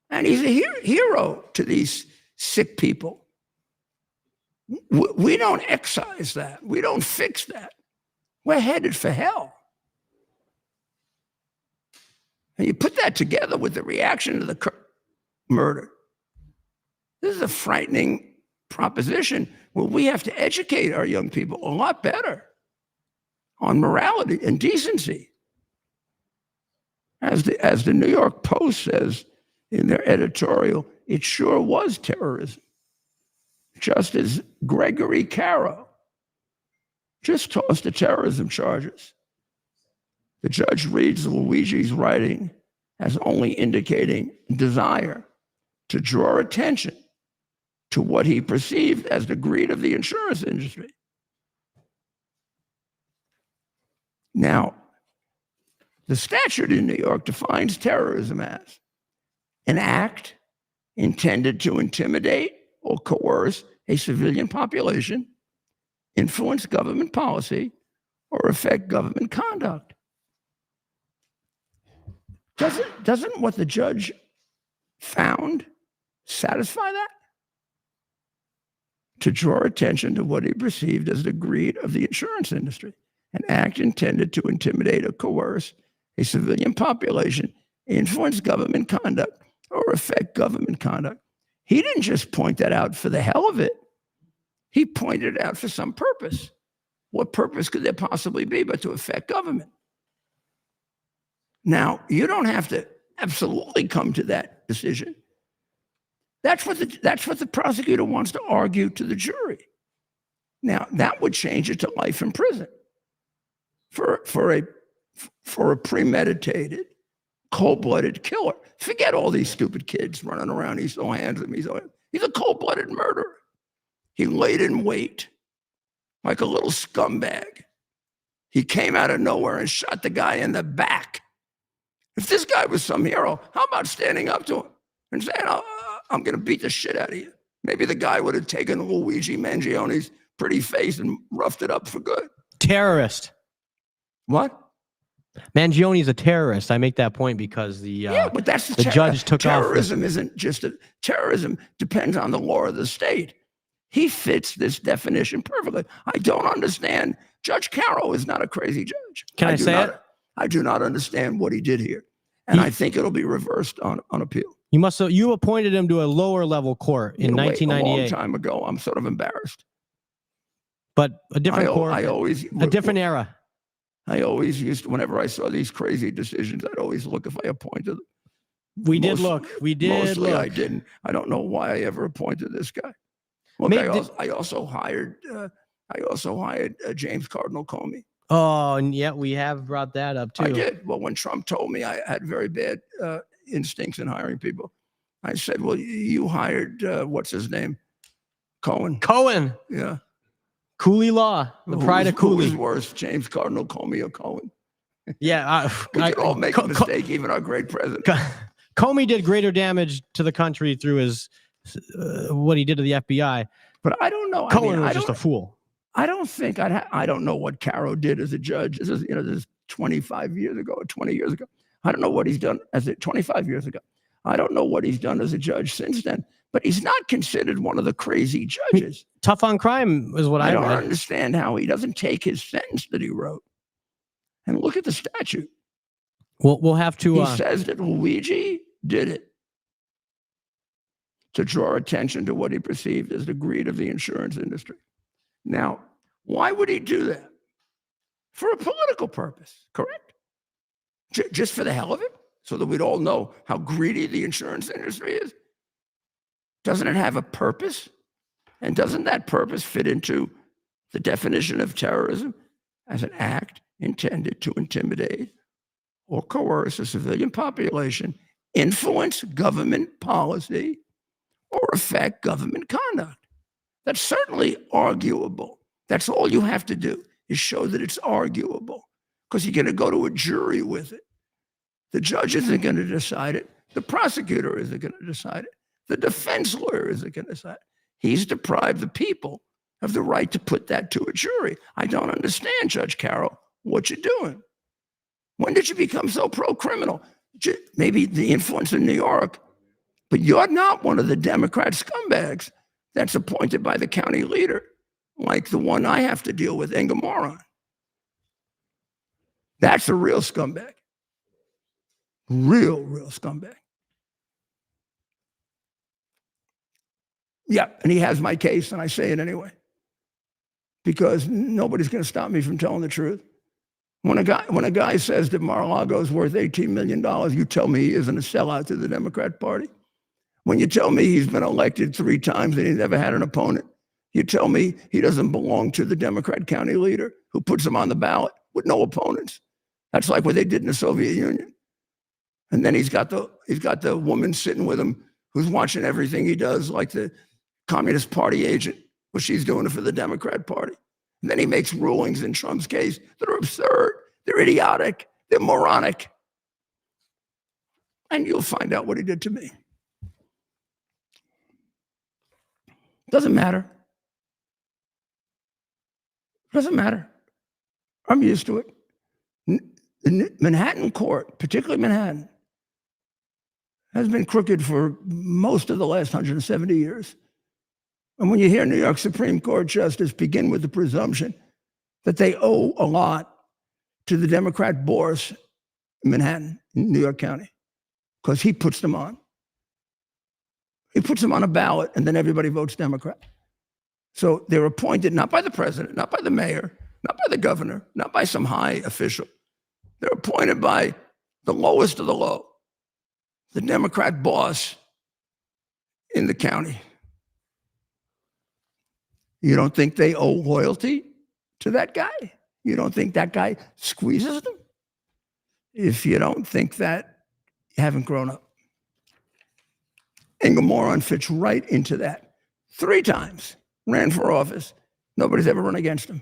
And he's a hero to these sick people. We don't excise that. We don't fix that. We're headed for hell. And you put that together with the reaction to the Kirk murder. This is a frightening proposition where we have to educate our young people a lot better on morality and decency. As the New York Post says in their editorial, it sure was terrorism. Just as Gregory Caro just tossed the terrorism charges. The judge reads Luigi's writing as only indicating desire to draw attention to what he perceived as the greed of the insurance industry. Now, the statute in New York defines terrorism as an act intended to intimidate or coerce a civilian population, influence government policy, or affect government conduct. Doesn't what the judge found satisfy that? To draw attention to what he perceived as the greed of the insurance industry, an act intended to intimidate or coerce a civilian population, influence government conduct, or affect government conduct. He didn't just point that out for the hell of it. He pointed it out for some purpose. What purpose could there possibly be but to affect government? Now, you don't have to absolutely come to that decision. That's what the prosecutor wants to argue to the jury. Now, that would change it to life in prison for a premeditated, cold-blooded killer. Forget all these stupid kids running around. He's so handsome. He's a cold-blooded murderer. He laid in wait like a little scumbag. He came out of nowhere and shot the guy in the back. If this guy was some hero, how about standing up to him and saying, I'm going to beat the shit out of you? Maybe the guy would have taken Luigi Mangione's pretty face and roughed it up for good. Terrorist. What? Mangione's a terrorist. I make that point because the but that's the judge took terrorism off. Isn't just terrorism depends on the law of the state. He fits this definition perfectly. I don't understand. Judge Caro is not a crazy judge. Can I say it? I do not understand what he did here, and I think it'll be reversed on appeal. You appointed him to a lower level court in 1998. A long time ago. I'm sort of embarrassed. But a different court. A different era. I always used to, whenever I saw these crazy decisions, I'd always look if I appointed them. We did look. Mostly I didn't. I don't know why I ever appointed this guy. Look, I also hired James Cardinal Comey. Oh, and yeah, we have brought that up too. I did. Well, when Trump told me I had very bad instincts in hiring people, I said, well, you hired, what's his name? Cohen. Yeah. Cooley Law, the pride of Cooley. Who was worse, James Cardinal Comey or Cohen? Yeah. We can all make a mistake, even our great president. Comey did greater damage to the country through his what he did to the FBI. But I don't know. Cohen was just a fool. I don't think I don't know what Caro did as a judge. This is 25 years ago or 20 years ago. I don't know what he's done 25 years ago. I don't know what he's done as a judge since then. But he's not considered one of the crazy judges. Tough on crime is what I don't read. understand how he doesn't take his sentence that he wrote and look at the statute. We'll have to. He says that Luigi did it to draw attention to what he perceived as the greed of the insurance industry. Now, why would he do that? For a political purpose, correct? Just for the hell of it? So that we'd all know how greedy the insurance industry is? Doesn't it have a purpose? And doesn't that purpose fit into the definition of terrorism as an act intended to intimidate or coerce a civilian population, influence government policy, or affect government conduct? That's certainly arguable. That's all you have to do is show that it's arguable, because you're going to go to a jury with it. The judge isn't going to decide it. The prosecutor isn't going to decide it. The defense lawyer isn't going to decide it. He's deprived the people of the right to put that to a jury. I don't understand, Judge Carroll, what you're doing. When did you become so pro-criminal? Maybe the influence in New York, but you're not one of the Democrat scumbags that's appointed by the county leader, like the one I have to deal with, Moron. That's a real scumbag. Real scumbag. Yeah, and he has my case, and I say it anyway, because nobody's going to stop me from telling the truth. When a guy says that Mar-a-Lago is worth $18 million, you tell me he isn't a sellout to the Democrat Party. When you tell me he's been elected 3 times and he never had an opponent, you tell me he doesn't belong to the Democrat county leader who puts him on the ballot with no opponents. That's like what they did in the Soviet Union. And then he's got the woman sitting with him who's watching everything he does, like the Communist Party agent, but she's doing it for the Democrat Party. And then he makes rulings in Trump's case that are absurd, they're idiotic, they're moronic. And you'll find out what he did to me. Doesn't matter. Doesn't matter. I'm used to it. The Manhattan court, particularly Manhattan, has been crooked for most of the last 170 years. And when you hear New York Supreme Court justice begin with the presumption that they owe a lot to the Democrat boss in Manhattan, in New York County, because he puts them on. He puts them on a ballot, and then everybody votes Democrat. So they're appointed not by the president, not by the mayor, not by the governor, not by some high official. They're appointed by the lowest of the low, the Democrat boss in the county. You don't think they owe loyalty to that guy? You don't think that guy squeezes them? If you don't think that, you haven't grown up. Moron fits right into that. 3 times ran for office. Nobody's ever run against him.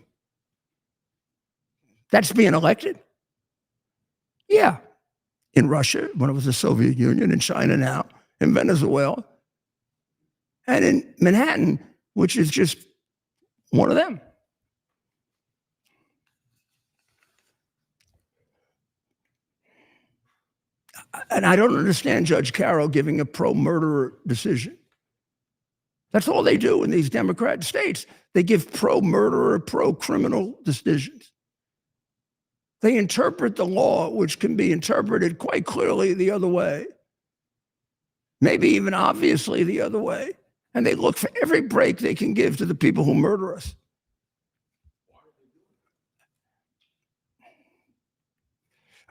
That's being elected? Yeah. In Russia, when it was the Soviet Union, in China now, in Venezuela, and in Manhattan, which is just one of them. And I don't understand Judge Carroll giving a pro-murderer decision. That's all they do in these Democrat states. They give pro-murderer, pro-criminal decisions. They interpret the law, which can be interpreted quite clearly the other way, maybe even obviously the other way, and they look for every break they can give to the people who murder us.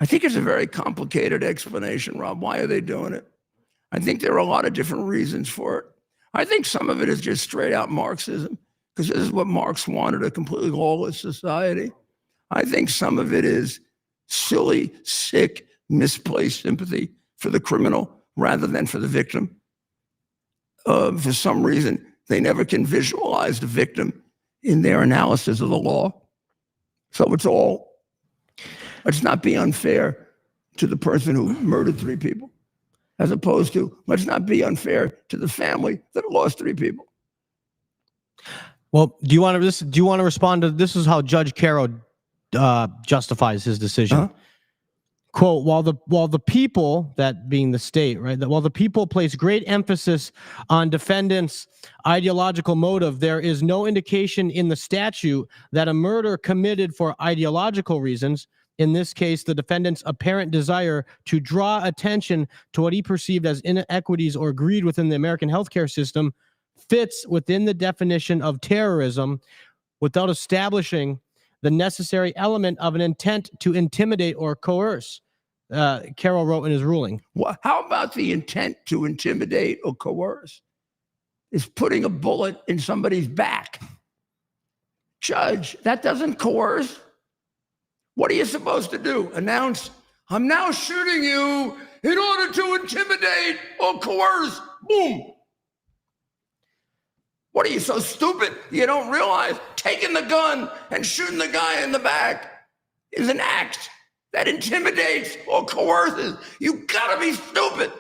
I think it's a very complicated explanation, Rob. Why are they doing it? I think there are a lot of different reasons for it. I think some of it is just straight out Marxism, because this is what Marx wanted, a completely lawless society. I think some of it is silly, sick, misplaced sympathy for the criminal rather than for the victim. For some reason, they never can visualize the victim in their analysis of the law. So it's all let's not be unfair to the person who murdered 3 people, as opposed to let's not be unfair to the family that lost 3 people. Well, do you want to respond to this? Is how Judge Caro justifies his decision. Quote, while the people, that being the state, right, that while the people place great emphasis on defendants' ideological motive, there is no indication in the statute that a murder committed for ideological reasons, in this case, the defendant's apparent desire to draw attention to what he perceived as inequities or greed within the American healthcare system, fits within the definition of terrorism without establishing the necessary element of an intent to intimidate or coerce. Carroll wrote in his ruling. Well, how about the intent to intimidate or coerce? Is putting a bullet in somebody's back. Judge, that doesn't coerce. What are you supposed to do? Announce, I'm now shooting you in order to intimidate or coerce. Boom. What are you, so stupid you don't realize taking the gun and shooting the guy in the back is an act that intimidates or coerces? You gotta be stupid.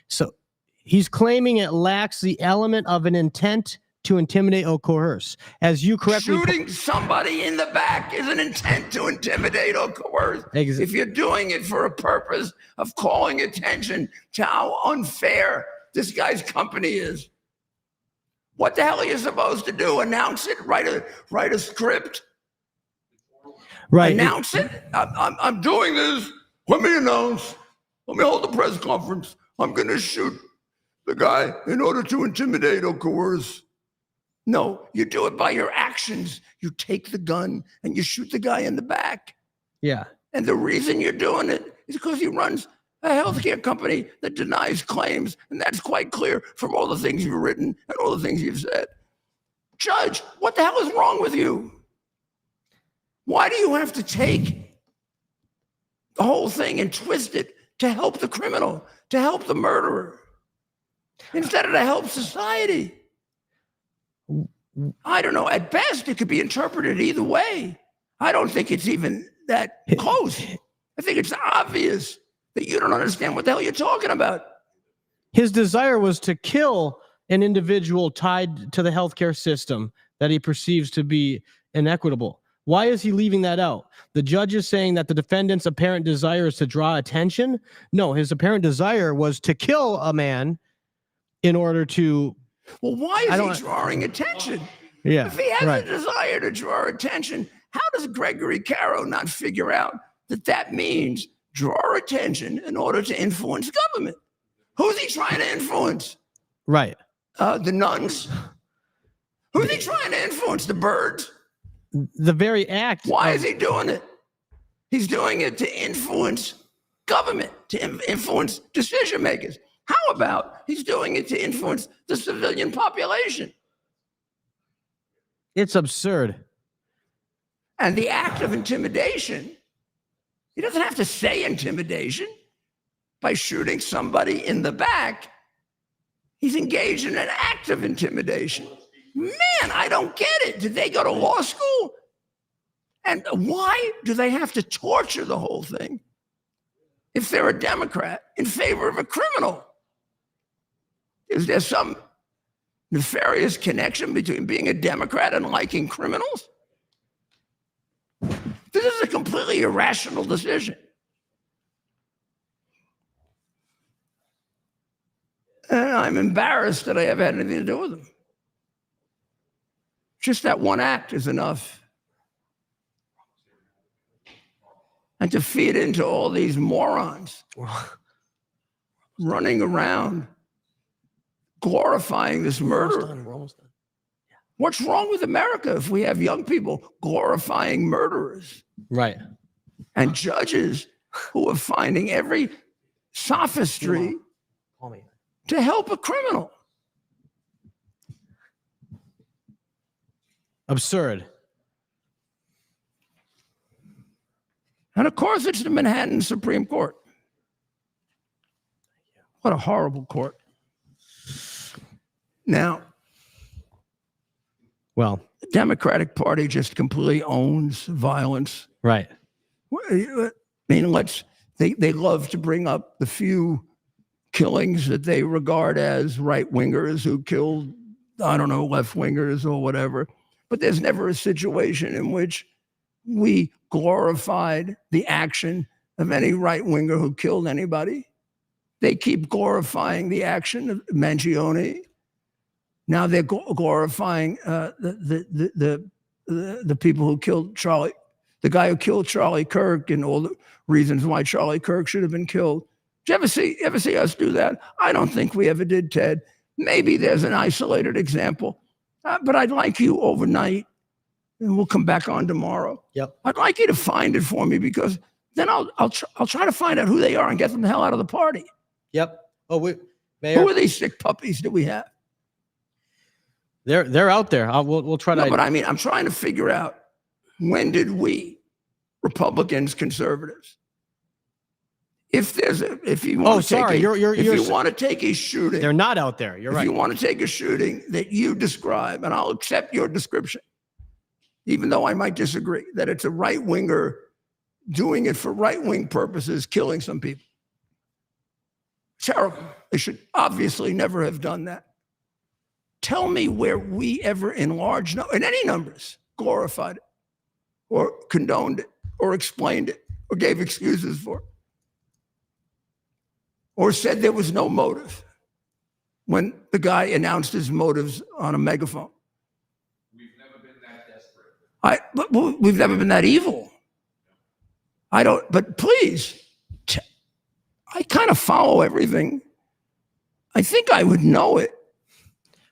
So he's claiming it lacks the element of an intent to intimidate or coerce. As you correctly shooting somebody in the back is an intent to intimidate or coerce. If you're doing it for a purpose of calling attention to how unfair this guy's company is, what the hell are you supposed to do? Announce it? Write a script? Right. Announce it? I'm doing this. Let me announce. Let me hold a press conference. I'm going to shoot the guy in order to intimidate or coerce. No, you do it by your actions. You take the gun and you shoot the guy in the back. Yeah. And the reason you're doing it is because he runs a healthcare company that denies claims. And that's quite clear from all the things you've written and all the things you've said. Judge, what the hell is wrong with you? Why do you have to take the whole thing and twist it to help the criminal, to help the murderer, instead of to help society? I don't know. At best, it could be interpreted either way. I don't think it's even that close. I think it's obvious that you don't understand what the hell you're talking about. His desire was to kill an individual tied to the healthcare system that he perceives to be inequitable. Why is he leaving that out? The judge is saying that the defendant's apparent desire is to draw attention. No, his apparent desire was to kill a man in order to... Well, why is he drawing attention? Yeah, if he has a desire to draw attention, how does Gregory Caro not figure out that that means draw attention in order to influence government? Who's he trying to influence? Right. The nuns? Who's he trying to influence? The birds? The very act. Why is he doing it? He's doing it to influence government, to influence decision makers. How about he's doing it to influence the civilian population? It's absurd. And the act of intimidation, he doesn't have to say intimidation by shooting somebody in the back. He's engaged in an act of intimidation. Man, I don't get it. Did they go to law school? And why do they have to torture the whole thing if they're a Democrat in favor of a criminal? Is there some nefarious connection between being a Democrat and liking criminals? This is a completely irrational decision. And I'm embarrassed that I ever had anything to do with them. Just that one act is enough. And to feed into all these morons running around glorifying this murder. What's wrong with America if we have young people glorifying murderers? Right. And judges who are finding every sophistry to help a criminal? Absurd. And of course, it's the Manhattan Supreme Court. What a horrible court. Now, well, the Democratic Party just completely owns violence. Right. I mean, they love to bring up the few killings that they regard as right-wingers who killed, I don't know, left-wingers or whatever. But there's never a situation in which we glorified the action of any right-winger who killed anybody. They keep glorifying the action of Mangione. Now they're glorifying the people who killed Charlie, the guy who killed Charlie Kirk, and all the reasons why Charlie Kirk should have been killed. Did you ever see us do that? I don't think we ever did, Ted. Maybe there's an isolated example, but I'd like you overnight, and we'll come back on tomorrow. Yep. I'd like you to find it for me, because then I'll try to find out who they are and get them the hell out of the party. Yep. Oh, Mayor, who are these sick puppies that we have? They're out there. We'll try to. But I mean, I'm trying to figure out, when did we, Republicans, conservatives, if you want to take a shooting, they're not out there. You're right. If you want to take a shooting that you describe, and I'll accept your description, even though I might disagree, that it's a right-winger doing it for right-wing purposes, killing some people. Terrible. They should obviously never have done that. Tell me where we ever, in any numbers, glorified it, or condoned it, or explained it, or gave excuses for it, or said there was no motive when the guy announced his motives on a megaphone. We've never been that desperate. But we've never been that evil. But please, I kind of follow everything. I think I would know it.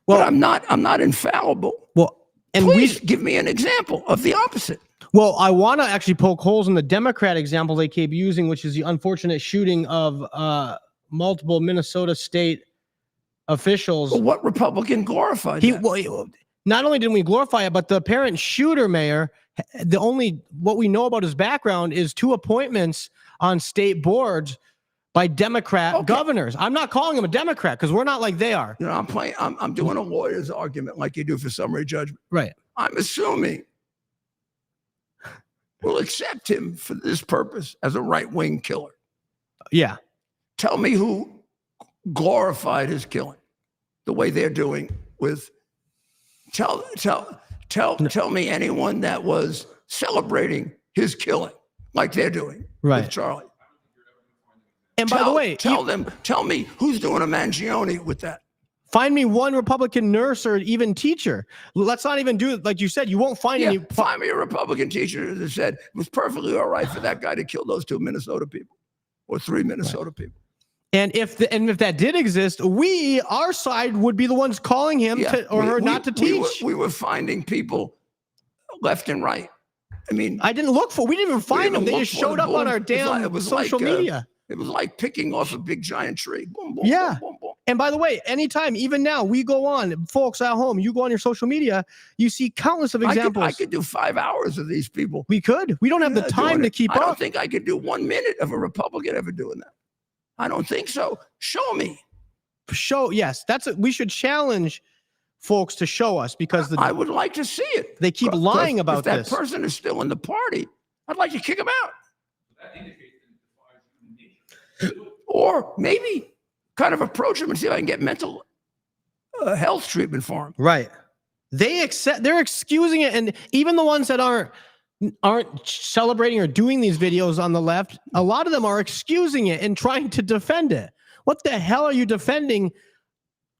Well, but I'm not infallible. Well, and please give me an example of the opposite. Well, I want to actually poke holes in the Democrat example they keep using, which is the unfortunate shooting of multiple Minnesota state officials. Well, what Republican glorified that? Well, not only didn't we glorify it, but the apparent shooter, Mayor, what we know about his background is 2 appointments on state boards by Democrat governors. I'm not calling him a Democrat because we're not like they are. I'm doing a lawyer's argument like you do for summary judgment. Right. I'm assuming we'll accept him for this purpose as a right-wing killer. Yeah. Tell me who glorified his killing the way they're doing with. Tell me anyone that was celebrating his killing like they're doing with Charlie. And by the way, tell me who's doing a Mangione with that. Find me one Republican nurse or even teacher. Let's not even do it like you said. You won't find any. Find me a Republican teacher that said it was perfectly all right for that guy to kill those 2 Minnesota people or 3 Minnesota people. And if that did exist, our side would be the ones calling him or her not to teach. We were finding people left and right. I mean, we didn't even find them. They just showed up on our damn social media. It was like picking off a big giant tree. Boom, boom, yeah. Boom, boom, boom. And by the way, anytime, even now, we go on, folks at home, you go on your social media, you see countless of examples. I could do 5 hours of these people. We could. We don't have the time to keep up. I don't think I could do 1 minute of a Republican ever doing that. I don't think so. Show me. Yes, we should challenge folks to show us, because I would like to see it. They keep lying about this. If that person is still in the party, I'd like to kick him out. That indicates that it defies human nature. Or maybe kind of approach him and see if I can get mental health treatment for him. Right. They're excusing it, and even the ones that aren't celebrating or doing these videos on the left, a lot of them are excusing it and trying to defend it. What the hell are you defending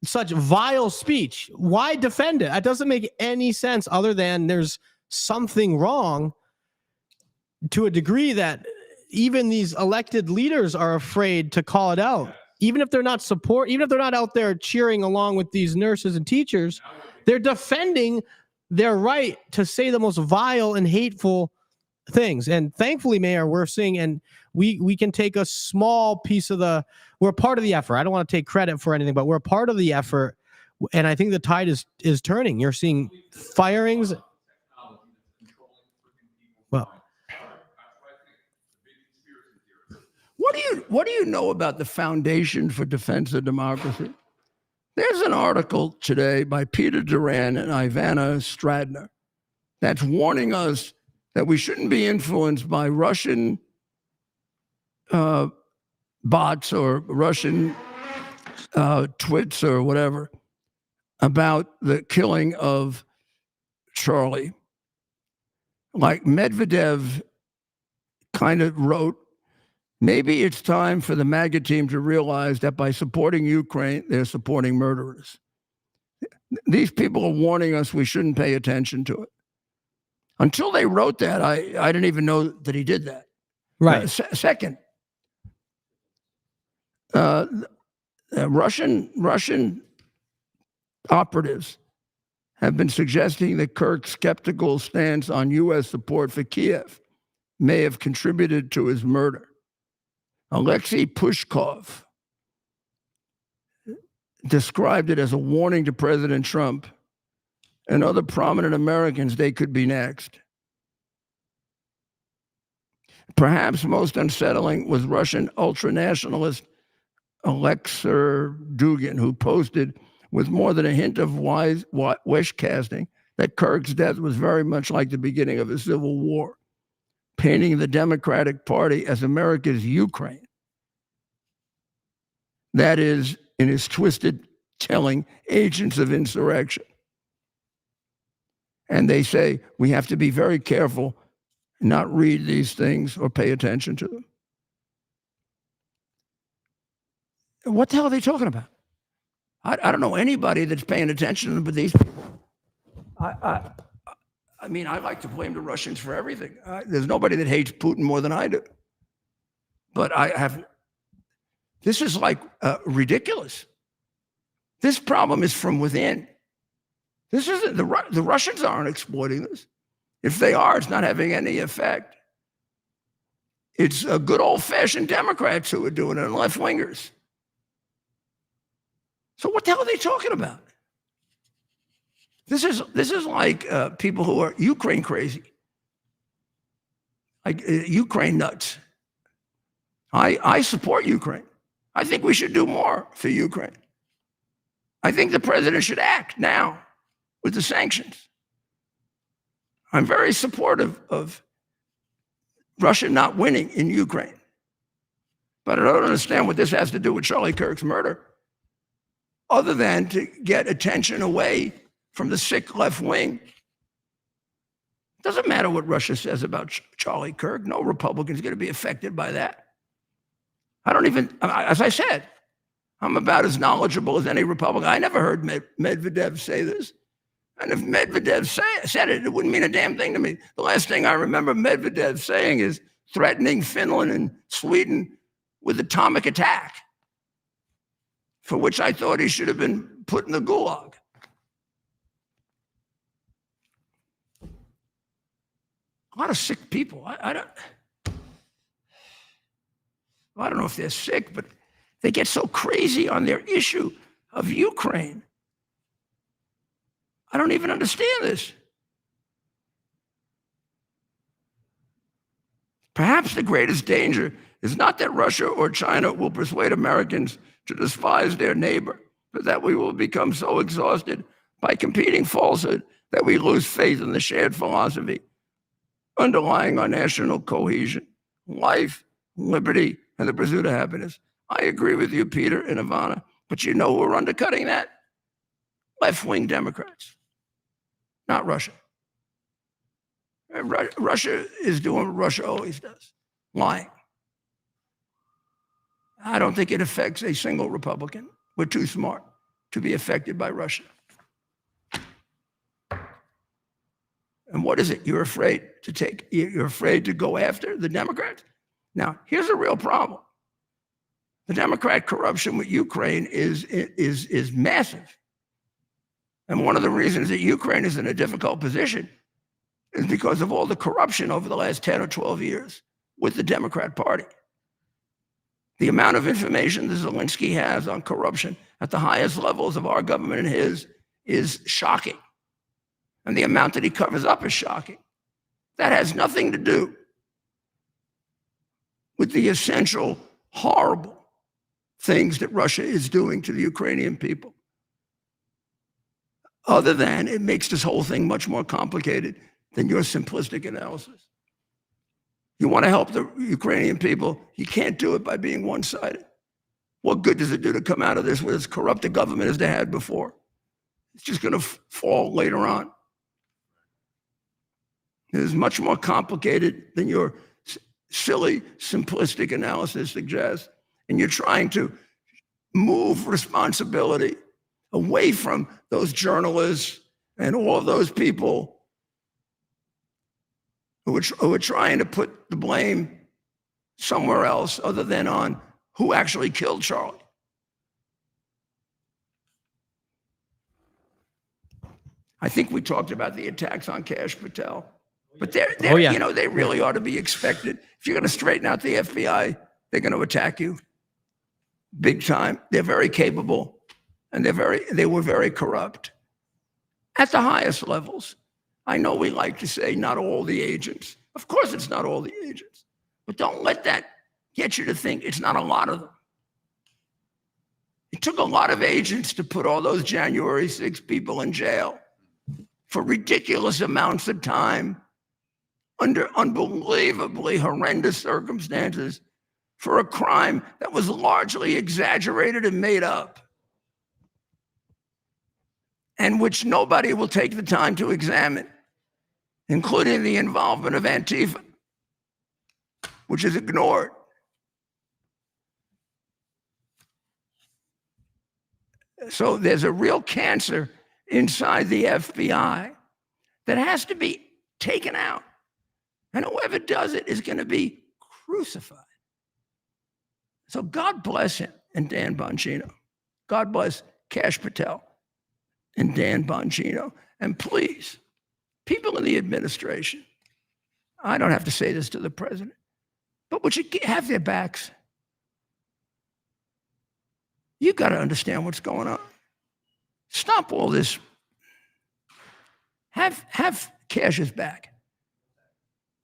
such vile speech? Why defend it? That doesn't make any sense, other than there's something wrong to a degree that even these elected leaders are afraid to call it out. Even if they're not out there cheering along with these nurses and teachers, they're defending their right to say the most vile and hateful things. And thankfully, Mayor, we're seeing, and we can take a small piece of we're part of the effort. I don't want to take credit for anything, but we're part of the effort. And I think the tide is turning. You're seeing firings. Well, what do you know about the Foundation for Defense of Democracy? There's an article today by Peter Duran and Ivana Stradner that's warning us that we shouldn't be influenced by Russian bots or Russian twits or whatever about the killing of Charlie. Like Medvedev kind of wrote, maybe it's time for the MAGA team to realize that by supporting Ukraine, they're supporting murderers. These people are warning us we shouldn't pay attention to it. Until they wrote that, I didn't even know that he did that. Right. Second, Russian operatives have been suggesting that Kirk's skeptical stance on U.S. support for Kiev may have contributed to his murder. Alexei Pushkov described it as a warning to President Trump and other prominent Americans they could be next. Perhaps most unsettling was Russian ultranationalist Alexei Dugin, who posted with more than a hint of wish casting that Kirk's death was very much like the beginning of a civil war, painting the Democratic Party as America's Ukraine. That is, in his twisted telling, agents of insurrection. And they say we have to be very careful, not read these things or pay attention to them. What the hell are they talking about? I don't know anybody that's paying attention to them, but these people. I mean, I like to blame the Russians for everything. There's nobody that hates Putin more than I do. But this is like ridiculous. This problem is from within. This isn't, the Russians aren't exploiting this. If they are, it's not having any effect. It's good old-fashioned Democrats who are doing it, and left-wingers. So what the hell are they talking about? This is like people who are Ukraine crazy, like Ukraine nuts. I support Ukraine. I think we should do more for Ukraine. I think the president should act now with the sanctions. I'm very supportive of Russia not winning in Ukraine. But I don't understand what this has to do with Charlie Kirk's murder, other than to get attention away from the sick left wing. It doesn't matter what Russia says about Charlie Kirk. No Republican's going to be affected by that. I don't even, as I said, I'm about as knowledgeable as any Republican. I never heard Medvedev say this. And if Medvedev said it, it wouldn't mean a damn thing to me. The last thing I remember Medvedev saying is threatening Finland and Sweden with atomic attack, for which I thought he should have been put in the gulag. A lot of sick people. I don't know if they're sick, but they get so crazy on their issue of Ukraine. I don't even understand this. Perhaps the greatest danger is not that Russia or China will persuade Americans to despise their neighbor, but that we will become so exhausted by competing falsehood that we lose faith in the shared philosophy underlying our national cohesion, life, liberty, and the pursuit of happiness. I agree with you, Peter and Ivana, but you know who are undercutting that? Left-wing Democrats, not Russia. Russia is doing what Russia always does, lying. I don't think it affects a single Republican. We're too smart to be affected by Russia. And what is it? You're afraid to go after the Democrats? Now, here's a real problem. The Democrat corruption with Ukraine is massive. And one of the reasons that Ukraine is in a difficult position is because of all the corruption over the last 10 or 12 years with the Democrat Party. The amount of information that Zelensky has on corruption at the highest levels of our government and his is shocking. And the amount that he covers up is shocking. That has nothing to do with the essential, horrible things that Russia is doing to the Ukrainian people. Other than it makes this whole thing much more complicated than your simplistic analysis. You want to help the Ukrainian people, you can't do it by being one-sided. What good does it do to come out of this with as corrupt a government as they had before? It's just going to fall later on. It is much more complicated than your silly, simplistic analysis suggests. And you're trying to move responsibility away from those journalists and all of those people who are trying to put the blame somewhere else other than on who actually killed Charlie. I think we talked about the attacks on Kash Patel, but they really ought to be expected. If you're going to straighten out the FBI, they're going to attack you big time. They're very capable, and they were very corrupt at the highest levels. I know we like to say not all the agents. Of course, it's not all the agents, but don't let that get you to think it's not a lot of them. It took a lot of agents to put all those January 6 people in jail for ridiculous amounts of time under unbelievably horrendous circumstances for a crime that was largely exaggerated and made up, and which nobody will take the time to examine, including the involvement of Antifa, which is ignored. So there's a real cancer inside the FBI that has to be taken out. And whoever does it is going to be crucified. So God bless him and Dan Bongino. God bless Kash Patel and Dan Bongino. And please, people in the administration, I don't have to say this to the president, but would you have their backs? You got to understand what's going on. Stop all this. Have Kash's back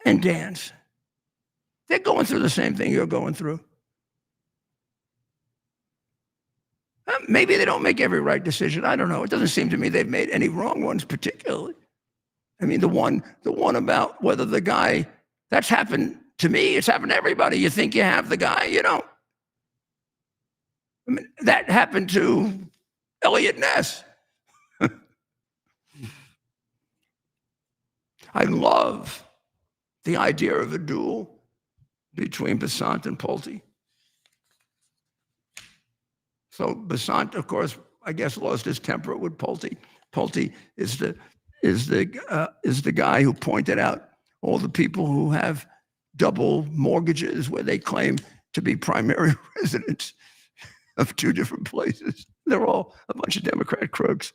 and Dan's. They're going through the same thing you're going through. Maybe they don't make every right decision. I don't know. It doesn't seem to me they've made any wrong ones particularly. I mean, the one about whether the guy, that's happened to me. It's happened to everybody. You think you have the guy, you don't. I mean, that happened to Elliot Ness. I love the idea of a duel between Besant and Pulte. So Besant, of course, I guess lost his temper with Pulte. Pulte is the guy who pointed out all the people who have double mortgages where they claim to be primary residents of two different places. They're all a bunch of Democrat crooks.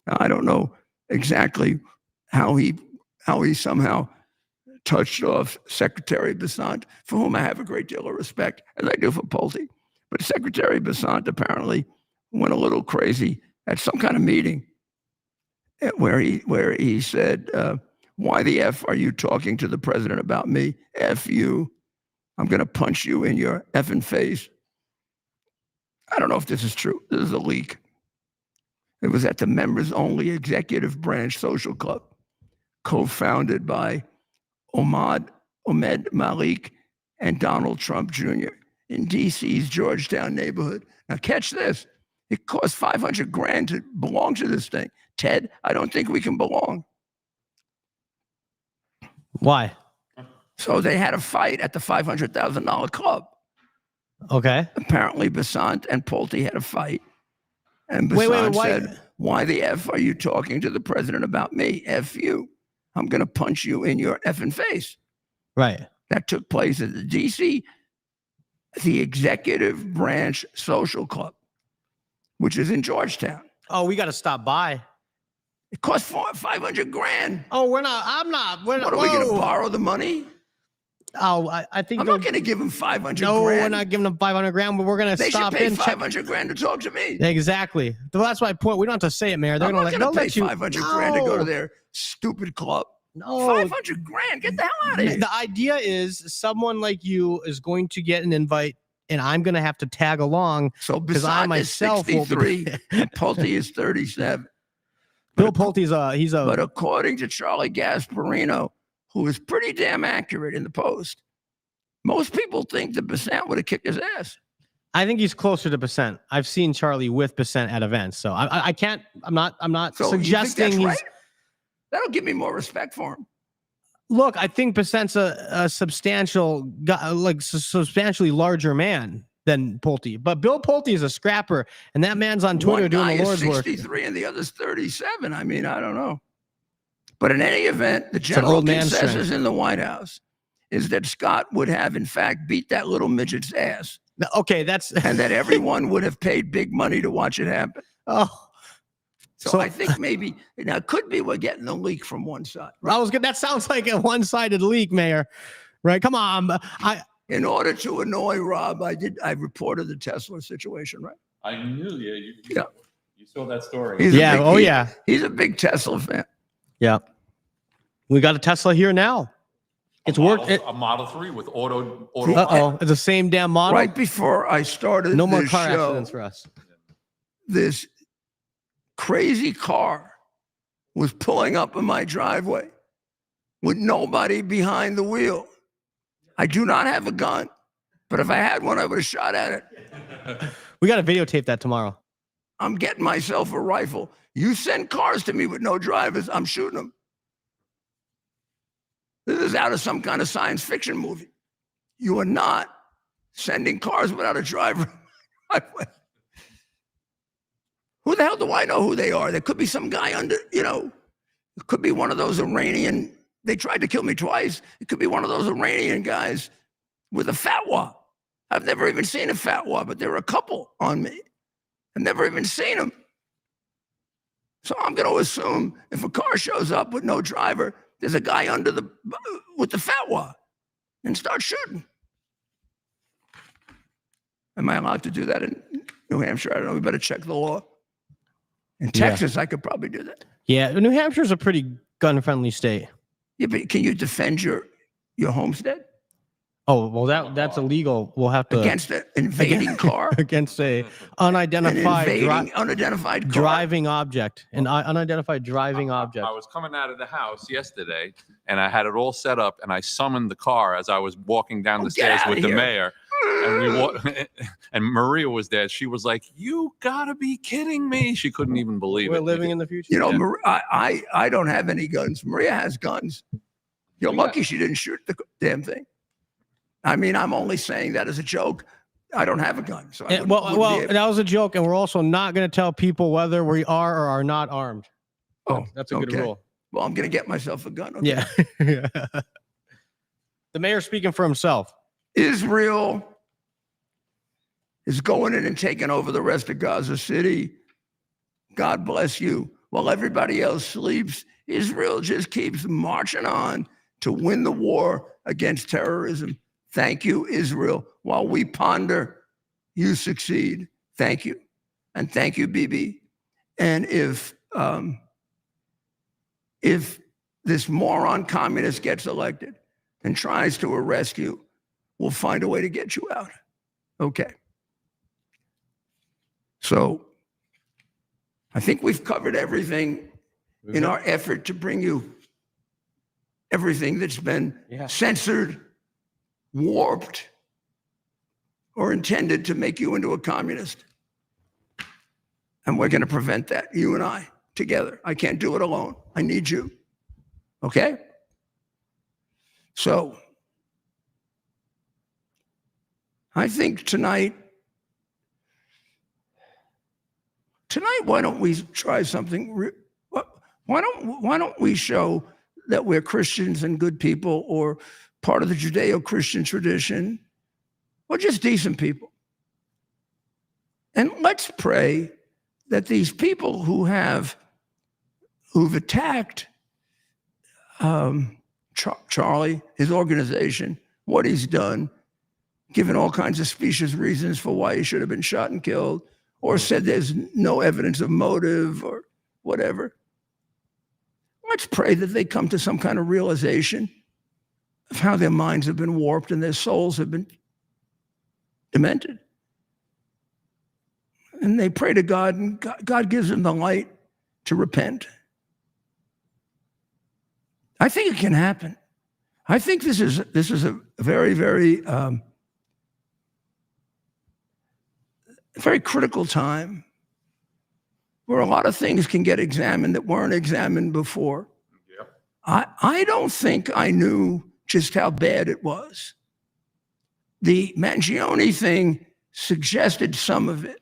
Now, I don't know exactly how he somehow touched off Secretary Besant, for whom I have a great deal of respect, as I do for Pulte. But Secretary Besant apparently went a little crazy at some kind of meeting where he said, "Why the F are you talking to the president about me? F you. I'm going to punch you in your effing face." I don't know if this is true. This is a leak. It was at the members-only executive branch social club, co-founded by Ahmed Malik and Donald Trump Jr. in D.C.'s Georgetown neighborhood. Now catch this. It cost $500,000 to belong to this thing. Ted, I don't think we can belong. Why? So they had a fight at the $500,000 club. Okay. Apparently Besant and Pulte had a fight. And Besant said, "Why the F are you talking to the president about me? F you. I'm going to punch you in your effing face." Right. That took place at the D.C., the Executive Branch Social Club, which is in Georgetown. Oh, we got to stop by. It cost $500,000. Oh, we're not. What are we going to borrow the money? Oh, I think I'm not going to give them $500,000. No, we're not giving them $500,000, but we're going to stop in. They should pay $500,000 to talk to me. Exactly. Well, that's my point. We don't have to say it, Mayor. They're going to pay $500,000 to go to their stupid club. No, $500,000. Get the hell out of here. The idea is someone like you is going to get an invite, and I'm going to have to tag along. So Besant is 63, and Pulte is 37. Bill Pulte's But according to Charlie Gasparino, who is pretty damn accurate in the Post, Most people think that Bissett would have kicked his ass. I think he's closer to Bissett. I've seen Charlie with Bissett at events, so I can't. I'm not So you think suggesting that's he's. right? That'll give me more respect for him. Look, I think Bissett's a substantial guy, like substantially larger man than Pulte. But Bill Pulte is a scrapper, and that man's on Twitter One doing guy the is Lord's work. 63 and the other's 37. I mean, I don't know. But in any event, the an general old man consensus strength. in the White House is that Scott would have, in fact, beat that little midget's ass. Okay, that's and that everyone would have paid big money to watch it happen. Oh, so I think maybe now it could be we're getting the leak from one side. I was good. That sounds like a one-sided leak, Mayor. Right? Come on. In order to annoy Rob, I reported the Tesla situation, right? I knew you saw that story. He's a Yeah. big- Oh, he- yeah. He's a big Tesla fan. Yeah. We got a Tesla here now. It's worked. A Model 3 with auto. Uh-oh. It's the same damn model. Right before I started No more this car show, accidents for us. this crazy car was pulling up in my driveway with nobody behind the wheel. I do not have a gun, but if I had one, I would have shot at it. We got to videotape that tomorrow. I'm getting myself a rifle. You send cars to me with no drivers, I'm shooting them. This is out of some kind of science fiction movie. You are not sending cars without a driver. Who the hell do I know who they are? There could be some guy under, it could be one of those Iranian, they tried to kill me twice. It could be one of those Iranian guys with a fatwa. I've never even seen a fatwa, but there are a couple on me. I've never even seen them. So I'm going to assume if a car shows up with no driver, there's a guy with the fatwa and start shooting. Am I allowed to do that in New Hampshire? I don't know. We better check the law. In Texas, I could probably do that. Yeah. New Hampshire's a pretty gun-friendly state. Yeah, but can you defend your homestead Oh, well, that's illegal. We'll have to against an invading car? against a unidentified unidentified car? driving object, an unidentified driving object. I was coming out of the house yesterday, and I had it all set up, and I summoned the car as I was walking down the stairs outta with the here. mayor. And and Maria was there. She was like, "You gotta be kidding me!" She couldn't even believe We're it. living in the future. You know, I don't have any guns. Maria has guns. You're lucky she didn't shoot the damn thing. I mean, I'm only saying that as a joke. I don't have a gun. So I wouldn't be able- that was a joke, and we're also not going to tell people whether we are or are not armed. Oh, That's a good okay. rule. Well, I'm going to get myself a gun. Okay? Yeah. The mayor's speaking for himself. Israel is going in and taking over the rest of Gaza City. God bless you. While everybody else sleeps, Israel just keeps marching on to win the war against terrorism. Thank you, Israel. While we ponder, you succeed. Thank you. And thank you, Bibi. And if this moron communist gets elected and tries to arrest you, we'll find a way to get you out. Okay. So I think we've covered everything in our effort to bring you everything that's been censored, warped, or intended to make you into a communist. And we're going to prevent that, you and I, together. I can't do it alone. I need you. Okay? So I think tonight, why don't we try something? Why don't we show that we're Christians and good people, or part of the Judeo-Christian tradition, or just decent people? And let's pray that these people who've attacked Charlie, his organization, what he's done, given all kinds of specious reasons for why he should have been shot and killed, or said there's no evidence of motive or whatever. Let's pray that they come to some kind of realization of how their minds have been warped and their souls have been demented. And they pray to God, and God gives them the light to repent. I think it can happen. I think this is a very, very, very critical time where a lot of things can get examined that weren't examined before. I don't think I knew just how bad it was. The Mangione thing suggested some of it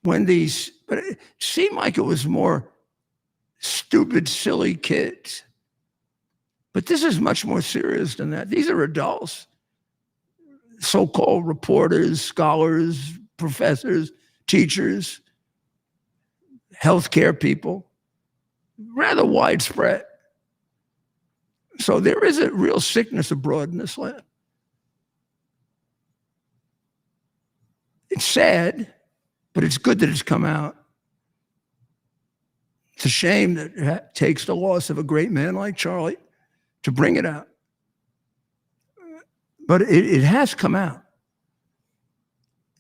but it seemed like it was more stupid, silly kids. But this is much more serious than that. These are adults, so-called reporters, scholars, professors, teachers, healthcare people, rather widespread. So there is a real sickness abroad in this land. It's sad, but it's good that it's come out. It's a shame that it takes the loss of a great man like Charlie to bring it out. But it has come out.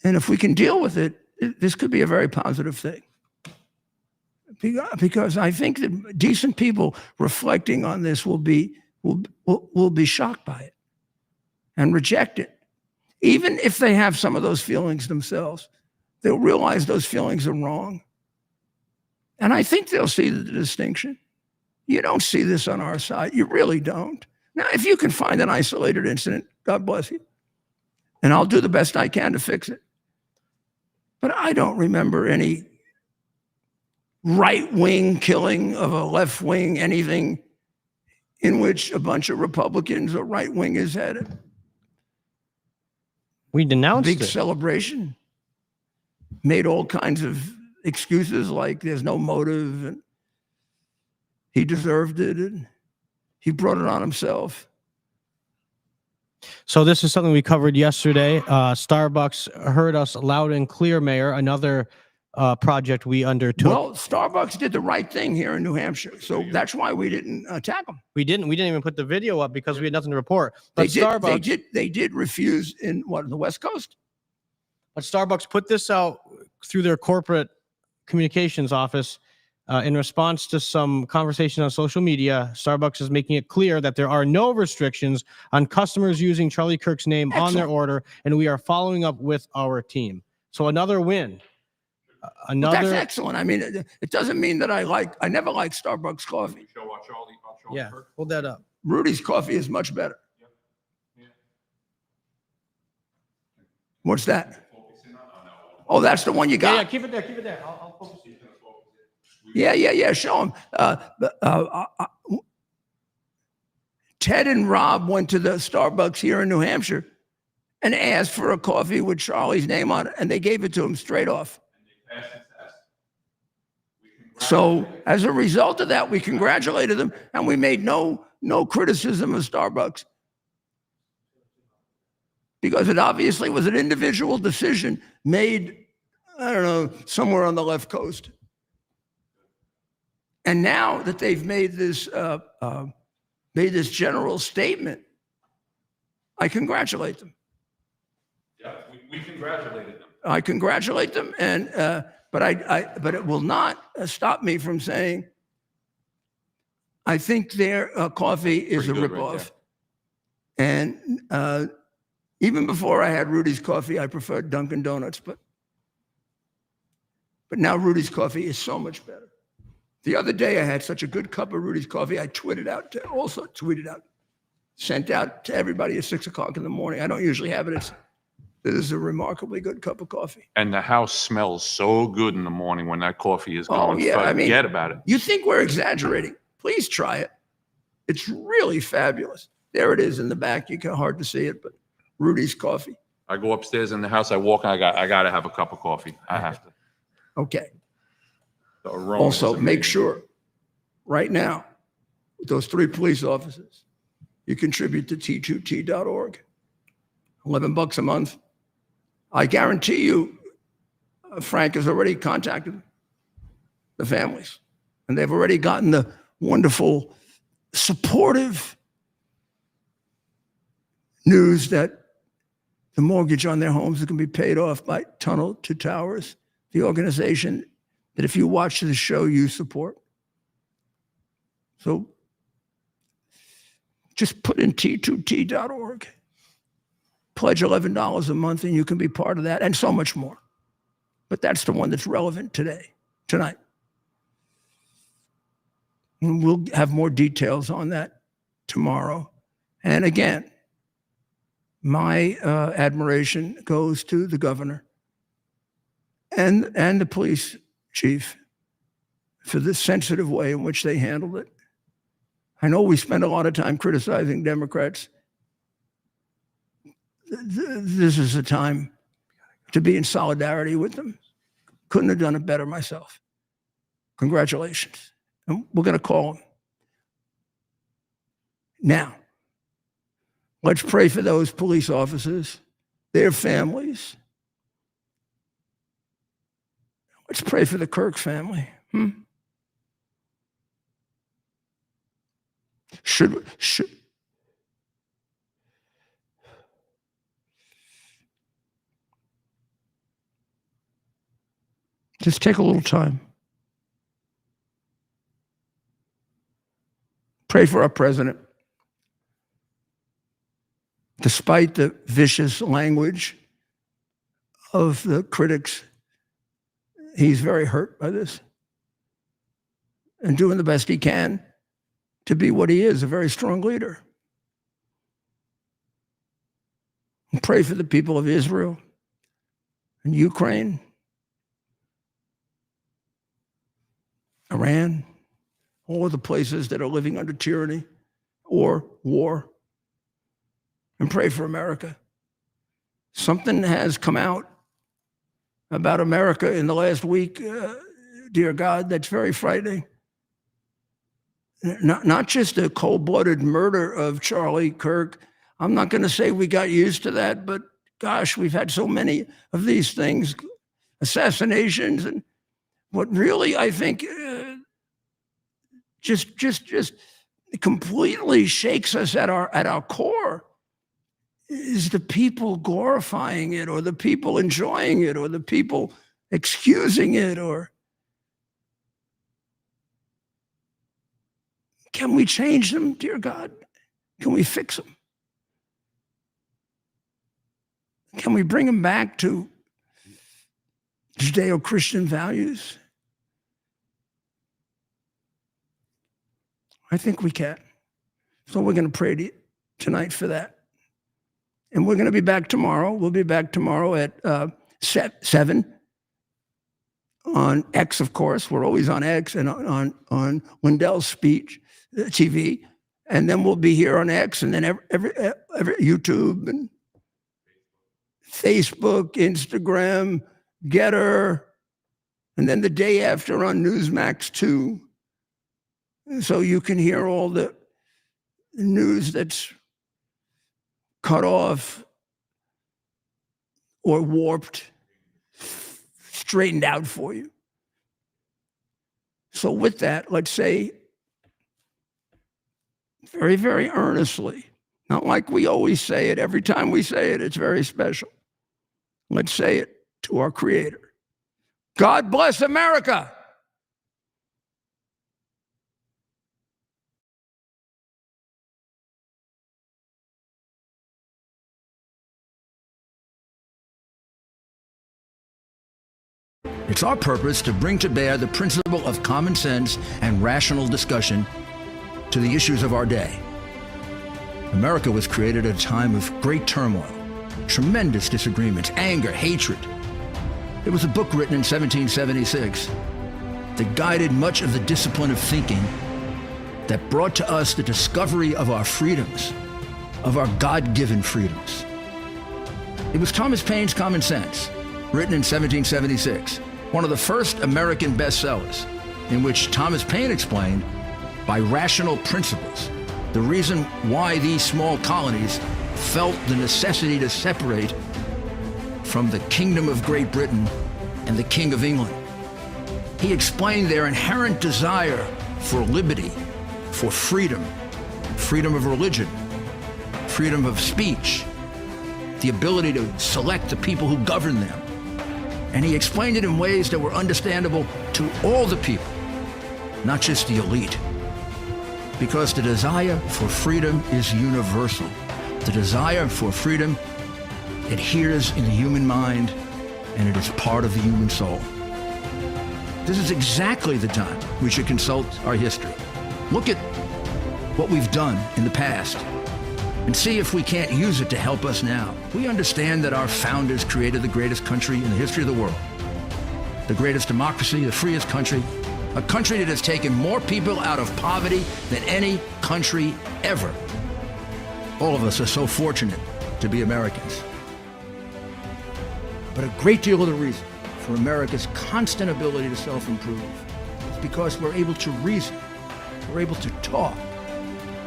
And if we can deal with it, this could be a very positive thing. Because I think that decent people reflecting on this will be shocked by it and reject it. Even if they have some of those feelings themselves, they'll realize those feelings are wrong. And I think they'll see the distinction. You don't see this on our side. You really don't. Now, if you can find an isolated incident, God bless you. And I'll do the best I can to fix it. But I don't remember any right-wing killing of a left-wing, anything in which a bunch of Republicans or right-wingers had it. We denounced big it. Celebration. Made all kinds of excuses like there's no motive and he deserved it and he brought it on himself. So this is something we covered yesterday. Starbucks heard us loud and clear, Mayor. Another project we undertook. Well, Starbucks did the right thing here in New Hampshire, so that's why we didn't attack them. We didn't even put the video up because we had nothing to report. But they did refuse in the West Coast. But Starbucks put this out through their corporate communications office in response to some conversation on social media. Starbucks is making it clear that there are no restrictions on customers using Charlie Kirk's name on their order, and we are following up with our team. So another win. That's excellent. I mean, it doesn't mean that I never liked Starbucks coffee. Yeah, hold that up. Rudy's coffee is much better. What's that? Oh, that's the one you got. Yeah, keep it there. Keep it there. I'll focus you. Yeah. Show him. Ted and Rob went to the Starbucks here in New Hampshire and asked for a coffee with Charlie's name on it, and they gave it to him straight off. So as a result of that, we congratulated them, and we made no criticism of Starbucks because it obviously was an individual decision made, I don't know, somewhere on the left coast. And now that they've made this general statement, I congratulate them. Yeah, we congratulated them. I congratulate them, and but it will not stop me from saying I think their coffee is a ripoff. And even before I had Rudy's coffee, I preferred Dunkin' Donuts, but now Rudy's coffee is so much better. The other day I had such a good cup of Rudy's coffee, I tweeted out, sent out to everybody at 6 o'clock in the morning. I don't usually have it. This is a remarkably good cup of coffee. And the house smells so good in the morning when that coffee is going. Forget about it. You think we're exaggerating? Please try it. It's really fabulous. There it is in the back. You can hard to see it, but Rudy's coffee. I go upstairs in the house. I walk. I got to have a cup of coffee. I have to. Okay. The aroma Also, is make amazing. sure right now with those 3 police officers, you contribute to t2t.org. $11 a month. I guarantee you, Frank has already contacted the families, and they've already gotten the wonderful, supportive news that the mortgage on their homes is going to be paid off by Tunnel to Towers, the organization that if you watch the show, you support. So Just put in T2T.org. Pledge $11 a month and you can be part of that, and so much more. But that's the one that's relevant tonight. And we'll have more details on that tomorrow. And again, my admiration goes to the governor and the police chief for the sensitive way in which they handled it. I know we spend a lot of time criticizing Democrats. This is a time to be in solidarity with them. Couldn't have done it better myself. Congratulations. And we're going to call them. Now, let's pray for those police officers, their families. Let's pray for the Kirk family. Should just take a little time. Pray for our president. Despite the vicious language of the critics, he's very hurt by this and doing the best he can to be what he is, a very strong leader. And pray for the people of Israel and Ukraine, Iran, all of the places that are living under tyranny or war. And pray for America. Something has come out about America in the last week, dear God, that's very frightening. Not just the cold-blooded murder of Charlie Kirk. I'm not going to say we got used to that, but gosh, we've had so many of these things, assassinations, and what really I think just completely shakes us at our core is the people glorifying it, or the people enjoying it, or the people excusing it, or can we change them, dear God? Can we fix them? Can we bring them back to Judeo-Christian values? I think we can. So we're going to pray tonight for that. And we're going to be back tomorrow. We'll be back tomorrow at 7 on X, of course. We're always on X and on Lindell's speech, TV. And then we'll be here on X, and then every YouTube and Facebook, Instagram, Getter, and then the day after on Newsmax 2. So you can hear all the news that's cut off or warped, straightened out for you. So with that, let's say very, very earnestly, not like we always say it, every time we say it, it's very special. Let's say it to our Creator. God bless America. It's our purpose to bring to bear the principle of common sense and rational discussion to the issues of our day. America was created at a time of great turmoil, tremendous disagreements, anger, hatred. There was a book written in 1776 that guided much of the discipline of thinking that brought to us the discovery of our freedoms, of our God-given freedoms. It was Thomas Paine's Common Sense, written in 1776, one of the first American bestsellers, in which Thomas Paine explained, by rational principles, the reason why these small colonies felt the necessity to separate from the Kingdom of Great Britain and the King of England. He explained their inherent desire for liberty, for freedom, freedom of religion, freedom of speech, the ability to select the people who govern them. And he explained it in ways that were understandable to all the people, not just the elite. Because the desire for freedom is universal. The desire for freedom adheres in the human mind, and it is part of the human soul. This is exactly the time we should consult our history. Look at what we've done in the past and see if we can't use it to help us now. We understand that our founders created the greatest country in the history of the world, the greatest democracy, the freest country, a country that has taken more people out of poverty than any country ever. All of us are so fortunate to be Americans. But a great deal of the reason for America's constant ability to self-improve is because we're able to reason, we're able to talk,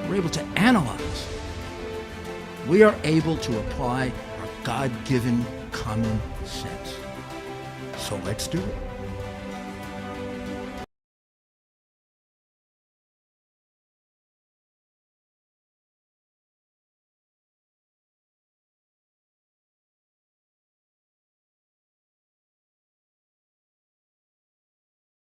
we're able to analyze. We are able to apply our God-given common sense. So let's do it.